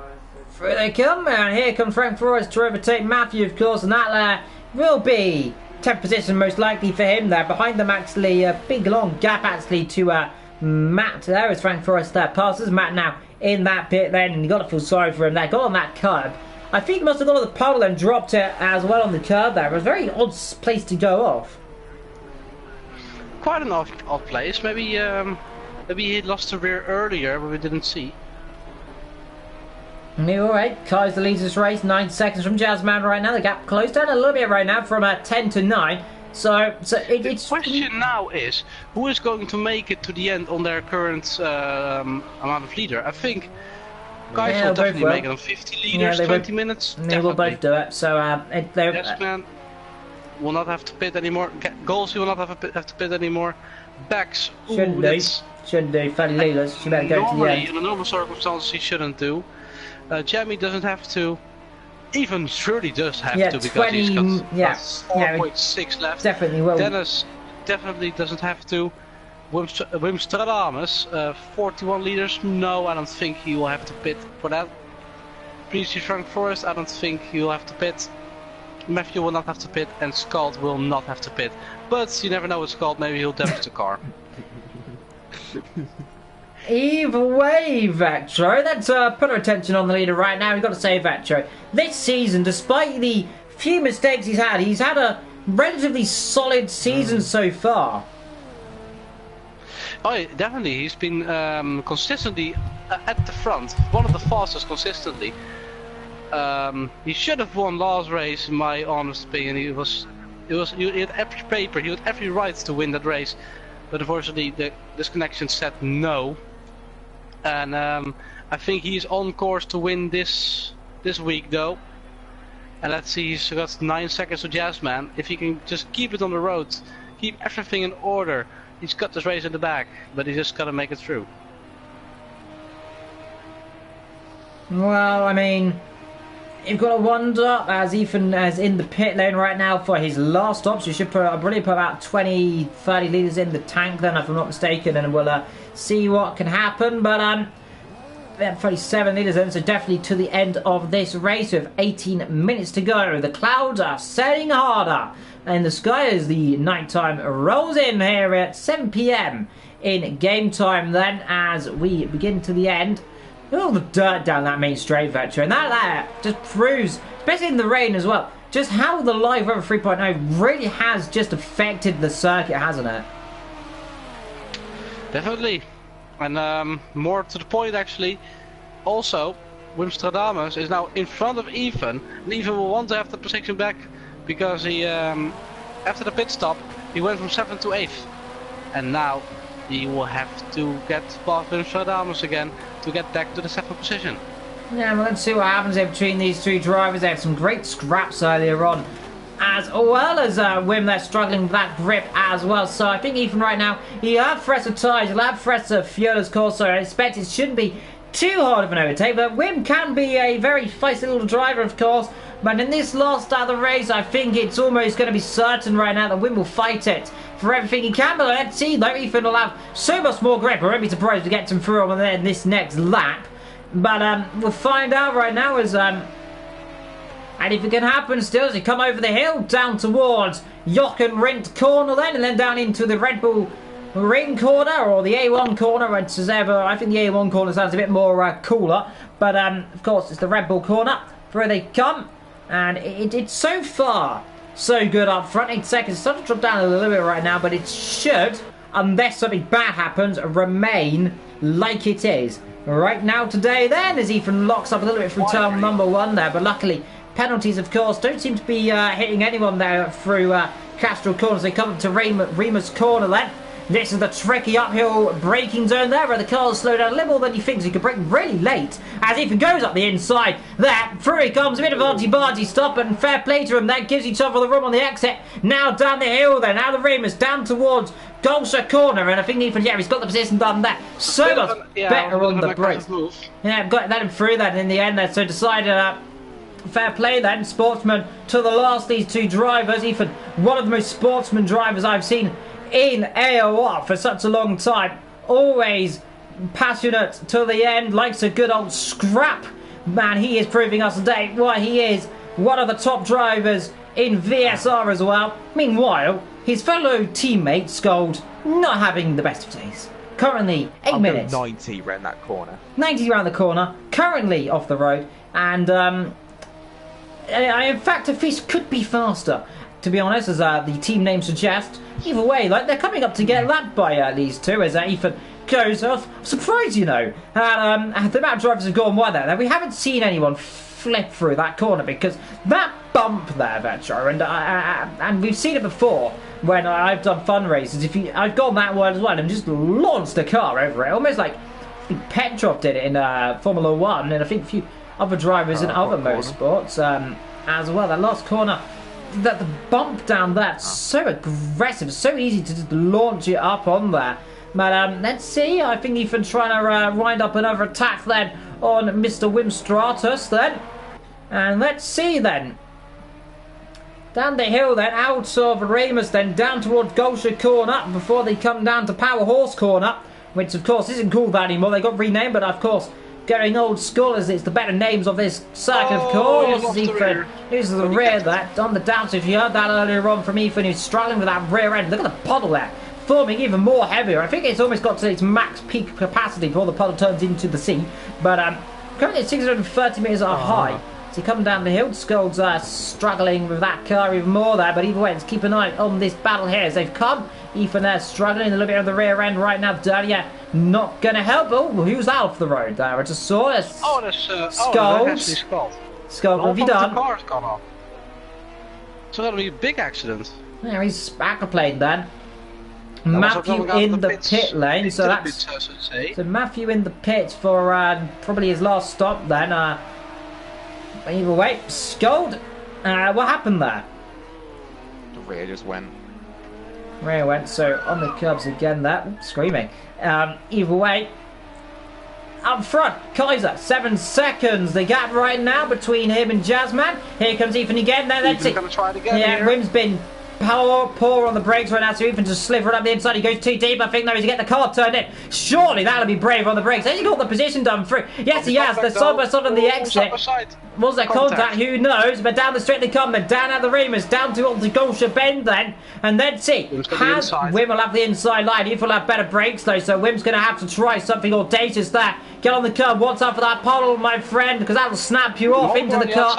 Through they come, and here comes Frank Forrest to overtake Matthew, of course, and that will be 10th position most likely for him there. Behind them, actually, a big long gap actually to Matt. There is Frank Forrest there. Passes Matt now in that pit lane, and you got to feel sorry for him there. Got on that curb. I think he must have gone on the puddle and dropped it as well on the curb there. It was a very odd place to go off. Quite an odd place. Maybe he lost the rear earlier, but we didn't see. Alright, Kaiser leads this race, 9 seconds from Jazzman right now. The gap closed down a little bit right now from 10 to 9. So it's... The question now is, who is going to make it to the end on their current amount of leader? I think guys will definitely make it on 50 liters, 20 minutes. They will both do it. So Jazzman will not have to pit anymore. Goals will not have to pit anymore. Backs, shouldn't do. Fairly leaders. She better go to the end. In a normal circumstances, he shouldn't do. Jamie doesn't have to. Even Shirley does have to because 20, he's got 4.6 left. Definitely will. Dennis definitely doesn't have to. Wim Stradamus, 41 liters. No, I don't think he will have to pit for that. Previously Frank Forrest, I don't think he will have to pit. Matthew will not have to pit, and Scald will not have to pit. But you never know with Scald, maybe he'll damage the car. Either way, Vetro, let's put our attention on the leader right now. We've got to say, Vetro, this season, despite the few mistakes he's had a relatively solid season so far. Oh, yeah, definitely. He's been consistently at the front, one of the fastest consistently. He should have won last race, in my honest opinion. He had every paper, he had every right to win that race, but unfortunately the disconnection said no. And I think he's on course to win this week though. And let's see, he's got 9 seconds to Jazzman. If he can just keep it on the road, keep everything in order, he's got this race in the bag, but he just gotta make it through. Well, I mean, you've got to wonder, as Ethan is in the pit lane right now for his last stops. You should probably put about 20, 30 litres in the tank then, if I'm not mistaken, and we'll see what can happen. But 37 litres in, so definitely to the end of this race with 18 minutes to go. The clouds are setting harder in the sky as the nighttime rolls in here at 7 PM in game time then, as we begin to the end. All the dirt down that main straight, Vetcher, and that just proves, especially in the rain as well, just how the live weather 3.0 really has just affected the circuit, hasn't it? Definitely, and more to the point actually, also Wim Stradamus is now in front of Ethan, and Ethan will want to have the position back because he, after the pit stop, he went from 7th to 8th, and now he will have to get past Wim Stradamus again to get back to the 7th position. Yeah, well, let's see what happens there between these two drivers. They had some great scraps earlier on, as well as Wim, they're struggling with that grip as well. So I think Ethan right now, he'll have fresher tyres, he'll have fresher fuel, of course, so I expect it shouldn't be too hard of an overtake. But Wim can be a very feisty little driver, of course. But in this last start of the race, I think it's almost going to be certain right now that Wim will fight it for everything he can. But let's see, though, Ethan will have so much more grip. I won't be surprised to get him through on this next lap. But we'll find out right now as and if it can happen still, as they come over the hill down towards Jochen Rindt corner then, and then down into the Red Bull Ring corner, or the A1 corner, and I think the A1 corner sounds a bit more cooler. But of course it's the Red Bull corner. Through they come, and it's so far so good up front. 8 seconds, starting to drop down a little bit right now, but it should, unless something bad happens, remain like it is right now today then, as Ethan locks up a little bit through turn number 1 there. But luckily penalties, of course, don't seem to be hitting anyone there through Castrol corners. They come up to Remus corner then. This is the tricky uphill braking zone there, where the cars slow down a little more than you think, so you can brake really late as Ethan goes up the inside there. Through he comes, a bit of arty-barty stop, and fair play to him. That gives each other the room on the exit. Now down the hill then, now the Remus down towards Golsha corner, and I think Ethan, yeah, he's got the position done there. So much better on the brakes. Yeah, got that him through that in the end there, so decided fair play then, sportsman to the last, these two drivers. Ethan, one of the most sportsman drivers I've seen in AOR for such a long time. Always passionate to the end, likes a good old scrap. Man, he is proving us today why he is one of the top drivers in VSR as well. Meanwhile, his fellow teammate Scold not having the best of days. Currently 8 minutes. 90 round that corner. 90 round the corner. Currently off the road, and in fact, a fish could be faster. To be honest, as the team name suggests. Either way, like they're coming up to get lapped by these two as Ethan goes off. I'm surprised, you know, at the amount of drivers have gone wide there. We haven't seen anyone flip through that corner because that bump there, Vetro, and we've seen it before when I've done fun races. I've gone that wide as well and just launched the car over it, almost like I think Petrov did it in Formula 1, and I think a few other drivers in other motorsports as well. That last corner, that the bump down there, so aggressive, so easy to just launch it up on there. But let's see, I think Ethan trying to wind up another attack then on Mr. Wim Stratus then. And let's see then. Down the hill then, out of Remus then, down towards Gosha Corner before they come down to Power Horse Corner, which of course isn't called that anymore. They got renamed, but of course, going old school as it's the better names of this circuit, of course. Ethan uses the rear there, on the downside. If you heard that earlier on from Ethan, who's struggling with that rear end. Look at the puddle there, forming even more heavier. I think it's almost got to its max peak capacity before the puddle turns into the sea. But currently at 630 metres at a high. So you come down the hill, Scold's struggling with that car even more there, but either way, let's keep an eye on this battle here as they've come. Ethan there struggling a little bit of the rear end right now. Dirtier not going to help. Oh, who's out off the road there? I just saw it. That's Scold. Scold, what have you done? The car's gone off. So that'll be a big accident. Yeah, he's aquaplaned then. Matthew in the pit lane, so that's so Matthew in the pit for probably his last stop then. Either way, Scold. What happened there? The rear just went. Rear went, so on the curbs again there. Oops, screaming. Either way, up front, Kaiser, 7 seconds. The gap right now between him and Jazzman. Here comes Ethan again. Now let's see. Gonna try it again. Yeah, Wim's been poor on the brakes right now, so Ethan just slivering up the inside. He goes too deep. I think now he's to get the car turned in. Surely that'll be brave on the brakes. Has he got the position done through? Yes, he has. They're side by side on the exit. Was there contact? Who knows? But down the straight they come. Then down at the Remus, down towards the Gosha Bend then. And then see, Wim will have the inside line. Ethan will have better brakes though, so Wim's going to have to try something audacious there. Get on the curb. Watch out for that puddle, my friend, because that'll snap you off into the car.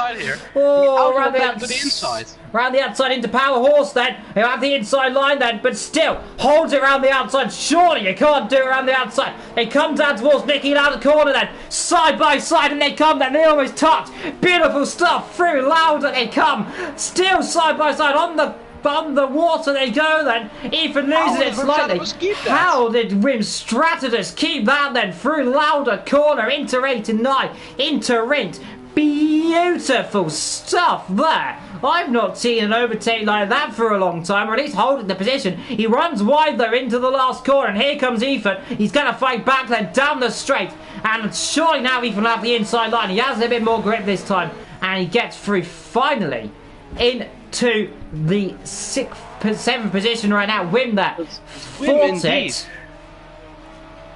Oh, around the outside. Round the outside into Power Horse then. He'll have the inside line then, but still holds it around the outside. Surely you can't do it around the outside. They come down towards Nicky out of the corner then. Side by side, and they come then. They almost touch. Beautiful stuff. Through Lauda they come. Still side by side on the water they go then. Ethan loses it slightly. How did Wim Stratus keep that then? Through Lauda corner into 8 and 9. Into Rint. Beautiful stuff there. I've not seen an overtake like that for a long time, or at least holding the position. He runs wide though into the last corner, and here comes Ethan. He's going to fight back then down the straight, and surely now Ethan will have the inside line. He has a bit more grip this time, and he gets through finally into the 7th position right now. Wim there. Fought it. He's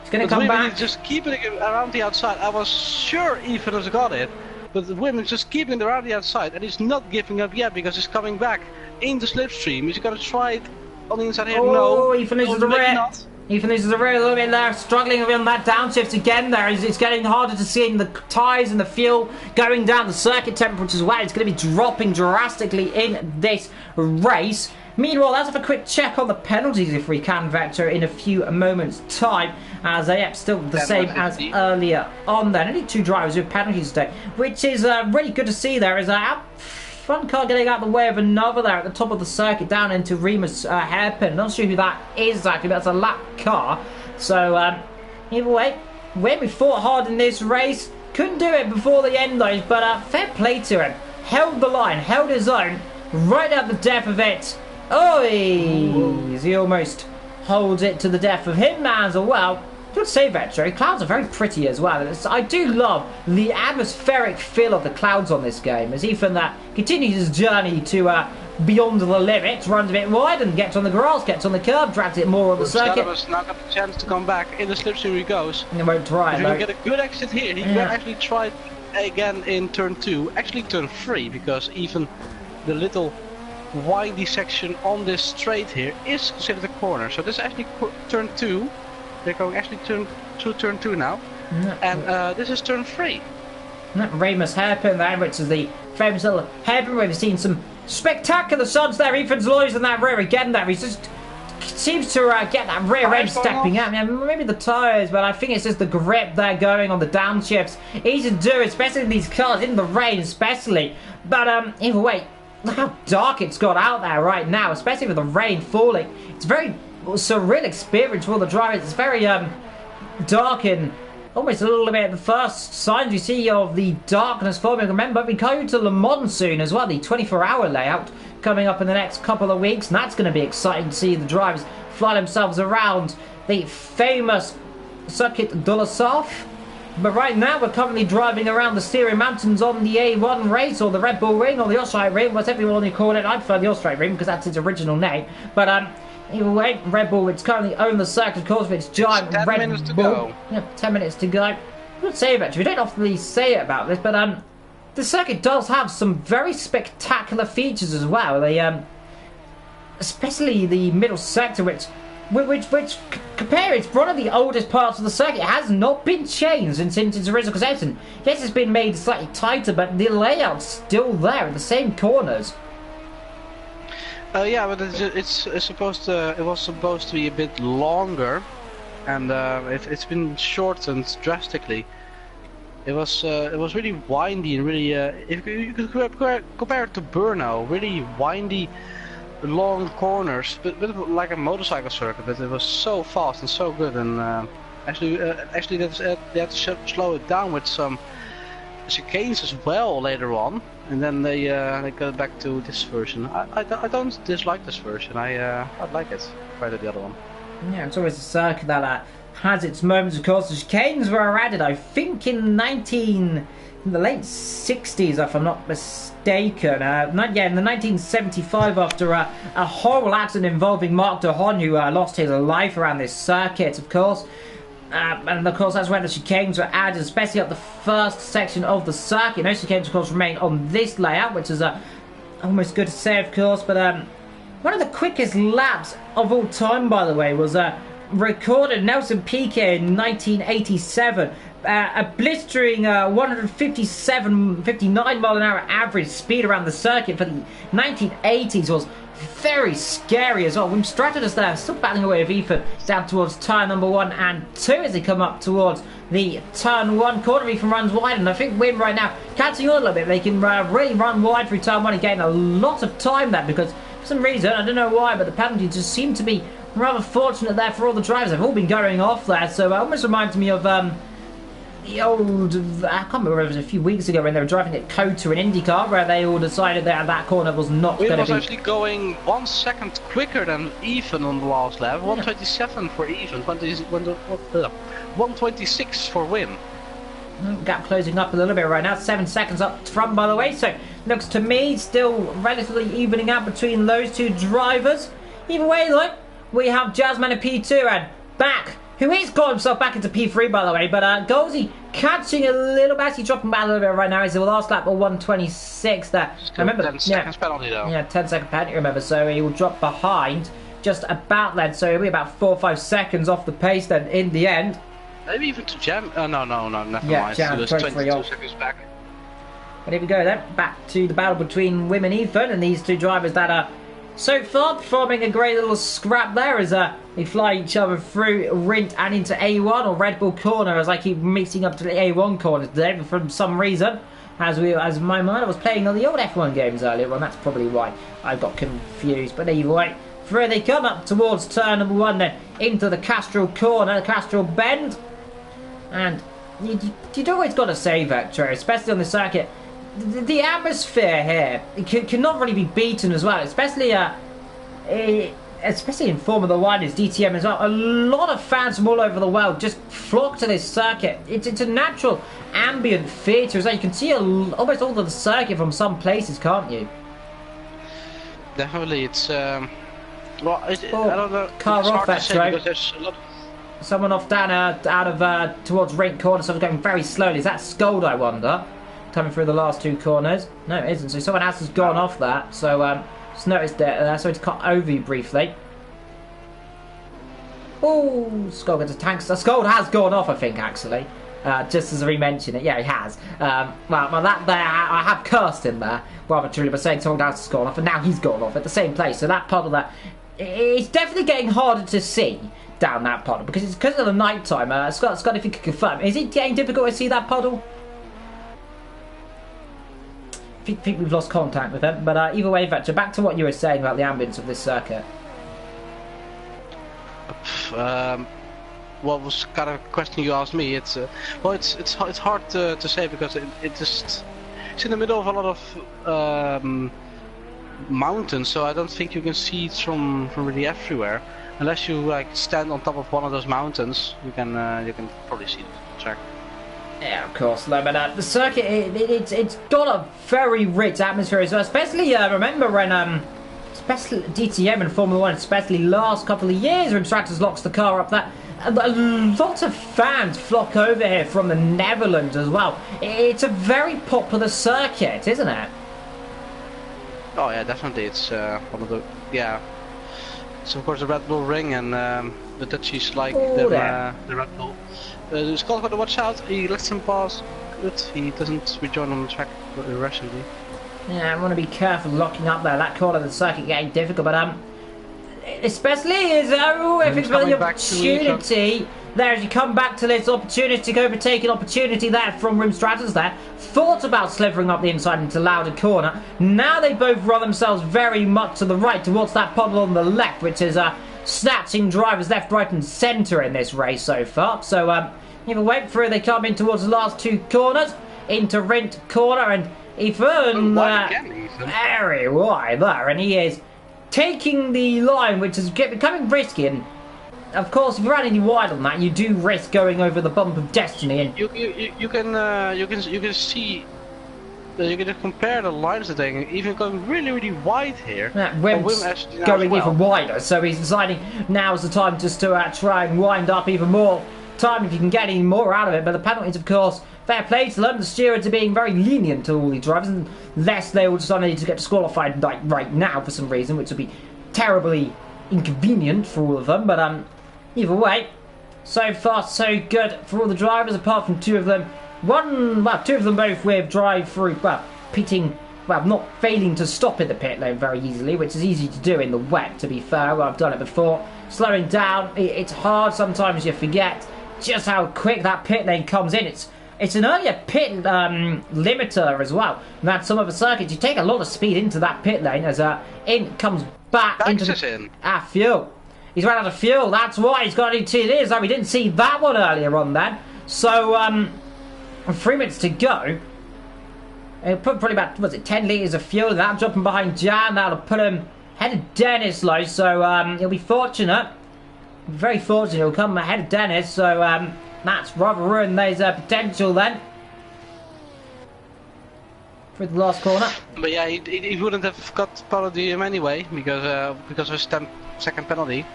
going to come back. Just keeping it around the outside. I was sure Ethan has got it. But the Wim is just keeping it around the outside, and he's not giving up yet because he's coming back in the slipstream. He's going to try it on the inside here. Oh, Ethan loses the rear. Ethan loses the rear a little bit there, struggling on that downshift again there. It's getting harder to see in the tyres and the fuel going down. The circuit temperature as well. It's going to be dropping drastically in this race. Meanwhile, let's have a quick check on the penalties if we can, Vector, in a few moments' time. As still the same as earlier on then. Only 2 drivers with penalties today, which is really good to see there. Is our front car getting out the way of another there at the top of the circuit down into Remus hairpin. Not sure who that is exactly, but that's a lap car. So either way, Wim fought hard in this race. Couldn't do it before the end though, but fair play to him. Held the line, held his own, right at the death of it. Oh, he almost holds it to the death of him as well. I would say, Vetro, clouds are very pretty as well. I do love the atmospheric feel of the clouds on this game, as Ethan continues his journey to beyond the limits, runs a bit wide and gets on the grass, gets on the curb, drags it more on the circuit. Now got the chance to come back. In the slipstream he goes. He won't try it, if he can get a good exit here, he can actually try again in turn 2, actually turn 3, because even the little windy section on this straight here is considered a corner. So this is actually turn 2. They're going actually through turn 2 now, and this is turn 3. Ramus hairpin there, which is the famous little hairpin where we've seen some spectacular shots there. Ethan's losing that rear again there. He just seems to get that rear end stepping out. Yeah, maybe the tyres, but I think it's just the grip there going on the downshifts. Easy to do, especially in these cars, in the rain especially. But either way, look how dark it's got out there right now, especially with the rain falling. It's very surreal experience for the drivers. It's very dark and almost a little bit the first signs we see of the darkness forming. Remember, we go to Le Mans soon as well, the 24-hour layout coming up in the next couple of weeks, and that's going to be exciting to see the drivers fly themselves around the famous Circuit de la Sarthe. But right now we're currently driving around the Styria Mountains on the A1 race, or the Red Bull Ring, or the Austrite Ring, whatever you want to call it. I prefer the Austrite Ring because that's its original name. But either way, Red Bull, it's currently owned the circuit course with its giant Red Bull. 10 minutes to go. Yeah, 10 minutes to go. I would say it, actually, we don't often say it about this, but the circuit does have some very spectacular features as well. They, especially the middle sector, which compare it's one of the oldest parts of the circuit. It has not been changed since its original conception. Yes, it's been made slightly tighter, but the layout's still there in the same corners. Yeah, but it's supposed to. It was supposed to be a bit longer, and it's been shortened drastically. It was really windy and really. If you could compare it to Brno, really windy, long corners, but like a motorcycle circuit. But it was so fast and so good, and actually they had to slow it down with some chicanes as well later on, and then they got back to this version. I don't dislike this version. I like it compared to the other one. Yeah, it's always a circuit that has its moments. Of course, the chicanes were added, I think, in the late 60s, if I'm not mistaken. In the 1975, after a horrible accident involving Marc de Haan, who lost his life around this circuit, of course. And of course, that's when the chicanes were added, especially at the first section of the circuit. No chicanes, of course, remain on this layout, which is almost good to say, of course. But one of the quickest laps of all time, by the way, was recorded Nelson Piquet in 1987. A blistering 59 mile an hour average speed around the circuit for the 1980s was very scary as well. Wim Stratus there still battling away with Ethan down towards turn number 1 and 2 as they come up towards the turn 1 corner. Ethan runs wide, and I think Wim right now catching on a little bit. They can really run wide through turn 1 and gain a lot of time there, because for some reason, I don't know why, but the penalties just seem to be rather fortunate there for all the drivers. They've all been going off there, so it almost reminds me of the old, I can't remember, it was a few weeks ago when they were driving at Kota in IndyCar, where they all decided that that corner was not going to be... It was actually going 1 second quicker than Ethan on the last lap. 127 for Ethan, 126 for Wim. Gap closing up a little bit right now, 7 seconds up front, by the way, so looks to me still relatively evening out between those two drivers. Either way, look, we have Jazzman in P2 and back, who has got himself back into P3, by the way, but Golsey catching a little bit, he's dropping back a little bit right now. He's the last lap of 126 there. Remember, 10 seconds penalty though. Yeah, 10-second penalty, remember, so he will drop behind just about then, so he'll be about 4 or 5 seconds off the pace then in the end. Maybe even to Jam. No, never mind. Jam, so 22 seconds back. But here we go then, back to the battle between Wim and Ethan, and these two drivers that are so far performing a great little scrap there as they fly each other through Rint and into A1 or Red Bull corner, as I keep mixing up to the A1 corner today for some reason. As in my mind, I was playing on the old F1 games earlier on, that's probably why I got confused. But either way, through they come up towards turn number 1 then, into the Castrol corner, the Castrol bend. And you'd always got to say, Vector, especially on the circuit, the atmosphere here cannot really be beaten as well, especially especially in Formula 1, is DTM as well. A lot of fans from all over the world just flock to this circuit. It's a natural ambient theatre as well. You can see almost all of the circuit from some places, can't you? Definitely, it's well, I don't know. Car it's off hard to that say straight. because there's a lot. Someone off down out of towards Rink Corner, someone's going very slowly. Is that Scold, I wonder? Coming through the last 2 corners? No, it isn't. So someone else has gone off that. So just noticed that. So it's cut over you briefly. Oh, Scold gets a tank. Scold has gone off, I think, actually. Just as we mentioned it, yeah, he has. Well, that there, I have cursed him there, rather truly, by saying someone else has gone off, and now he's gone off at the same place. So that puddle there, it's definitely getting harder to see down that puddle because it's because of the night time. Scott, if you could confirm, is it getting difficult to see that puddle? I think we've lost contact with him, but either way, Vetcher, back to what you were saying about the ambience of this circuit. What was kind of a question you asked me? It's well, it's hard to say because it just it's in the middle of a lot of mountains, so I don't think you can see it from really everywhere. Unless you like stand on top of one of those mountains, you can probably see the track. Yeah, of course. No, but the circuit, it's got a very rich atmosphere as well. Especially remember when especially DTM and Formula 1, especially last couple of years, when Stratus locks the car up, that a lot of fans flock over here from the Netherlands as well. It's a very popular circuit, isn't it? Oh yeah, definitely. It's one of the So of course the Red Bull Ring and the Dutchies like the Red Bull. Scott's got to watch out. He lets him pass. Good. He doesn't rejoin on the track recently. Yeah, I want to be careful locking up there. That corner of the circuit getting difficult, but especially as if it's really an opportunity there as you come back to this opportunity, overtaking opportunity there from Room Stratus there. Thought about slithering up the inside into Loudon Corner. Now they both run themselves very much to the right towards that puddle on the left, which is snatching drivers left, right and centre in this race so far. So even went through, they come in towards the last 2 corners into Rint Corner, and Ethan very wide there, and he is taking the line, which is becoming risky. And of course, if you run any wide on that, you do risk going over the bump of destiny. And you can see. You can compare the lines that they even going really wide here. Yeah, Wim's going even wider, so he's deciding now's the time just to try and wind up even more time if you can get any more out of it. But the penalties, of course, fair play to them. The stewards are being very lenient to all the drivers, unless they will decide to get disqualified right now for some reason, which would be terribly inconvenient for all of them. But either way, so far so good for all the drivers, apart from 2 of them. 2 of them both with drive-through, pitting, not failing to stop in the pit lane very easily, which is easy to do in the wet, to be fair. I've done it before. Slowing down, it's hard. Sometimes you forget just how quick that pit lane comes in. It's an earlier pit limiter as well. And that's some of the circuits. You take a lot of speed into that pit lane as in comes back into the fuel. He's run out of fuel. That's why he's got to do 2 litres. We didn't see that one earlier on then. So 3 minutes to go. He'll put probably about 10 litres of fuel. That dropping behind Jan. That'll put him ahead of Dennis low. So he'll be fortunate. Very fortunate. He'll come ahead of Dennis. So that's rather ruined his potential then. For the last corner. But yeah, he wouldn't have got podium anyway because of his 10-second penalty.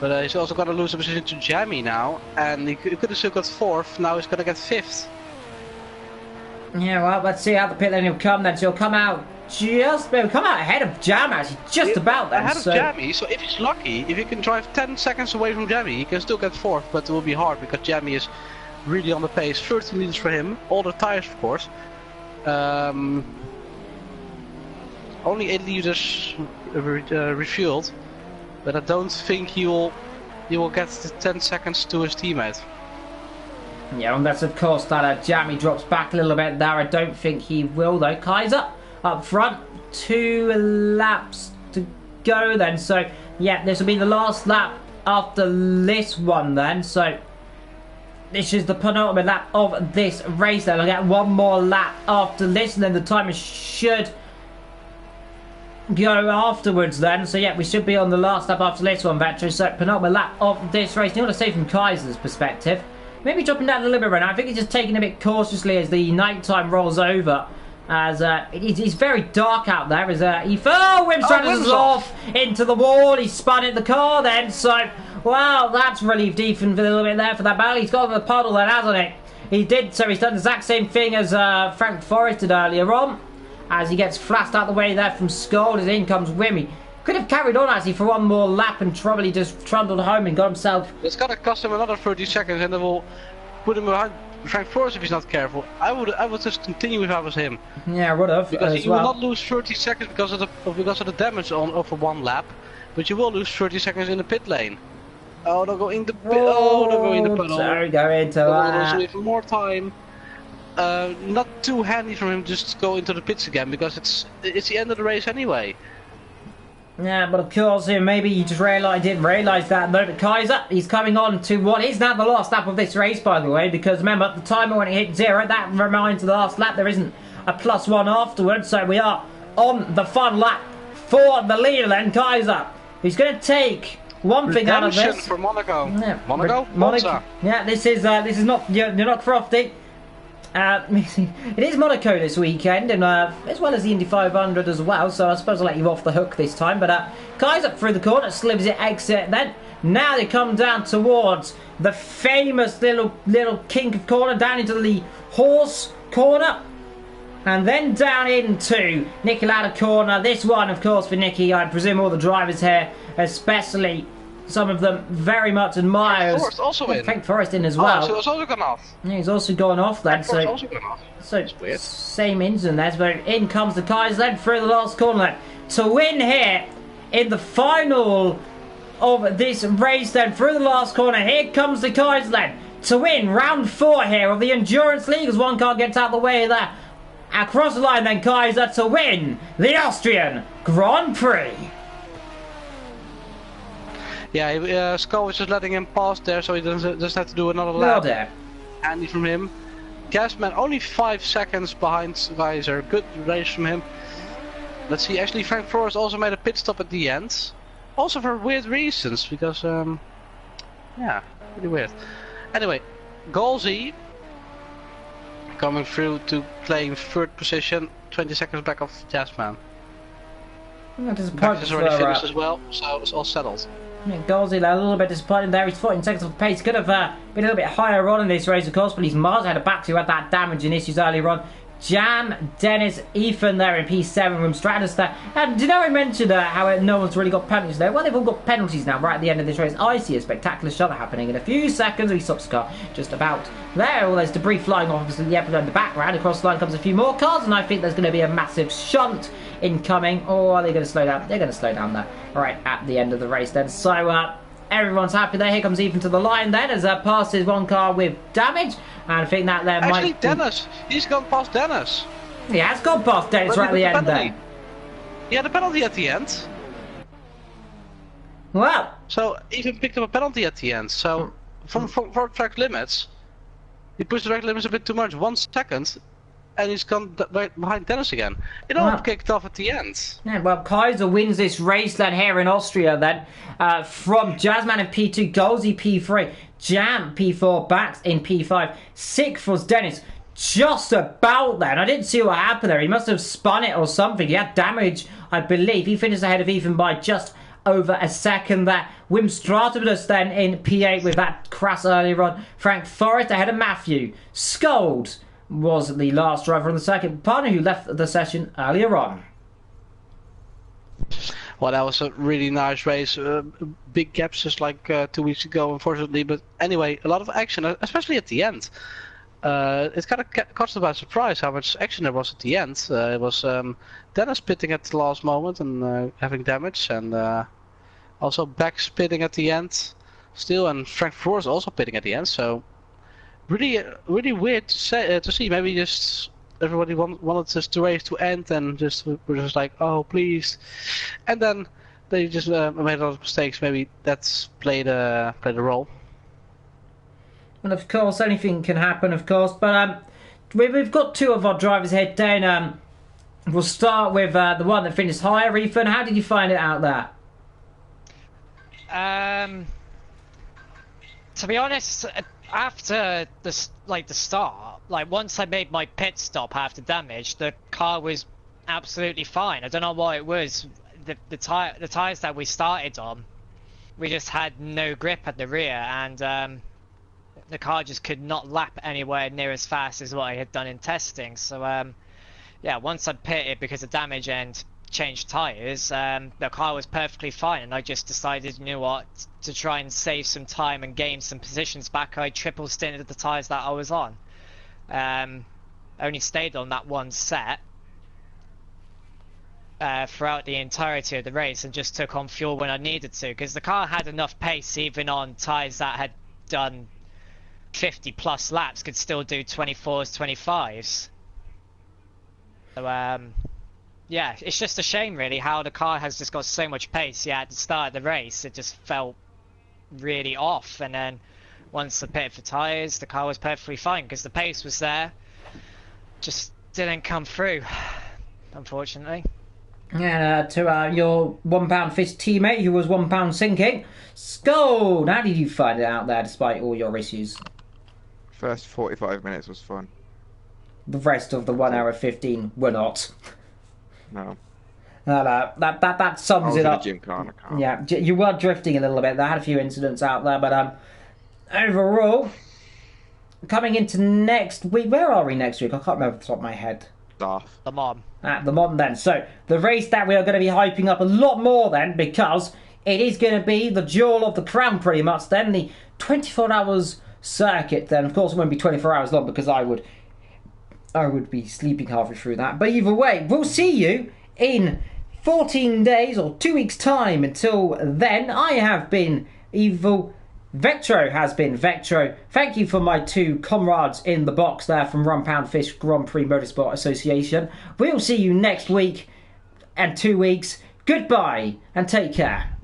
But he's also going to lose the position to Jamie now, and he could have still got 4th. Now he's going to get 5th. Yeah, well, let's see how the pit lane will come then. So he'll come out he'll come out ahead of Jam actually, just about then. Ahead of Jamie, so if he's lucky, if he can drive 10 seconds away from Jamie, he can still get 4th, but it will be hard because Jamie is really on the pace. 13 liters for him, all the tires of course. Only 8 liters refueled. But I don't think he will get the 10 seconds to his teammate. Yeah, unless of course that Jamie drops back a little bit there. I don't think he will though. Kaiser up front, 2 laps to go then. So yeah, this will be the last lap after this one then. So this is the penultimate lap of this race then. I'll get 1 more lap after this, and then the timer should go afterwards then. So yeah, we should be on the last lap after this one, Vetro. So penultimate lap of this race. You want to say from Kaiser's perspective, maybe dropping down a little bit right now. I think he's just taking a bit cautiously as the nighttime rolls over. As it's very dark out there. As he Wimstratus off into the wall. He spun in the car then. So wow, that's relieved Ethan for a little bit there for that battle. He's got the puddle then, hasn't he? He did so. He's done the exact same thing as Frank Forrest did earlier on. As he gets flashed out the way there from Skull. As in comes Wimmy. Could have carried on actually for one more lap and probably just trundled home and got himself. It's gonna cost him another 30 seconds, and it will put him behind Frank Forrest if he's not careful. I would just continue if I was him. Yeah, I would have. Because you will not lose 30 seconds because of the damage on over one lap, but you will lose 30 seconds in the pit lane. Oh, don't go in the pit. Oh, don't go in the puddle. Sorry, go into that. Lose even more time. Not too handy for him just to go into the pits again because it's the end of the race anyway. Yeah, but of course, maybe you just didn't realise that though. But Kaiser, he's coming on to what is now the last lap of this race, by the way, because remember, the timer when it hit 0, that reminds the last lap, there isn't a +1 afterwards, so we are on the fun lap for the leader then, Kaiser. He's going to take one thing out of this. For Monaco. Yeah. Monaco? Yeah, this is not, you're not crofty. It is Monaco this weekend, and as well as the Indy 500 as well, so I suppose I'll let you off the hook this time. But Kaiser through the corner, slivs it exit then. Now they come down towards the famous little kink of corner, down into the horse corner, and then down into Nicky Lauda corner. This one, of course, for Nicky, I presume all the drivers here, especially some of them, very much admire. Frank Forrest also in. Frank Forrest in as well. So it's also gone off. Yeah, he's also gone off then. Also gone off. So same incident there, but in comes the Kaiser then through the last corner then to win here in the final of this race then through the last corner. Here comes the Kaiser then to win round 4 here of the Endurance League as one car gets out of the way there. Across the line then Kaiser to win the Austrian Grand Prix. Yeah, Skull was just letting him pass there, so he doesn't just have to do another lap. Handy from him. Gasman only 5 seconds behind Kaiser. Good race from him. Let's see, actually Frank Forrest also made a pit stop at the end. Also for weird reasons, because, yeah, really weird. Anyway, Galsey coming through to playing 3rd position, 20 seconds back of Jasman. Back is already finished as well, so it's all settled. Yeah, Galsey a little bit disappointed there. He's 14 seconds off pace. Could have been a little bit higher on in this race, of course, but he's miles ahead of Bax, who had that damage and issues earlier on. Jam, Dennis, Ethan there in P7 from Stratus there. And did I mention how no one's really got penalties there? Well, they've all got penalties now right at the end of this race. I see a spectacular shot happening in a few seconds. He stops the car just about there. All there's debris flying off obviously in the background. Across the line comes a few more cars, and I think there's going to be a massive shunt incoming. Or are they going to slow down? They're going to slow down there right at the end of the race then. So everyone's happy there. Here comes Ethan to the line then as passes one car with damage. And I think that there actually, might Dennis, he's gone past Dennis. He has gone past Dennis right at the end there. He had a penalty at the end. Well. So, Ethan picked up a penalty at the end. So, for track limits, he pushed the track limits a bit too much. 1 second, and he's gone behind Dennis again. It all kicked off at the end. Yeah, well, Kaiser wins this race then here in Austria then. From Jazzman in P2, Galsey P3, Jam P4, Bax in P5. 6th was Dennis. Just about then. I didn't see what happened there. He must have spun it or something. He had damage, I believe. He finished ahead of Ethan by just over a second there. Wim Stratibus then in P8 with that crash earlier on. Frank Forrest ahead of Matthew. Scold was the last driver on the second partner who left the session earlier on. Well, that was a really nice race. Big gaps just like 2 weeks ago, unfortunately. But anyway, a lot of action, especially at the end. It kind of caught us by surprise how much action there was at the end. It was Dennis pitting at the last moment and having damage, and also Bax pitting at the end still, and Frank Forrest also pitting at the end. So really weird to see. Maybe just everybody wanted this race to end, and were just like, oh please, and then they just made a lot of mistakes. Maybe that's played a role. And of course, anything can happen, of course. But we've got 2 of our drivers here down We'll start with the one that finished higher. Ethan, how did you find it out there? To be honest, after the start, like once I made my pit stop after damage, the car was absolutely fine. I don't know what it was. The tires that we started on, we just had no grip at the rear, and the car just could not lap anywhere near as fast as what I had done in testing. So yeah, once I pitted because of damage and changed tires, the car was perfectly fine, and I just decided, you know what, to try and save some time and gain some positions back, I triple stinted the tires that I was on. Only stayed on that one set throughout the entirety of the race, and just took on fuel when I needed to, because the car had enough pace even on tires that had done 50 plus laps, could still do 24s, 25s. So yeah, it's just a shame really how the car has just got so much pace. Yeah, at the start of the race it just felt really off, and then once I pitted for tyres, the car was perfectly fine because the pace was there, just didn't come through, unfortunately. Yeah, to your £1 fish teammate who was £1 sinking, Skull, how did you find it out there despite all your issues? First 45 minutes was fun. The rest of the 1 hour 15 were not. No. That sums it up. In a gym car, yeah, you were drifting a little bit. There had a few incidents out there, but overall, coming into next week, where are we next week? I can't remember off the top of my head. Staff. The Mon. At the Mon then. So the race that we are going to be hyping up a lot more then, because it is going to be the Jewel of the Crown pretty much then, the 24 hours circuit then. Of course it won't be 24 hours long because I would be sleeping halfway through that. But either way, we'll see you in 14 days or 2 weeks' time. Until then, I have been Evil. Vectro has been Vectro. Thank you for my two comrades in the box there from £1 Fish Grand Prix Motorsport Association. We'll see you next week and 2 weeks. Goodbye and take care.